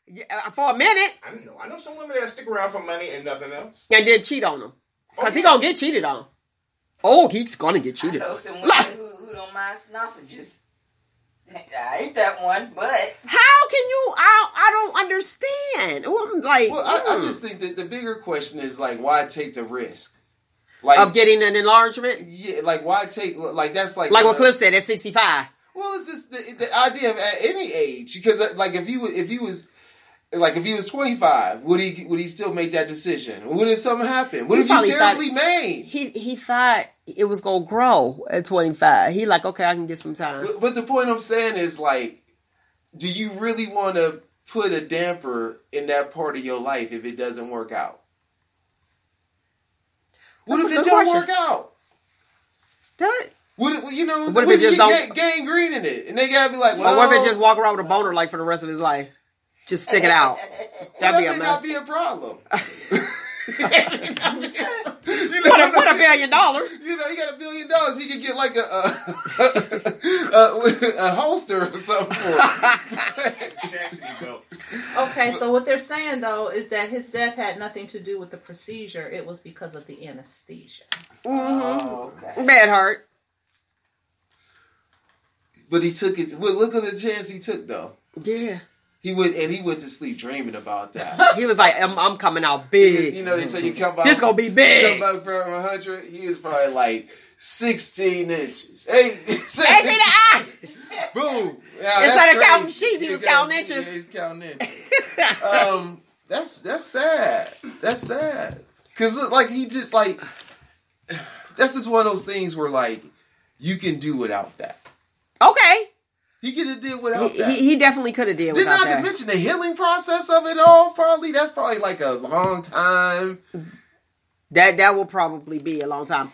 Speaker 1: Yeah, for a minute.
Speaker 7: I know some women that stick around for money and nothing else.
Speaker 1: And then cheat on them. Because he gonna get cheated on. Oh, he's gonna get cheated on.
Speaker 5: I know some women who don't mind sausages. I ain't that one, but
Speaker 1: How can you? I don't understand. I'm like,
Speaker 3: Well, I just think that the bigger question is like, why take the risk? Like
Speaker 1: of getting an enlargement.
Speaker 3: yeah, like why take like that's like
Speaker 1: Like what Cliff said at 65.
Speaker 3: Well, it's just the idea of at any age because like if he was 25, would he still make that decision? What if something happened? What
Speaker 1: He
Speaker 3: if you
Speaker 1: probably
Speaker 3: terribly made?
Speaker 1: He thought it was gonna grow at 25. He like, okay, I can get some time.
Speaker 3: But the point I'm saying is like, do you really want to put a damper in that part of your life if it doesn't work out? What
Speaker 1: That's
Speaker 3: if
Speaker 1: a
Speaker 3: it
Speaker 1: good
Speaker 3: don't
Speaker 1: question.
Speaker 3: work out?
Speaker 1: That,
Speaker 3: What you know?
Speaker 1: What if it just don't-
Speaker 3: gangrene in it, and they gotta be like,
Speaker 1: or
Speaker 3: well,
Speaker 1: what if it just walk around with a boner like for the rest of his life? Just stick it out. That'd be a
Speaker 3: that may
Speaker 1: mess.
Speaker 3: not be a problem.
Speaker 1: What $1 billion?
Speaker 3: You know, he got $1 billion. He could get like a holster or something for it.
Speaker 7: Chastity belt.
Speaker 4: Okay, so what they're saying though is that his death had nothing to do with the procedure. It was because of the anesthesia.
Speaker 5: oh, okay.
Speaker 1: Bad heart.
Speaker 3: But he took it. Well, look at the chance he took, though.
Speaker 1: Yeah.
Speaker 3: He went to sleep dreaming about that.
Speaker 1: He was like, I'm coming out big.
Speaker 3: You know, they tell you come back.
Speaker 1: This gonna be big.
Speaker 3: Come back from 100. He was probably like 16 inches. 18. Boom. Yeah,
Speaker 1: Instead of
Speaker 3: that's
Speaker 1: counting
Speaker 3: crazy.
Speaker 1: sheep, he was counting inches.
Speaker 3: Yeah, he's counting inches. That's sad. That's sad. Because like he just like that's just one of those things where like you can do without that.
Speaker 1: Okay.
Speaker 3: He could have did without that.
Speaker 1: He definitely could have did
Speaker 3: Did
Speaker 1: without
Speaker 3: not
Speaker 1: that.
Speaker 3: to mention the healing process of it all. Probably that's probably like a long time.
Speaker 1: That will probably be a long time.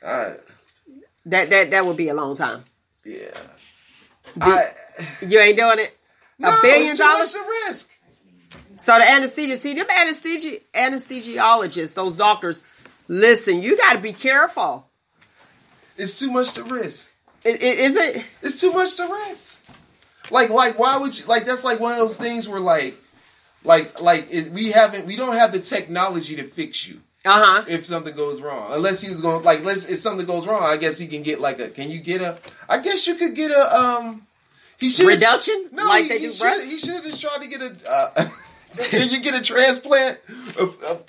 Speaker 3: That
Speaker 1: That will be a long time.
Speaker 3: yeah.
Speaker 1: You ain't doing it.
Speaker 3: No,
Speaker 1: $1 billion.
Speaker 3: it's too much to risk.
Speaker 1: So the anesthesia, see them anesthesiologists, those doctors. Listen, you got to be careful.
Speaker 3: It's too much to risk.
Speaker 1: Is it?
Speaker 3: It's too much to risk. Like why would you like? That's like one of those things where we don't have the technology to fix you if something goes wrong. Unless he was going if something goes wrong, I guess he can get I guess you could get he should
Speaker 1: Reduction?
Speaker 3: No,
Speaker 1: Like
Speaker 3: he,
Speaker 1: they
Speaker 3: he
Speaker 1: do
Speaker 3: should
Speaker 1: breast?
Speaker 3: he should have just tried to get a. Can you get a transplant?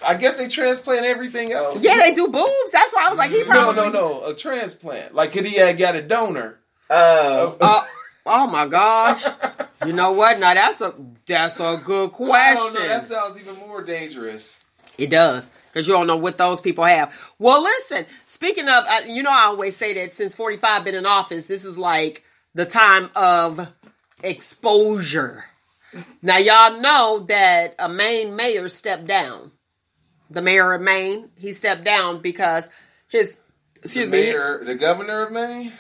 Speaker 3: I guess they transplant everything else.
Speaker 1: Yeah, they do boobs. That's why I was like, he probably
Speaker 3: No, a transplant. Like, could he have got a donor?
Speaker 5: Oh,
Speaker 1: Oh my gosh! You know what? Now that's a good question.
Speaker 3: I don't know. That sounds even more dangerous.
Speaker 1: It does, because you don't know what those people have. Well, listen. Speaking of, I always say that since 45 been in office, this is like the time of exposure. Now, y'all know that a Maine mayor stepped down. The mayor of Maine, he stepped down because
Speaker 3: The governor of Maine?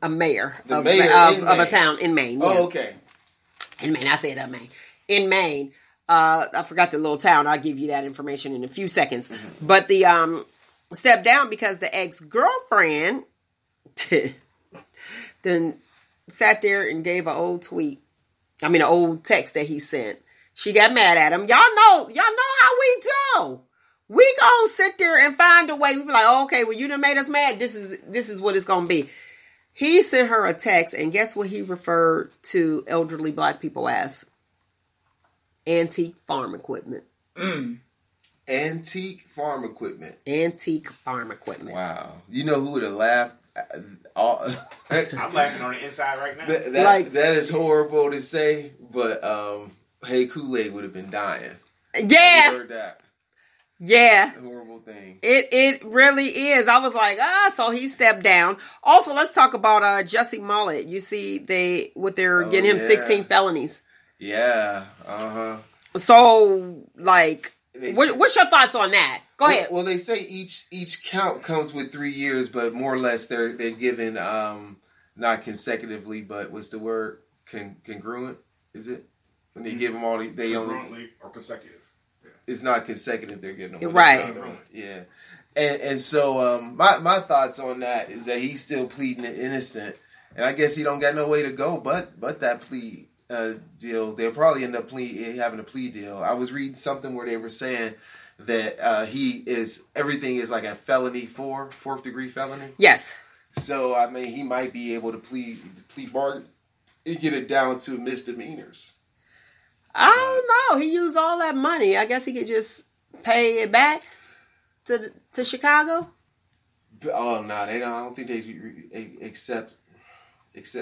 Speaker 1: a mayor
Speaker 3: The
Speaker 1: of
Speaker 3: mayor in
Speaker 1: a
Speaker 3: Maine.
Speaker 1: town in Maine. Yeah.
Speaker 3: Oh, okay.
Speaker 1: In Maine, I said Maine. In Maine, I forgot the little town. I'll give you that information in a few seconds. Mm-hmm. But the stepped down because the ex-girlfriend then sat there and gave an old an old text that he sent. She got mad at him. Y'all know how we do. We gonna sit there and find a way. We be like, oh, okay, well, you done made us mad. This is what it's gonna be. He sent her a text, and guess what he referred to elderly black people as? Antique farm equipment.
Speaker 3: Antique farm equipment.
Speaker 1: Antique farm equipment.
Speaker 3: Wow. You know who would have laughed?
Speaker 7: I'm laughing on the inside right now.
Speaker 3: That is horrible to say, but Hey Kool-Aid would have been dying.
Speaker 1: Yeah.
Speaker 3: You heard that.
Speaker 1: Yeah.
Speaker 3: That's a horrible thing.
Speaker 1: It really is. I was like, so he stepped down. Also, let's talk about Jussie Smollett. You see, they're getting him 16 felonies.
Speaker 3: Yeah. Uh-huh.
Speaker 1: So, like, what's your thoughts on that? Go ahead.
Speaker 3: Well, they say each count comes with 3 years, but more or less they're given not consecutively, but what's the word? Congruent? Is it? When they give them all, they only
Speaker 7: Congruently or consecutive.
Speaker 3: It's not consecutive. They're getting them
Speaker 1: right.
Speaker 3: Yeah, and so my thoughts on that is that he's still pleading innocent, and I guess he don't got no way to go but that plea deal. They'll probably end up having a plea deal. I was reading something where they were saying that everything is like a felony fourth degree felony.
Speaker 1: Yes.
Speaker 3: So I mean, he might be able to plea bargain and get it down to misdemeanors.
Speaker 1: I don't know. He used all that money. I guess he could just pay it back to Chicago.
Speaker 3: Oh no, they don't. I don't think they accept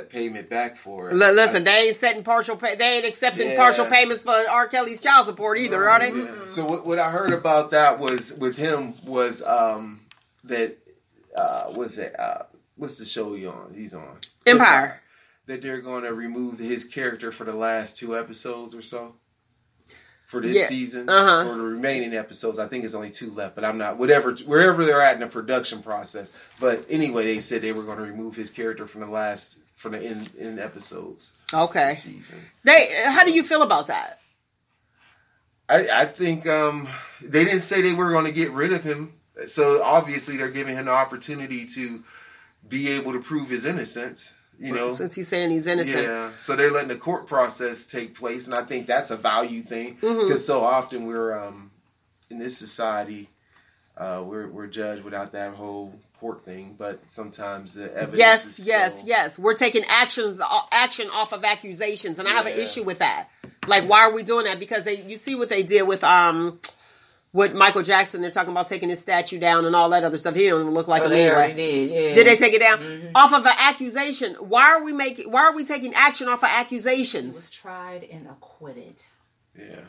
Speaker 3: payment back for it.
Speaker 1: Listen, they ain't setting partial pay. They ain't accepting partial payments for R. Kelly's child support either, are they?
Speaker 3: Yeah. So what I heard about that was with him was that what's the show he's on?
Speaker 1: Empire.
Speaker 3: That they're going to remove his character for the last 2 episodes or so for this season. For the remaining episodes, I think it's only 2 left, but I'm not wherever they're at in the production process. But anyway, they said they were going to remove his character from the end episodes.
Speaker 1: Okay.
Speaker 3: This season.
Speaker 1: How do you feel about that?
Speaker 3: I think they didn't say they were going to get rid of him, so obviously they're giving him the opportunity to be able to prove his innocence. You know,
Speaker 1: since he's saying he's innocent.
Speaker 3: Yeah, so they're letting the court process take place, and I think that's a value thing because so often we're in this society we're judged without that whole court thing, but sometimes the evidence.
Speaker 1: Yes. We're taking action off of accusations, and I have an issue with that. Like, why are we doing that? Because you see what they did with Michael Jackson. They're talking about taking his statue down and all that other stuff. He don't even look like him anyway. Did they take it down off of an accusation? Why are we taking action off of accusations?
Speaker 4: He was tried and acquitted.
Speaker 3: Yeah.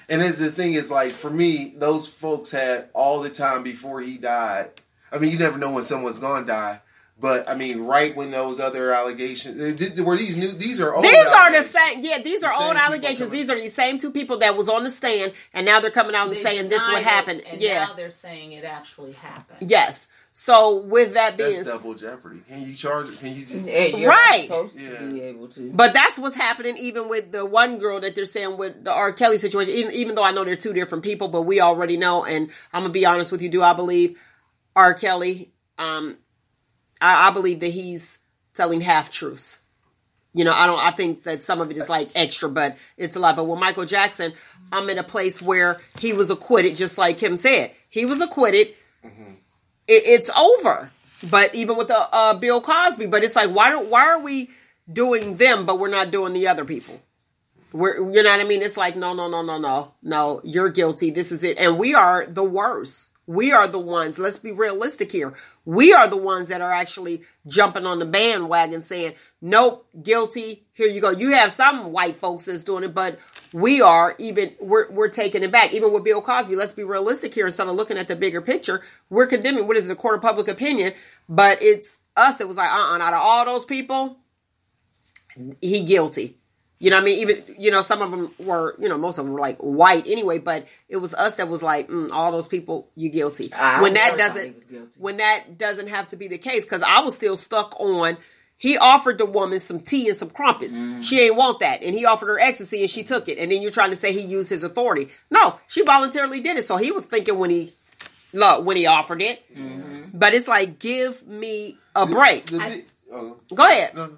Speaker 3: And the thing is, like, for me, those folks had all the time before he died. I mean, you never know when someone's gonna die. But I mean, right when those other allegations were these are old.
Speaker 1: These are the same. Yeah, these are old allegations. These are the same 2 people that was on the stand, and now they're coming out and saying this is what happened.
Speaker 4: And now they're saying it actually happened.
Speaker 1: Yes. So with that being,
Speaker 3: that's double jeopardy. Can you charge it? Can you do
Speaker 5: you're
Speaker 1: right?
Speaker 5: Supposed to be able to.
Speaker 1: But that's what's happening even with the one girl that they're saying with the R. Kelly situation. Even though I know they're 2 different people, but we already know. And I'm gonna be honest with you. Do I believe R. Kelly? I believe that he's telling half truths. You know, I think that some of it is like extra, but it's a lot. But with Michael Jackson, I'm in a place where he was acquitted, just like Kim said. He was acquitted. It's over. But even with the Bill Cosby, but it's like, why are we doing them, but we're not doing the other people? You know what I mean? It's like, no, you're guilty. This is it. And we are the worst. We are the ones, let's be realistic here. We are the ones that are actually jumping on the bandwagon saying, nope, guilty. Here you go. You have some white folks that's doing it, but we're taking it back. Even with Bill Cosby, let's be realistic here. Instead of looking at the bigger picture, we're condemning what is a court of public opinion, but it's us that was like, out of all those people, he guilty. You know what I mean? Even, some of them were, most of them were like white anyway, but it was us that was like, all those people, you guilty. When that doesn't have to be the case, because I was still stuck on, he offered the woman some tea and some crumpets. She ain't want that. And he offered her ecstasy and she took it. And then you're trying to say he used his authority. No, she voluntarily did it. So he was thinking when he offered it. But it's like, give me a break. Go ahead. No.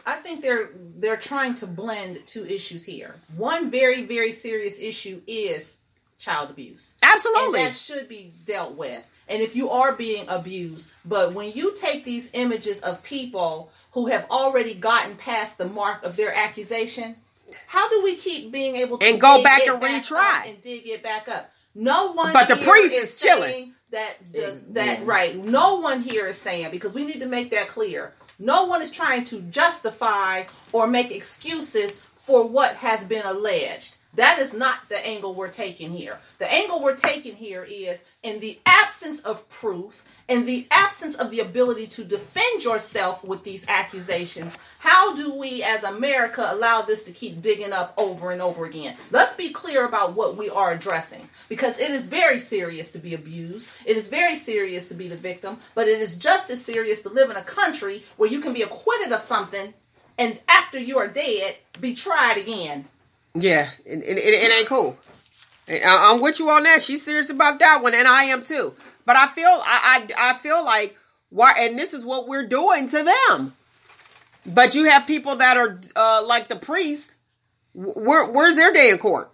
Speaker 4: I think they're trying to blend 2 issues here. One very, very serious issue is child abuse.
Speaker 1: Absolutely.
Speaker 4: And that should be dealt with. And if you are being abused, but when you take these images of people who have already gotten past the mark of their accusation, how do we keep being able to
Speaker 1: and go back and retry
Speaker 4: and dig it back up? No one.
Speaker 1: But the priest is chilling.
Speaker 4: That right. No one here is saying, because we need to make that clear. No one is trying to justify or make excuses for what has been alleged. That is not the angle we're taking here. The angle we're taking here is, in the absence of proof, in the absence of the ability to defend yourself with these accusations, how do we as America allow this to keep digging up over and over again? Let's be clear about what we are addressing, because it is very serious to be abused. It is very serious to be the victim, but it is just as serious to live in a country where you can be acquitted of something and after you are dead, be tried again.
Speaker 1: Yeah, it ain't cool. I'm with you on that. She's serious about that one, and I am too. But I feel like why, and this is what we're doing to them. But you have people that are like the priest. Where's their day in court?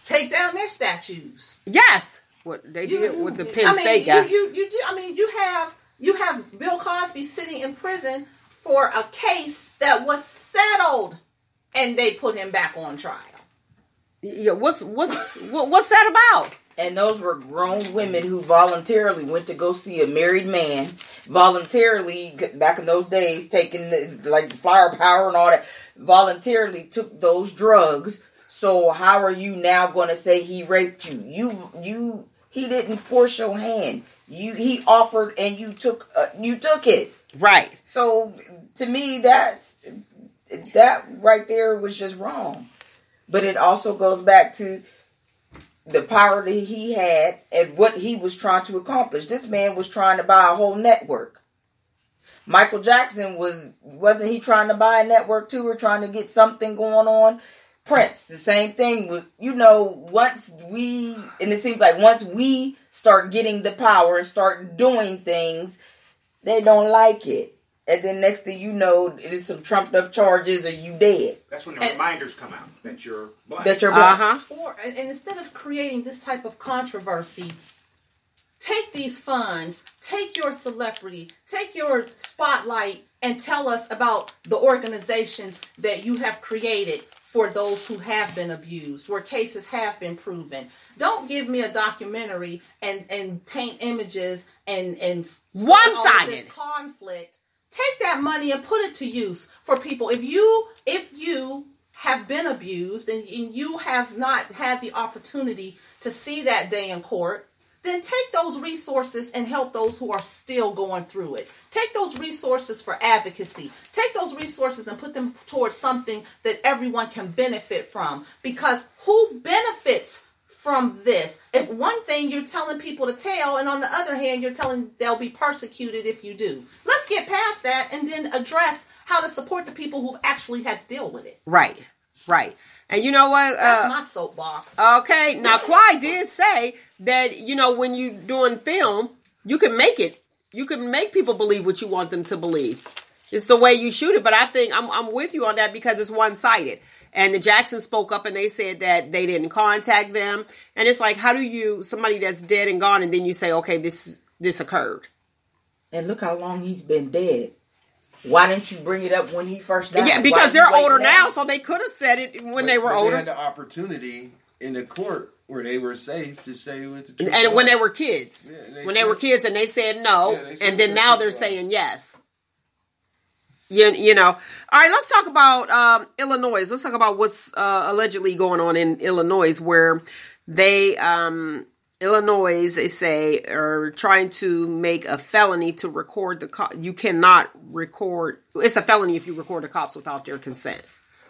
Speaker 4: Take down their statues.
Speaker 1: Yes, what they did with the Penn State guy.
Speaker 4: You have You have Bill Cosby sitting in prison for a case that was settled, and they put him back on trial.
Speaker 1: Yeah, what's that about?
Speaker 5: And those were grown women who voluntarily went to go see a married man. Voluntarily, back in those days, taking the flower power and all that. Voluntarily took those drugs. So how are you now going to say he raped you? He didn't force your hand. He offered and you took it.
Speaker 1: Right.
Speaker 5: So to me, that right there was just wrong. But it also goes back to the power that he had and what he was trying to accomplish. This man was trying to buy a whole network. Michael Jackson wasn't he trying to buy a network too, or trying to get something going on? Prince, the same thing. Once we start getting the power and start doing things, they don't like it. And then next thing you know, it is some trumped up charges or you dead.
Speaker 7: That's when the reminders come out that you're black.
Speaker 4: And instead of creating this type of controversy, take these funds, take your celebrity, take your spotlight, and tell us about the organizations that you have created for those who have been abused, where cases have been proven. Don't give me a documentary and taint images and
Speaker 1: one-sided
Speaker 4: this conflict. Take that money and put it to use for people. If you have been abused and you have not had the opportunity to see that day in court, then take those resources and help those who are still going through it. Take those resources for advocacy. Take those resources and put them towards something that everyone can benefit from. Because who benefits from this? If one thing you're telling people to tell, and on the other hand, you're telling they'll be persecuted if you do. Let's get past that and then address how to support the people who actually had to deal with it.
Speaker 1: Right. And you know what?
Speaker 4: That's my soapbox.
Speaker 1: Okay. Now, Kwai did say that, when you're doing film, you can make it. You can make people believe what you want them to believe. It's the way you shoot it. But I think I'm with you on that because it's one-sided. And the Jacksons spoke up and they said that they didn't contact them. And it's like, how do somebody that's dead and gone, and then you say, okay, this occurred.
Speaker 5: And look how long he's been dead. Why didn't you bring it up when he first died?
Speaker 1: Yeah, because they're older now, so they could have said it when they were older.
Speaker 3: They had the opportunity in the court where they were safe to say what the truth
Speaker 1: and
Speaker 3: was.
Speaker 1: when they were kids.
Speaker 3: Yeah,
Speaker 1: when they were kids and they said no, and then now they're saying yes. You know. All right, let's talk about Illinois. Let's talk about what's allegedly going on in Illinois, where they they say, are trying to make a felony to record the you cannot record. It's a felony if you record the cops without their consent.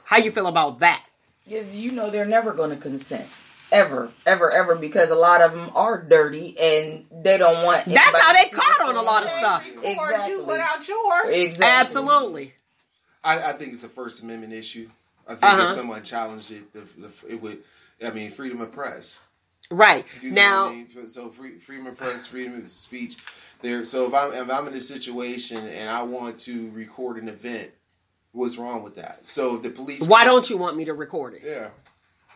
Speaker 1: How you feel about that?
Speaker 5: They're never going to consent. Ever, because a lot of them are dirty and they don't want.
Speaker 1: That's how they caught on a lot of stuff.
Speaker 4: Exactly. You without yours.
Speaker 5: Exactly.
Speaker 1: Absolutely.
Speaker 3: I think it's a First Amendment issue. I think if someone challenged it, it would. Freedom of press.
Speaker 1: Right.
Speaker 3: You know
Speaker 1: now,
Speaker 3: what I mean? So freedom of press, freedom of speech. So if I'm in a situation and I want to record an event, what's wrong with that? So if the police,
Speaker 1: why don't you want me to record it?
Speaker 3: Yeah.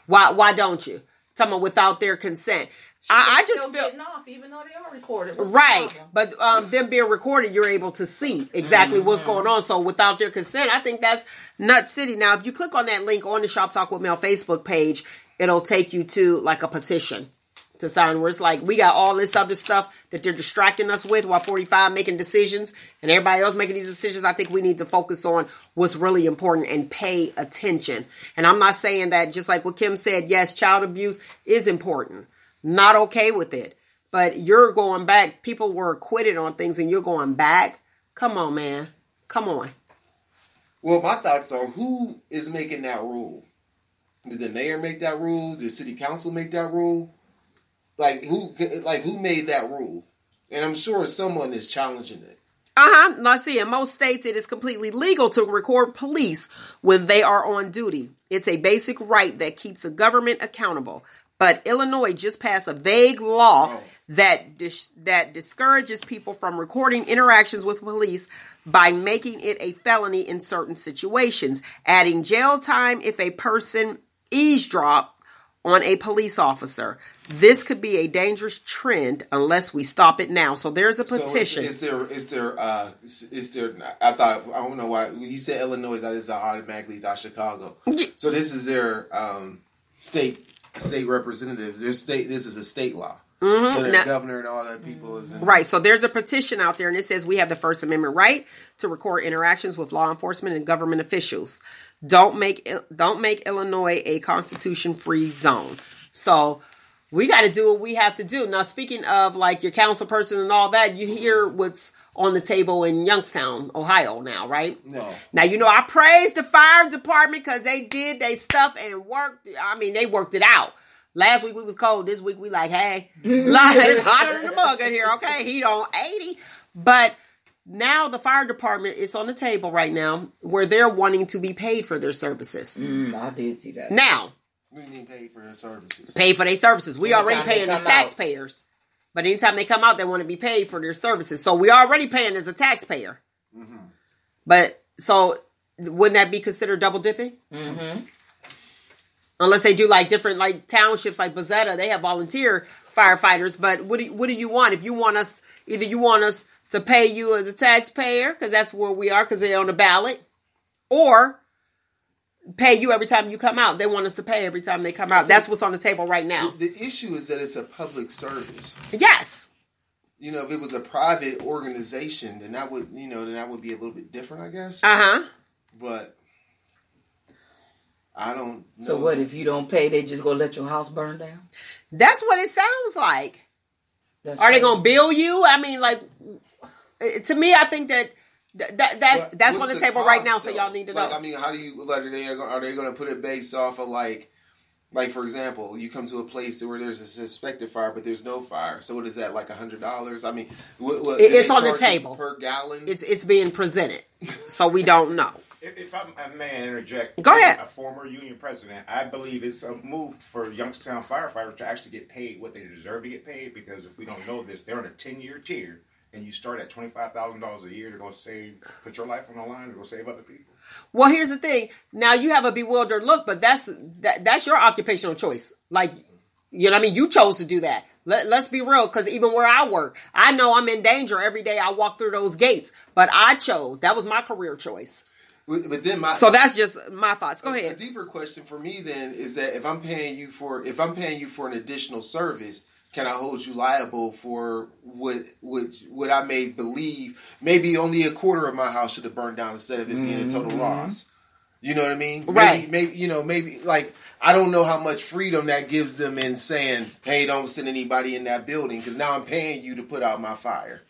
Speaker 1: Why don't you? Talking about without their consent. I just feel
Speaker 4: getting off, even though they are recorded.
Speaker 1: Right, but them being recorded, you're able to see exactly what's going on. So without their consent, I think that's nut city. Now, if you click on that link on the Shop Talk with Mel Facebook page, it'll take you to like a petition to sign, where it's like, we got all this other stuff that they're distracting us with while 45 making decisions and everybody else making these decisions. I think we need to focus on what's really important and pay attention. And I'm not saying that, just like what Kim said, yes, child abuse is important. Not okay with it. But you're going back. People were acquitted on things and you're going back. Come on, man. Come on.
Speaker 3: Well, my thoughts are, who is making that rule? Did the mayor make that rule? Did city council make that rule? Who made that rule? And I'm sure someone is challenging it.
Speaker 1: Let's see. In most states, it is completely legal to record police when they are on duty. It's a basic right that keeps the government accountable. But Illinois just passed a vague law that discourages people from recording interactions with police by making it a felony in certain situations, adding jail time if a person eavesdrops on a police officer. This could be a dangerous trend unless we stop it now. So there's a petition.
Speaker 3: So is there? I don't know why you said Illinois. I just automatically thought Chicago.
Speaker 1: Yeah.
Speaker 3: So this is their state representatives. This is a state law. Mm-hmm. So their governor and all that people is in.
Speaker 1: Right. So there's a petition out there, and it says we have the First Amendment right to record interactions with law enforcement and government officials. Don't make Illinois a constitution-free zone. So we got to do what we have to do. Now, speaking of like your council person and all that, you hear what's on the table in Youngstown, Ohio now, right?
Speaker 3: No.
Speaker 1: Now, I praise the fire department because they did their stuff and worked. I mean, they worked it out. Last week we was cold. This week we like, hey, it's hotter than the mug in here, okay? Heat on 80. But now the fire department is on the table right now where they're wanting to be paid for their services.
Speaker 5: I did see that.
Speaker 1: Now.
Speaker 3: We need paid for their services.
Speaker 1: Paid for their services. We already paying as taxpayers. But anytime they come out, they want to be paid for their services. So we already paying as a taxpayer. Mm-hmm. But, so, wouldn't that be considered double dipping? Mm-hmm. Unless they do like different like townships like Bezetta, they have volunteer firefighters. But what do you want? If you want us, either you want us to pay you as a taxpayer because that's where we are because they're on the ballot, or pay you every time you come out. They want us to pay every time they come out. That's what's on the table right now.
Speaker 3: The issue is that it's a public service.
Speaker 1: Yes.
Speaker 3: If it was a private organization, then that would be a little bit different, I guess. But I don't know.
Speaker 5: So what, if you don't pay, they just gonna let your house burn down?
Speaker 1: That's what it sounds like. Are they gonna bill you? I mean, like, to me, I think that's on the table right now, so y'all need to know.
Speaker 3: I mean, how do you, are they going to put it based off of like, for example, you come to a place where there's a suspected fire, but there's no fire. So what is that, like $100? I mean,
Speaker 1: it's on the table.
Speaker 3: Per gallon?
Speaker 1: It's being presented, so we don't know.
Speaker 7: If I may interject,
Speaker 1: go ahead.
Speaker 7: A former union president, I believe it's a move for Youngstown firefighters to actually get paid what they deserve to get paid, because if we don't know this, they're on a 10-year tier, and you start at $25,000 a year, they're going to put your life on the line, they're going to save other people.
Speaker 1: Well, here's the thing. Now, you have a bewildered look, but that's your occupational choice. Like, you know what I mean? You chose to do that. Let's be real, because even where I work, I know I'm in danger every day I walk through those gates, but I chose. That was my career choice.
Speaker 3: But then
Speaker 1: so that's just my thoughts. Go ahead.
Speaker 3: A deeper question for me then is that if I'm paying you for an additional service, can I hold you liable for what I may believe maybe only a quarter of my house should have burned down instead of it being a total loss? You know what I mean?
Speaker 1: Right.
Speaker 3: Maybe like, I don't know how much freedom that gives them in saying, hey, don't send anybody in that building because now I'm paying you to put out my fire.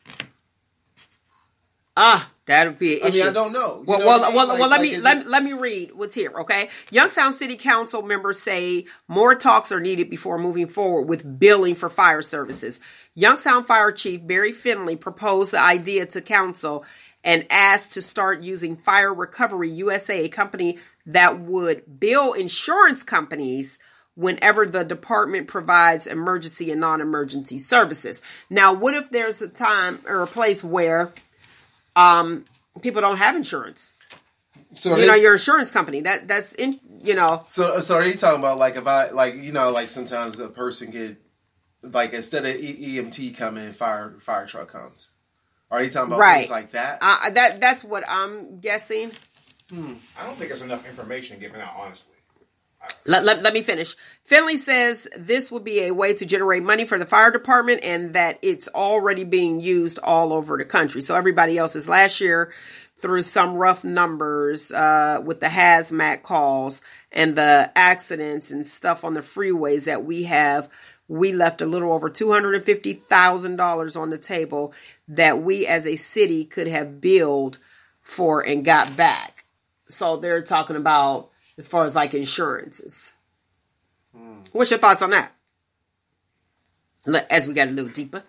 Speaker 1: That would be an issue.
Speaker 3: I don't know.
Speaker 1: Let me read what's here, okay? Youngstown City Council members say more talks are needed before moving forward with billing for fire services. Youngstown Fire Chief Barry Finley proposed the idea to council and asked to start using Fire Recovery USA, a company that would bill insurance companies whenever the department provides emergency and non-emergency services. Now, what if there's a time or a place where people don't have insurance? So your insurance company that's in.
Speaker 3: So are you talking about like if I like sometimes a person get like instead of EMT coming, fire truck comes. Are you talking about things like that?
Speaker 1: That's what I'm guessing.
Speaker 7: I don't think there's enough information given out, honestly.
Speaker 1: Let me finish. Finley says this would be a way to generate money for the fire department and that it's already being used all over the country. So everybody else's last year, through some rough numbers with the hazmat calls and the accidents and stuff on the freeways that we left a little over $250,000 on the table that we as a city could have billed for and got back. So they're talking about as far as like insurances. What's your thoughts on that? As we got a little deeper.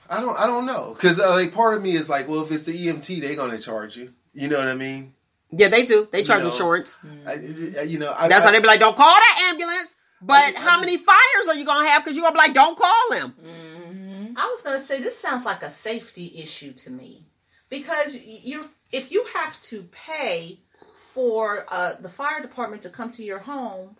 Speaker 3: I don't know. Because like part of me is like, well, if it's the EMT, they're going to charge you. You know what I mean?
Speaker 1: Yeah, they do. They charge insurance.
Speaker 3: That's
Speaker 1: why they be like, don't call that ambulance. But how many fires are you going to have? Because you're going to be like, don't call them.
Speaker 4: Mm-hmm. I was going to say, this sounds like a safety issue to me. Because if you have to pay for the fire department to come to your home,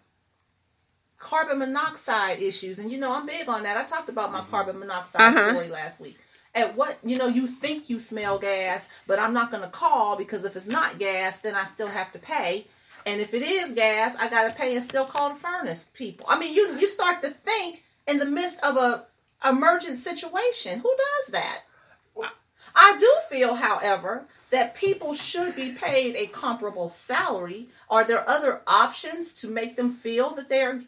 Speaker 4: carbon monoxide issues. And, I'm big on that. I talked about my carbon monoxide story last week. At what, you think you smell gas, but I'm not going to call because if it's not gas, then I still have to pay. And if it is gas, I got to pay and still call the furnace people. I mean, you start to think in the midst of a emergent situation. Who does that? I do feel, however, that people should be paid a comparable salary. Are there other options to make them feel that they're,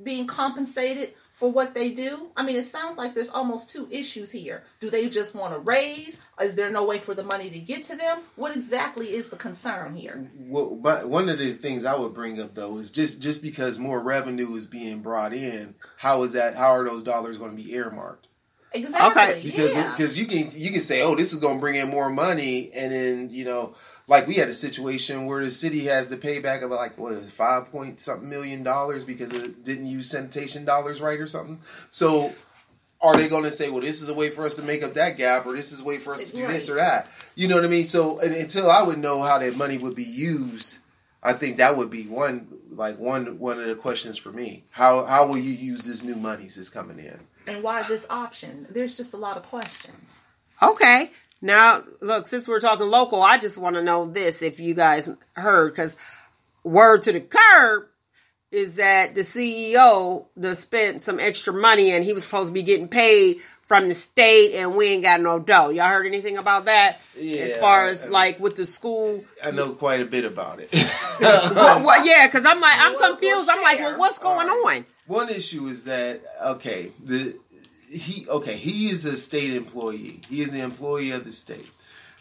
Speaker 4: being compensated for what they do? I mean, it sounds like there's almost two issues here. Do they just want to raise? Is there no way for the money to get to them? What exactly is the concern here?
Speaker 3: Well, one of the things I would bring up, though, is just because more revenue is being brought in, how are those dollars going to be earmarked?
Speaker 4: Exactly.
Speaker 3: Okay. Because you can say, oh, this is going to bring in more money, and then like we had a situation where the city has the payback of like $5 point something million because it didn't use sanitation dollars right or something. So are they going to say, well, this is a way for us to make up that gap, or this is a way for us to do this or that? You know what I mean? So until I would know how that money would be used, I think that would be one of the questions for me. How will you use this new money that's coming in?
Speaker 4: And why this option? There's just a lot of questions.
Speaker 1: Okay. Now, look, since we're talking local, I just want to know this, if you guys heard, because word to the curb is that the CEO spent some extra money and he was supposed to be getting paid from the state and we ain't got no dough. Y'all heard anything about that?
Speaker 3: Yeah.
Speaker 1: As far as with the school?
Speaker 3: I know quite a bit about it.
Speaker 1: well, yeah, because I'm confused. I'm like, well, what's going on?
Speaker 3: One issue is that, he is a state employee. He is the employee of the state.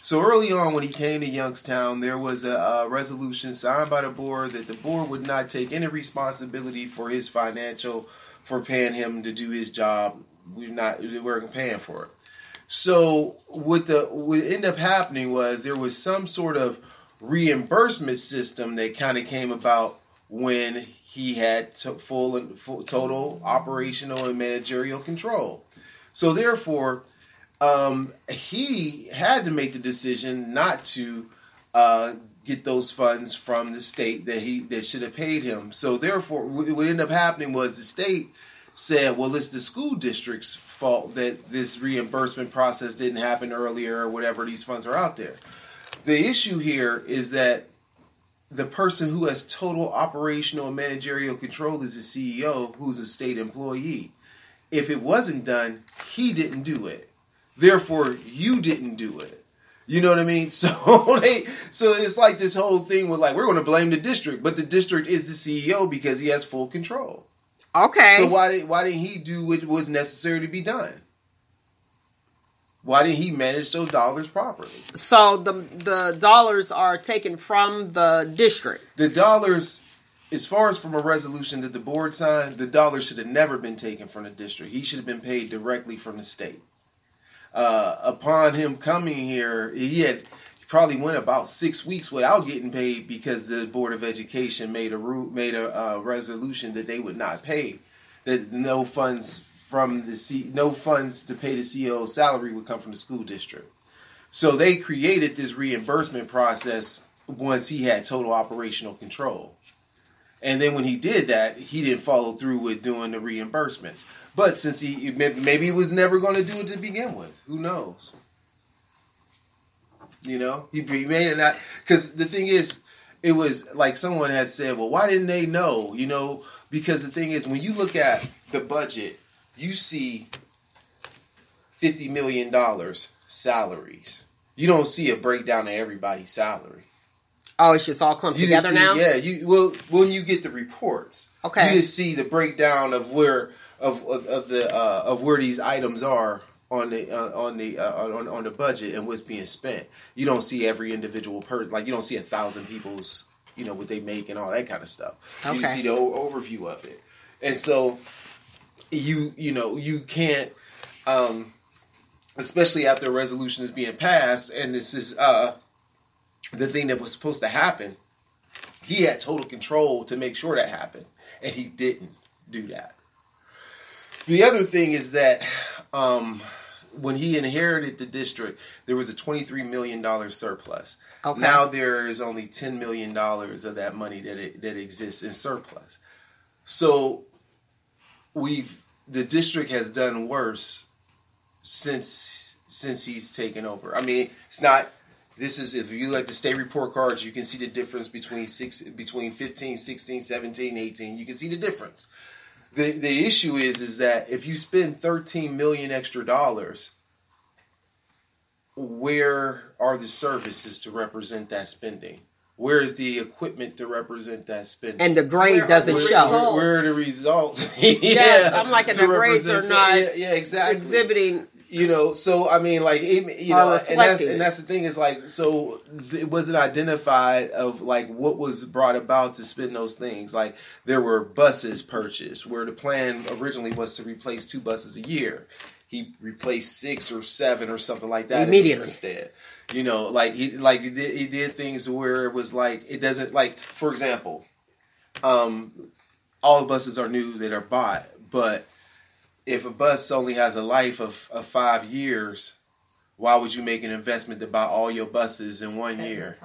Speaker 3: So early on when he came to Youngstown, there was a resolution signed by the board that the board would not take any responsibility for his for paying him to do his job. We weren't paying for it. So what ended up happening was there was some sort of reimbursement system that kind of came about when he had full total operational and managerial control. So therefore, he had to make the decision not to get those funds from the state that should have paid him. So therefore, what ended up happening was the state said, well, it's the school district's fault that this reimbursement process didn't happen earlier or whatever, these funds are out there. The issue here is that the person who has total operational and managerial control is the CEO, who's a state employee. If it wasn't done, he didn't do it. Therefore, you didn't do it. You know what I mean? So it's like this whole thing with we're going to blame the district, but the district is the CEO because he has full control.
Speaker 1: Okay.
Speaker 3: So why didn't he do what was necessary to be done? Why didn't he manage those dollars properly?
Speaker 1: So the dollars are taken from the district.
Speaker 3: The dollars, as far as from a resolution that the board signed, the dollars should have never been taken from the district. He should have been paid directly from the state. Upon him coming here, he probably went about 6 weeks without getting paid because the Board of Education made a resolution that they would not pay, that no funds to pay the CEO's salary would come from the school district. So they created this reimbursement process once he had total operational control. And then when he did that, he didn't follow through with doing the reimbursements. But since maybe he was never going to do it to begin with. Who knows? He made it not. Because the thing is, it was like someone had said, well, why didn't they know? Because the thing is, when you look at the budget, you see $50 million salaries. You don't see a breakdown of everybody's salary.
Speaker 1: Oh, it's just all come together now?
Speaker 3: Yeah. When you get the reports,
Speaker 1: okay,
Speaker 3: you just see the breakdown of where these items are on the budget and what's being spent. You don't see every individual person. You don't see 1,000 people's what they make and all that kind of stuff. Okay. You see the overview of it, and so you can't, especially after a resolution is being passed, and this is the thing that was supposed to happen. He had total control to make sure that happened, and he didn't do that. The other thing is that when he inherited the district, there was a $23 million surplus. Okay. Now there is only $10 million of that money that exists in surplus. So the district has done worse since he's taken over. I mean, it's not. This is, if you look at the state report cards, you can see the difference between 15, 16, 17, 18. You can see the difference. The issue is that if you spend $13 million extra dollars, where are the services to represent that spending? Where is the equipment to represent that spending?
Speaker 1: And the grade doesn't show.
Speaker 3: Where are the results?
Speaker 1: Yes, I'm like, the grades are not
Speaker 3: exactly
Speaker 1: exhibiting.
Speaker 3: You know, so I mean, like, you know, and that's the thing is, like, so it wasn't identified of like what was brought about to spend those things. Like, there were buses purchased where the plan originally was to replace 2 buses a year. He replaced 6 or 7 or something like that
Speaker 1: immediately
Speaker 3: instead. You know, like he did things where it was like, it doesn't, like, for example, all the buses are new that are bought, but if a bus only has a life of 5 years, why would you make an investment to buy all your buses in 1 year?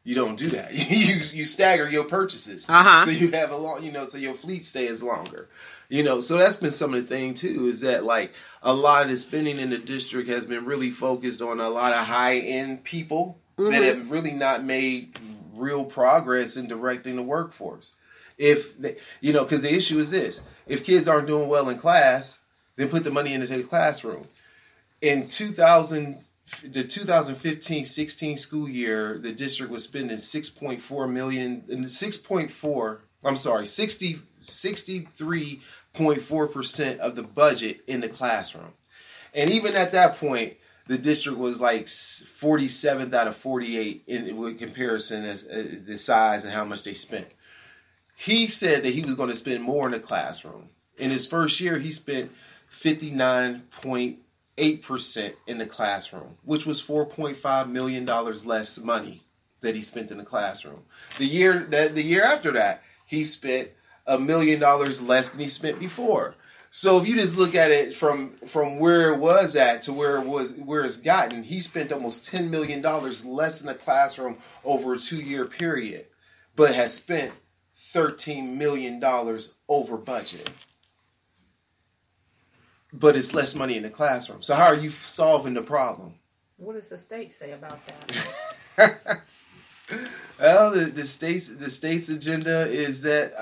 Speaker 3: You don't do that. You stagger your purchases, so you have a long, you know, so your fleet stays longer. You know, so that's been some of the thing too, is that like a lot of the spending in the district has been really focused on a lot of high end people that have really not made real progress in directing the workforce. If they, you know, because the issue is this: if kids aren't doing well in class, then put the money into the classroom. In the 2015-16 school year, the district was spending 63.4% of the budget in the classroom. And even at that point, the district was like 47th out of 48 in comparison as the size and how much they spent. He said that he was going to spend more in the classroom. In his first year, he spent 59.8% in the classroom, which was $4.5 million less money that he spent in the classroom. The year after that, he spent $1 million less than he spent before. So if you just look at it from where it was at to where it's gotten, he spent almost $10 million less in the classroom over a 2-year period, but has spent $13 million over budget. But it's less money in the classroom. So how are you solving the problem?
Speaker 4: What does the state say about that?
Speaker 3: Well, the state's agenda is that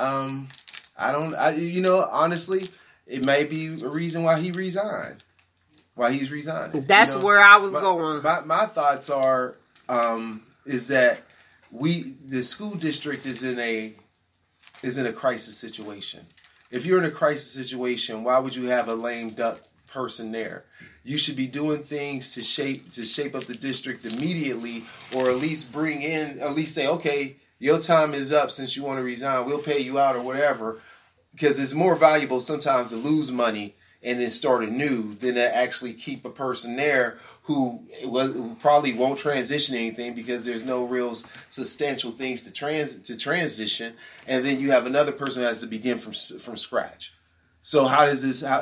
Speaker 3: honestly, it may be a reason why he resigned. Why he's resigning.
Speaker 1: That's where I was going.
Speaker 3: My thoughts are is that the school district is in a crisis situation. If you're in a crisis situation, why would you have a lame duck person there? You should be doing things to shape up the district immediately, or at least say, okay, your time is up since you want to resign. We'll pay you out or whatever, because it's more valuable sometimes to lose money and then start anew than to actually keep a person there who probably won't transition anything because there's no real substantial things to transition, and then you have another person who has to begin from scratch. So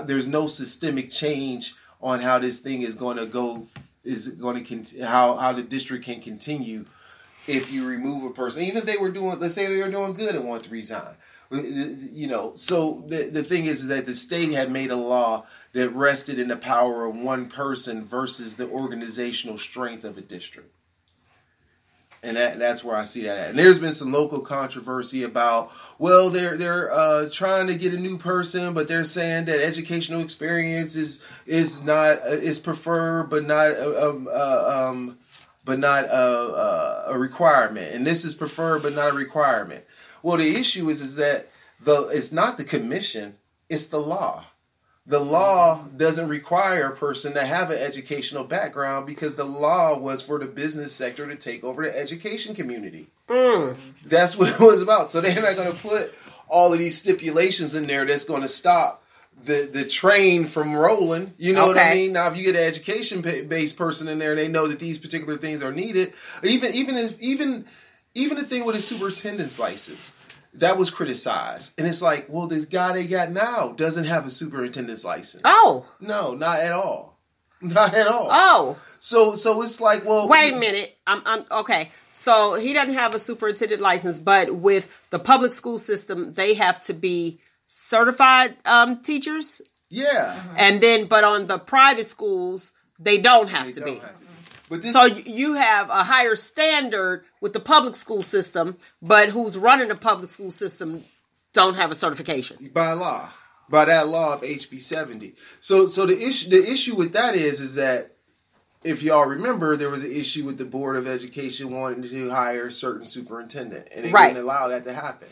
Speaker 3: there's no systemic change on how this thing is going to go, how the district can continue if you remove a person, even if let's say they were doing good and want to resign. You know, so the thing is that the state had made a law that rested in the power of one person versus the organizational strength of a district. And that's where I see that at. And there's been some local controversy about, well, they're trying to get a new person, but they're saying that educational experience is preferred, but not a requirement. And this is preferred, but not a requirement. Well, the issue is that it's not the commission, it's the law. The law doesn't require a person to have an educational background because the law was for the business sector to take over the education community. That's what it was about. So they're not going to put all of these stipulations in there that's going to stop the train from rolling. You know what I mean? Now, if you get an education-based person in there and they know that these particular things are needed, even a thing with a superintendent's license, that was criticized. And it's like, well, the guy they got now doesn't have a superintendent's license.
Speaker 1: Oh.
Speaker 3: No, not at all. Not at all.
Speaker 1: Oh.
Speaker 3: So it's like, well,
Speaker 1: wait a minute. I'm okay. So he doesn't have a superintendent license, but with the public school system, they have to be certified teachers.
Speaker 3: Yeah.
Speaker 1: And then, but on the private schools, they don't have to be.
Speaker 3: But this,
Speaker 1: so you have a higher standard with the public school system, but who's running the public school system don't have a certification
Speaker 3: by law, by that law of HB 70. So the issue with that is that if y'all remember, there was an issue with the Board of Education wanting to hire a certain superintendent, and they didn't allow that to happen.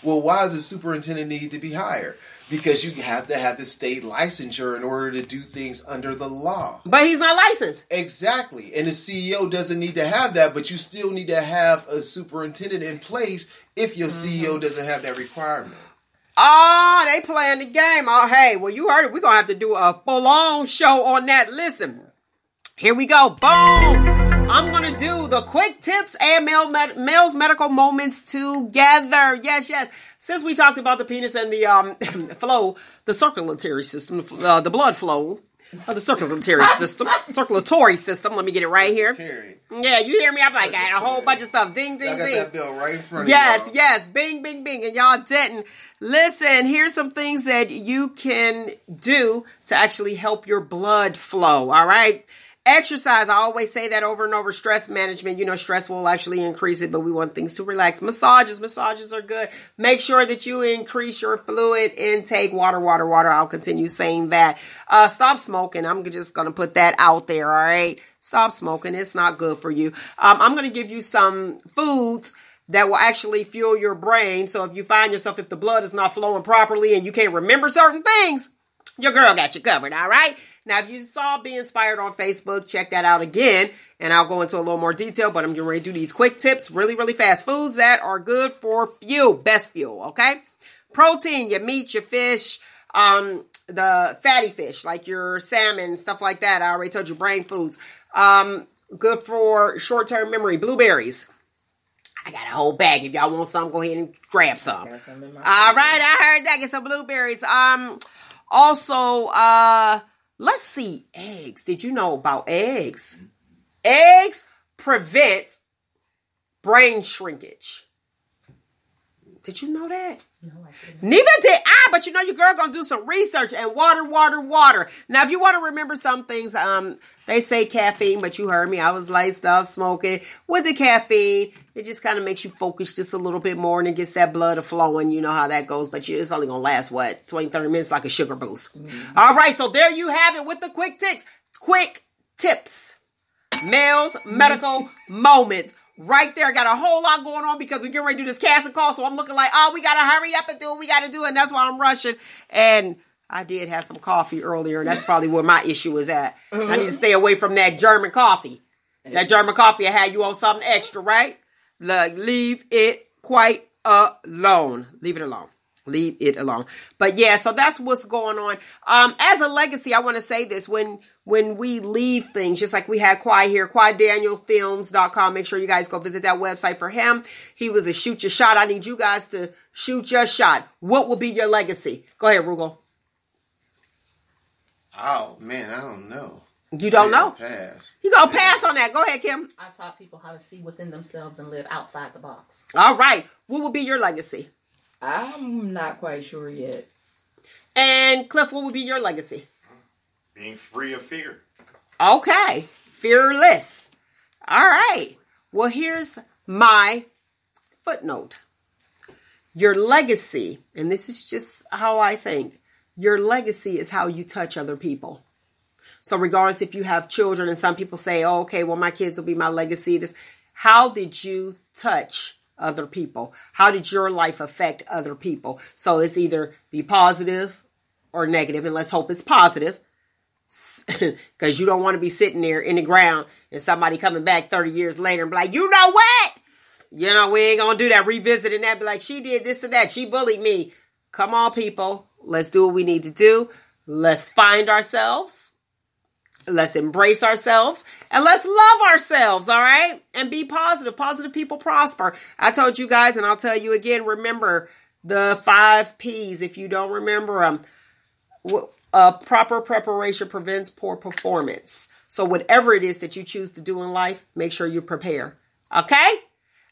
Speaker 3: Well, why does the superintendent need to be hired? Because you have to have the state licensure in order to do things under the law.
Speaker 1: But he's not licensed.
Speaker 3: Exactly. And the CEO doesn't need to have that, but you still need to have a superintendent in place if your CEO doesn't have that requirement.
Speaker 1: Oh, they playing the game. Oh, hey, well, you heard it. We're going to have to do a full-on show on that. Listen. Here we go. Boom. I'm going to do the quick tips and male's medical moments together. Yes, yes. Since we talked about the penis and the flow, the circulatory system, the blood flow, the circulatory system. Let me get it right here. Yeah, you hear me? I'm like, I got a whole bunch of stuff. Ding, ding, ding. I got
Speaker 3: that bill right in front of
Speaker 1: yes,
Speaker 3: y'all.
Speaker 1: Yes. Bing, bing, bing. And y'all didn't. Listen, here's some things that you can do to actually help your blood flow. All right. Exercise, I always say that over and over. Stress management, stress will actually increase it, but we want things to relax. Massages are good. Make sure that you increase your fluid intake. Water. I'll continue saying that. Stop smoking. I'm just going to put that out there, all right? Stop smoking. It's not good for you. I'm going to give you some foods that will actually fuel your brain. So if you find yourself, if the blood is not flowing properly and you can't remember certain things, your girl got you covered, all right? Now, if you saw Be Inspired on Facebook, check that out again, and I'll go into a little more detail, but I'm getting ready to do these quick tips really, really fast. Foods that are good for fuel, best fuel, okay? Protein, your meat, your fish, the fatty fish, like your salmon, stuff like that. I already told you, brain foods. Good for short-term memory, blueberries. I got a whole bag. If y'all want some, go ahead and grab some. All right, I heard that. Get some blueberries. Also, let's see, eggs. Did you know about eggs? Eggs prevent brain shrinkage. Did you know that? No, I didn't. Neither did I, but your girl gonna do some research. And water. Now, if you want to remember some things, they say caffeine, but you heard me. I was light stuff smoking. With the caffeine, it just kind of makes you focus just a little bit more, and it gets that blood flowing. You know how that goes, but it's only gonna last 20, 30 minutes, like a sugar boost. Mm-hmm. All right, so there you have it with the quick tips, male's medical moments. Right there, got a whole lot going on because we're getting ready to do this casting call. So I'm looking like, we got to hurry up and do what we got to do. And that's why I'm rushing. And I did have some coffee earlier. And that's probably where my issue is at. I need to stay away from that German coffee. That German coffee, I had you on something extra, right? Leave it quite alone. Leave it alone. Leave it alone. But yeah, so that's what's going on. As a legacy, I want to say this. When we leave things, just like we had Kwai here, KwaiDanielFilms.com. Make sure you guys go visit that website for him. He was a shoot your shot. I need you guys to shoot your shot. What will be your legacy? Go ahead, Roogle.
Speaker 3: Oh, man, I don't know.
Speaker 1: You don't know?
Speaker 3: Pass.
Speaker 1: You gonna pass on that. Go ahead, Kim.
Speaker 4: I taught people how to see within themselves and live outside the box.
Speaker 1: All right. What will be your legacy?
Speaker 5: I'm not quite sure yet.
Speaker 1: And Cliff, what would be your legacy?
Speaker 7: Being free of fear.
Speaker 1: Okay. Fearless. All right. Well, here's my footnote. Your legacy, and this is just how I think, your legacy is how you touch other people. So regardless if you have children, and some people say, oh, okay, well, my kids will be my legacy. How did you touch other people? How did your life affect other people? So it's either be positive or negative, and let's hope it's positive, because you don't want to be sitting there in the ground and somebody coming back 30 years later and be like, you know what? We ain't gonna do that. Revisiting that, be like, she did this and that. She bullied me. Come on, people. Let's do what we need to do. Let's find ourselves. Let's embrace ourselves, and let's love ourselves, all right? And be positive. Positive people prosper. I told you guys, and I'll tell you again, remember the 5 Ps if you don't remember them. proper preparation prevents poor performance. So whatever it is that you choose to do in life, make sure you prepare. Okay?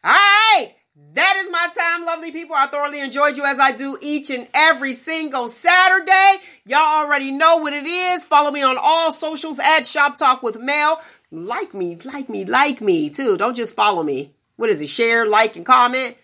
Speaker 1: All right. That is my time, lovely people. I thoroughly enjoyed you as I do each and every single Saturday. Y'all already know what it is. Follow me on all socials at Shop Talk with Mel. Like me too. Don't just follow me. What is it? Share, like, and comment.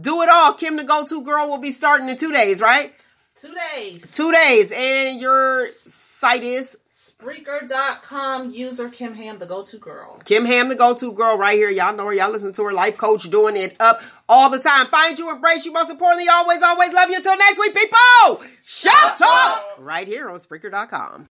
Speaker 1: Do it all. Kim the Go-To Girl will be starting in 2 days, right?
Speaker 4: 2 days.
Speaker 1: 2 days. And your site is?
Speaker 4: Spreaker.com, user Kim Ham, the go-to girl.
Speaker 1: Kim Ham, the go-to girl right here. Y'all know her. Y'all listen to her. Life coach doing it up all the time. Find you, embrace you. Most importantly, always love you. Until next week, people. Shop Talk. Right here on Spreaker.com.